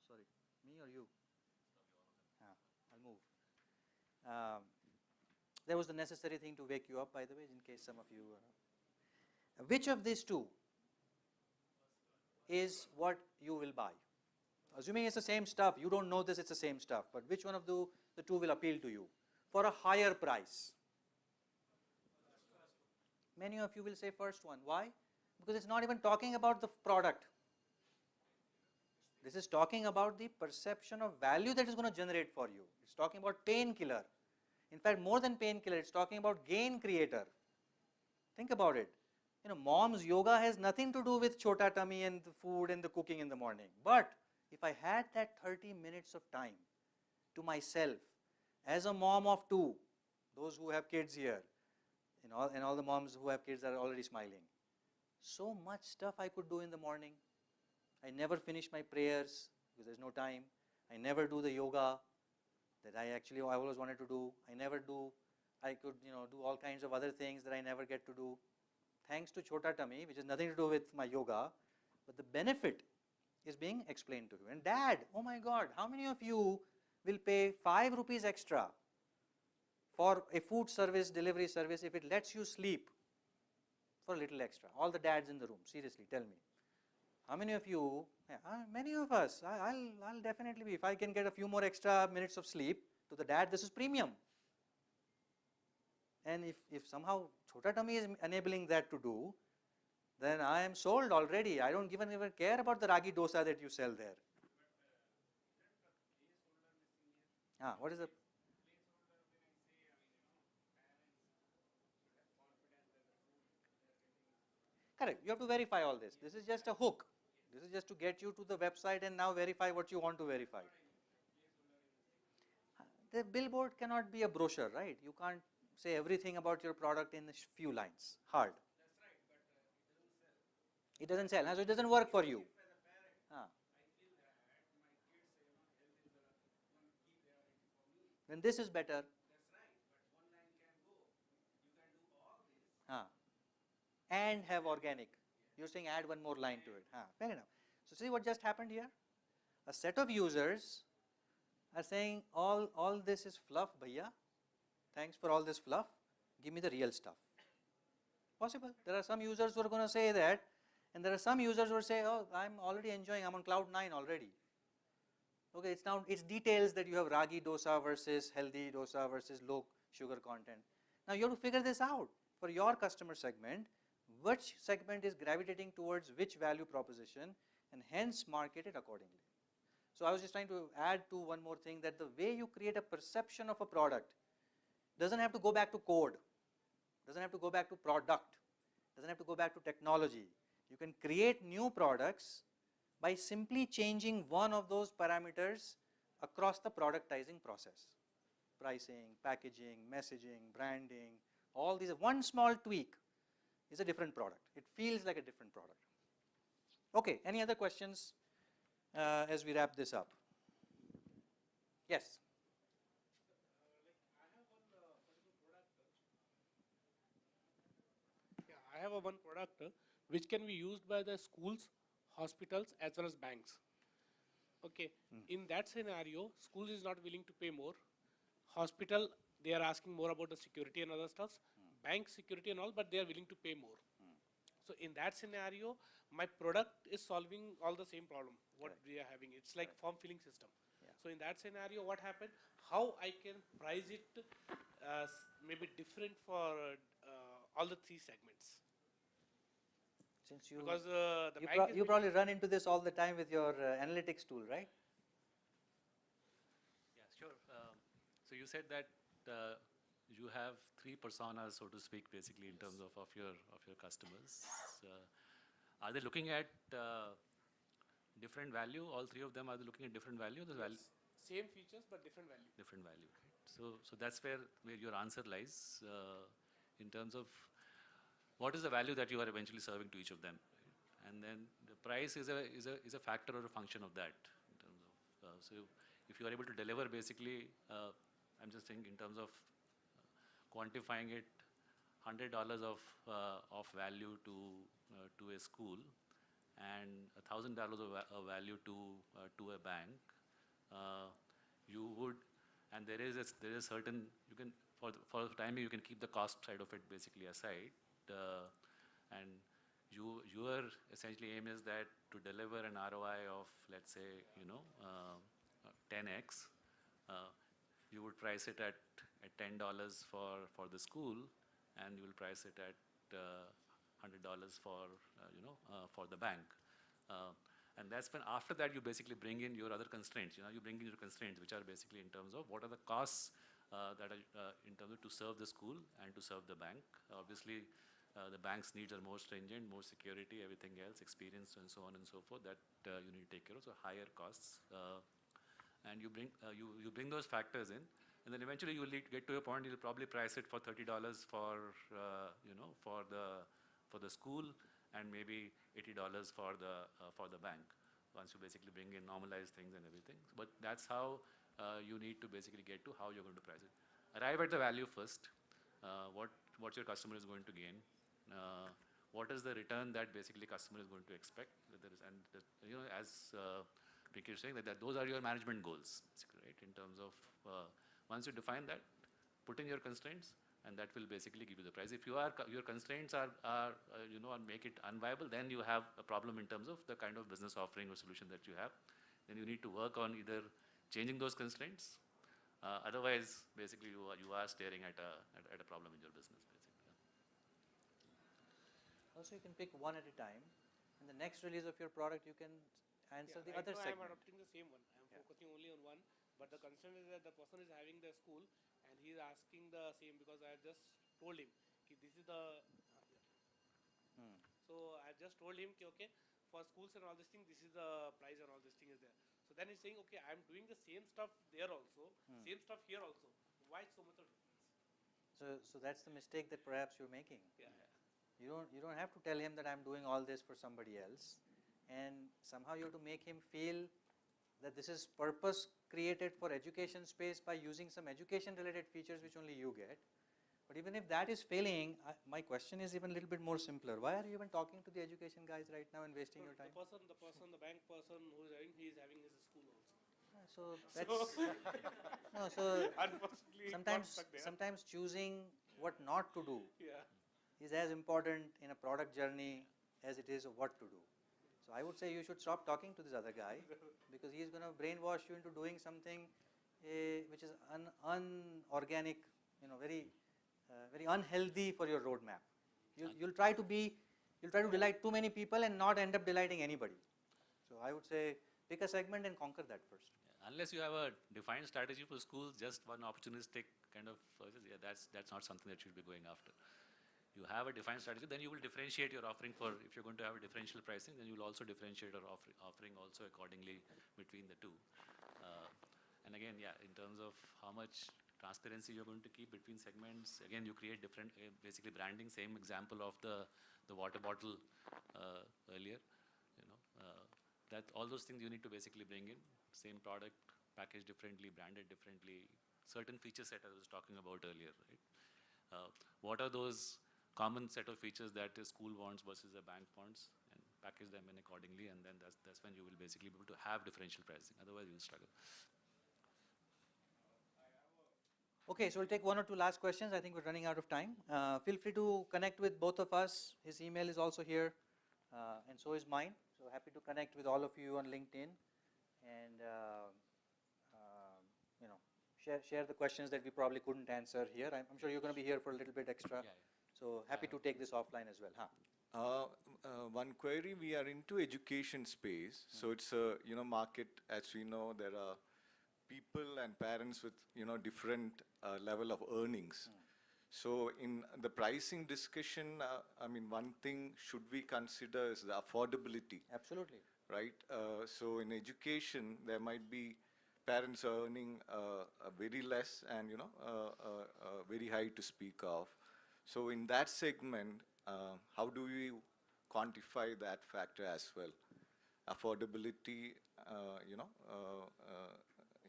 sorry, me or you? I'll move. There was the necessary thing to wake you up, by the way, in case some of you. Which of these two is what you will buy? Assuming it's the same stuff, you don't know this, it's the same stuff, but which one of the two will appeal to you for a higher price? Many of you will say first one. Why? Because it's not even talking about the product. This is talking about the perception of value that is going to generate for you. It's talking about painkiller. In fact, more than painkiller, it's talking about gain creator. Think about it. Mom's yoga has nothing to do with Chota Tummy and the food and the cooking in the morning. But if I had that 30 minutes of time to myself, as a mom of two, those who have kids here, and all the moms who have kids are already smiling. So much stuff I could do in the morning. I never finish my prayers because there's no time. I never do the yoga that I always wanted to do. I could do all kinds of other things that I never get to do. Thanks to Chota Tummy, which has nothing to do with my yoga, but the benefit is being explained to you. And dad, oh my God, how many of you will pay 5 rupees extra for a food service, delivery service, if it lets you sleep for a little extra? All the dads in the room, seriously, tell me. How many of you, many of us, I'll definitely be, if I can get a few more extra minutes of sleep, to the dad, this is premium. And if somehow Chota Tummy is enabling that to do, then I am sold already. I don't even care about the ragi dosa that you sell there. What is the? Correct. You have to verify all this. This is just a hook. This is just to get you to the website and now verify what you want to verify. The billboard cannot be a brochure, right? You can't say everything about your product in a few lines. Hard. It doesn't sell, so it doesn't work for you. Then this is better. And have organic. You're saying add one more line to it. Fair enough. So see what just happened here? A set of users are saying all this is fluff, bhaiya. Thanks for all this fluff. Give me the real stuff. Possible. There are some users who are going to say that, and there are some users who will say, oh, I'm already enjoying, I'm on cloud 9 already. Okay, it's details that you have ragi dosa versus healthy dosa versus low sugar content. Now you have to figure this out for your customer segment, which segment is gravitating towards which value proposition, and hence market it accordingly. So I was just trying to add to one more thing, that the way you create a perception of a product doesn't have to go back to code, doesn't have to go back to product, doesn't have to go back to technology. You can create new products by simply changing one of those parameters across the productizing process. Pricing, packaging, messaging, branding, all these, one small tweak is a different product. It feels like a different product. Okay, any other questions as we wrap this up? Yes? I have one product which can be used by the schools, hospitals as well as banks. Okay, in that scenario, schools is not willing to pay more. Hospital, they are asking more about the security and other stuffs. Bank security and all, but they are willing to pay more. So in that scenario, my product is solving all the same problem what we are having. It's like form filling system. So in that scenario, what happened? How I can price it maybe different for all the three segments. Since you, because you probably run into this all the time with your analytics tool, right? Yeah, sure. So you said that you have three personas, so to speak, basically in terms of your customers. Are they looking at different value? All three of them, are they looking at different value? The value? Same features but different value. Different value. Right? So that's where your answer lies in terms of what is the value that you are eventually serving to each of them, right? And then the price is a factor or a function of that. In terms of so if you are able to deliver, basically, I'm just thinking in terms of quantifying it, $100 of value to a school and $1,000 of value to a bank, you would, and there is certain, you can for the time you can keep the cost side of it basically aside, and your essentially aim is that to deliver an ROI of, let's say, 10x, you would price it at $10 for the school, and you will price it at $100 for the bank. And that's when after that you basically bring in your other constraints. You bring in your constraints, which are basically in terms of what are the costs that are in terms of to serve the school and to serve the bank. Obviously, the bank's needs are more stringent, more security, everything else, experience, and so on and so forth. That you need to take care of. So higher costs, and you bring those factors in, and then eventually you will get to a point. You'll probably price it for $30 for the school, and maybe $80 for the bank. Once you basically bring in normalized things and everything, but that's how you need to basically get to how you're going to price it. Arrive at the value first. What your customer is going to gain. What is the return that basically customer is going to expect? As Pinkesh is saying, that those are your management goals, right? In terms of once you define that, put in your constraints, and that will basically give you the price. If your constraints are make it unviable, then you have a problem in terms of the kind of business offering or solution that you have. Then you need to work on either changing those constraints. Otherwise, basically, you are staring at a problem in your business. Also, you can pick one at a time. In the next release of your product, you can answer the other segment. I am adopting the same one. I am focusing only on one. But the concern is that the person is having the school and he is asking the same, because I have just told him this is the. So just told him, okay, for schools and all this thing, this is the price and all this thing is there. So then he's saying, okay, I'm doing the same stuff there also, same stuff here also. Why so much of difference? So that's the mistake that perhaps you're making. Yeah. You don't have to tell him that I'm doing all this for somebody else, and somehow you have to make him feel that this is purpose created for education space by using some education related features which only you get. But even if that is failing, my question is even a little bit more simpler. Why are you even talking to the education guys right now and wasting your time? The bank person who is having, he is having his school also. So that's no. So Unfortunately, sometimes choosing what not to do yeah. is as important in a product journey as it is of what to do. So I would say you should stop talking to this other guy because he is going to brainwash you into doing something which is unorganic, very very unhealthy for your roadmap. You'll try to delight too many people and not end up delighting anybody. So I would say pick a segment and conquer that first. Yeah, unless you have a defined strategy for schools, just one opportunistic kind of, that's not something that you should be going after. You have a defined strategy, then you will differentiate your offering for, if you're going to have a differential pricing, then you will also differentiate your offering also accordingly between the two. And again, yeah, in terms of how much transparency you're going to keep between segments, again, you create different, basically branding, same example of the water bottle earlier, that all those things you need to basically bring in, same product, packaged differently, branded differently, certain feature set I was talking about earlier, right? What are those common set of features that a school wants versus a bank wants, and package them in accordingly, and then that's when you will basically be able to have differential pricing. Otherwise, you will struggle. Okay, so we'll take one or two last questions. I think we're running out of time. Feel free to connect with both of us. His email is also here, and so is mine. So happy to connect with all of you on LinkedIn, and share the questions that we probably couldn't answer here. I'm sure you're going to be here for a little bit extra. Yeah. So happy to take this offline as well. One query, we are into education space, so it's a market. As we know, there are people and parents with different level of earnings. So in the pricing discussion, I mean, one thing should we consider is the affordability. Absolutely. Right. So in education, there might be parents earning very less and very high to speak of. So in that segment, how do we quantify that factor as well? Affordability,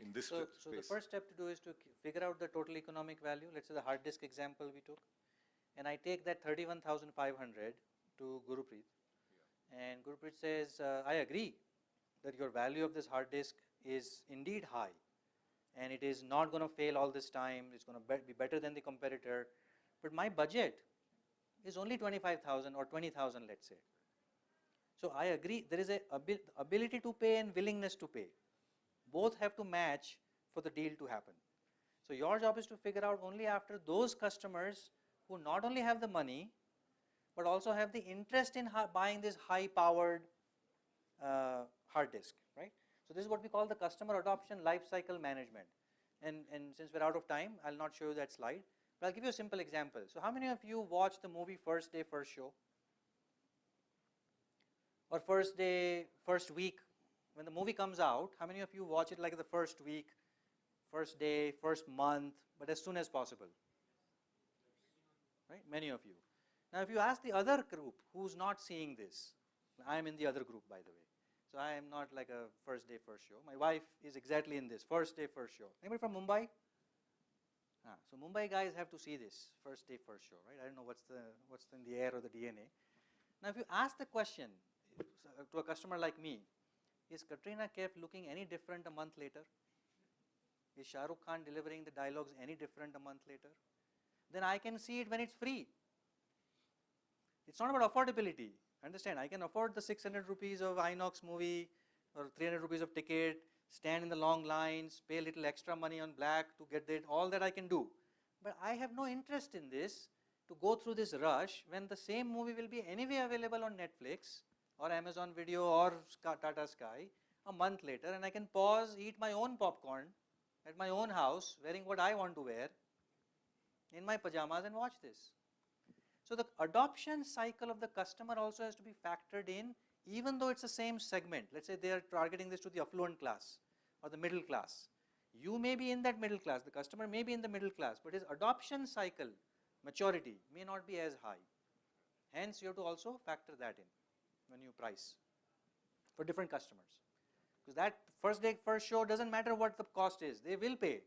in this space. So the first step to do is to figure out the total economic value. Let's say the hard disk example we took, and I take that 31,500 to Gurupreet, and Gurupreet says, I agree that your value of this hard disk is indeed high, and it is not going to fail all this time. It's going to be better than the competitor, but my budget is only 25,000 or 20,000, let's say. So I agree, there is a ability to pay and willingness to pay. Both have to match for the deal to happen. So your job is to figure out only after those customers who not only have the money, but also have the interest in buying this high-powered hard disk, right? So this is what we call the customer adoption lifecycle management. And since we're out of time, I'll not show you that slide, but I'll give you a simple example. So how many of you watched the movie First Day, First Show? Or First Day, First Week? When the movie comes out, how many of you watch it like the first week, first day, first month, but as soon as possible? Right? Many of you. Now if you ask the other group who's not seeing this, I'm in the other group, by the way. So I am not like a first day, first show. My wife is exactly in this, first day, first show. Anybody from Mumbai? So Mumbai guys have to see this, first day, first show, right? I don't know what's in the air or the DNA. Now if you ask the question to a customer like me, is Katrina Kaif looking any different a month later? Is Shah Rukh Khan delivering the dialogues any different a month later? Then I can see it when it's free. It's not about affordability. Understand, I can afford the 600 rupees of Inox movie or 300 rupees of ticket, stand in the long lines, pay a little extra money on black to get it, all that I can do. But I have no interest in this to go through this rush when the same movie will be anyway available on Netflix or Amazon Video or Tata Sky a month later, and I can pause, eat my own popcorn at my own house, wearing what I want to wear, in my pajamas, and watch this. So the adoption cycle of the customer also has to be factored in, even though it's the same segment. Let's say they are targeting this to the affluent class or the middle class. You may be in that middle class, the customer may be in the middle class, but his adoption cycle, maturity, may not be as high. Hence, you have to also factor that in when you price for different customers. Because that first day, first show doesn't matter what the cost is, they will pay.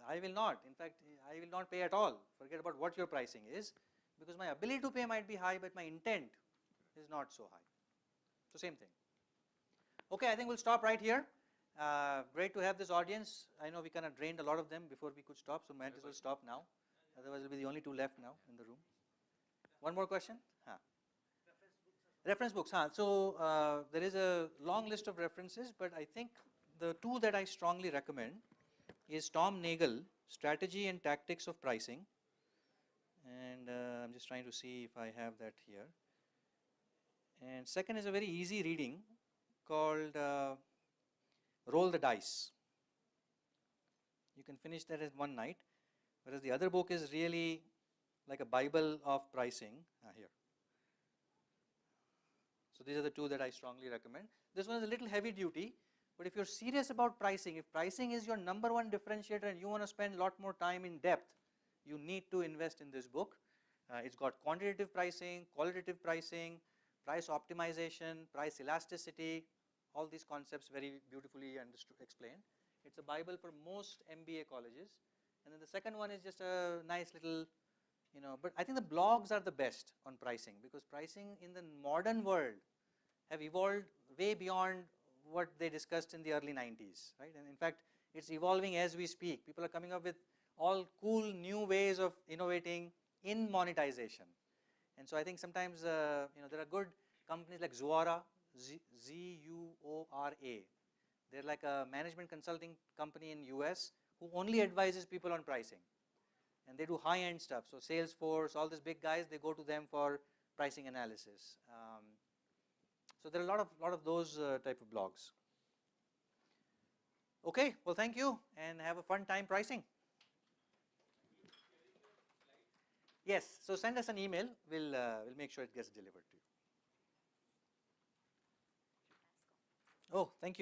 I will not. In fact, I will not pay at all. Forget about what your pricing is, because my ability to pay might be high, but my intent is not so high. So same thing. Okay, I think we'll stop right here. Great to have this audience. I know we kind of drained a lot of them before we could stop, so might as well stop now. Otherwise, we'll be the only two left now in the room. One more question? Huh. Reference books. Huh. So there is a long list of references, but I think the two that I strongly recommend is Tom Nagel, Strategy and Tactics of Pricing. And I'm just trying to see if I have that here. And second is a very easy reading called Roll the Dice. You can finish that in one night, whereas the other book is really like a Bible of pricing. Here. So these are the two that I strongly recommend. This one is a little heavy duty, but if you're serious about pricing, if pricing is your number one differentiator and you want to spend a lot more time in depth, you need to invest in this book. It's got quantitative pricing, qualitative pricing, price optimization, price elasticity, all these concepts very beautifully explained. It's a Bible for most MBA colleges. And then the second one is just a nice little, but I think the blogs are the best on pricing, because pricing in the modern world have evolved way beyond what they discussed in the early 90s, right? And in fact, it's evolving as we speak. People are coming up with all cool new ways of innovating in monetization. And so I think sometimes, there are good companies like Zuora, Z-U-O-R-A. They're like a management consulting company in US who only advises people on pricing. And they do high-end stuff. So Salesforce, all these big guys, they go to them for pricing analysis. So there are a lot of those type of blogs. Okay, well, thank you, and have a fun time pricing. Yes, so send us an email. We'll make sure it gets delivered to you. Oh, thank you.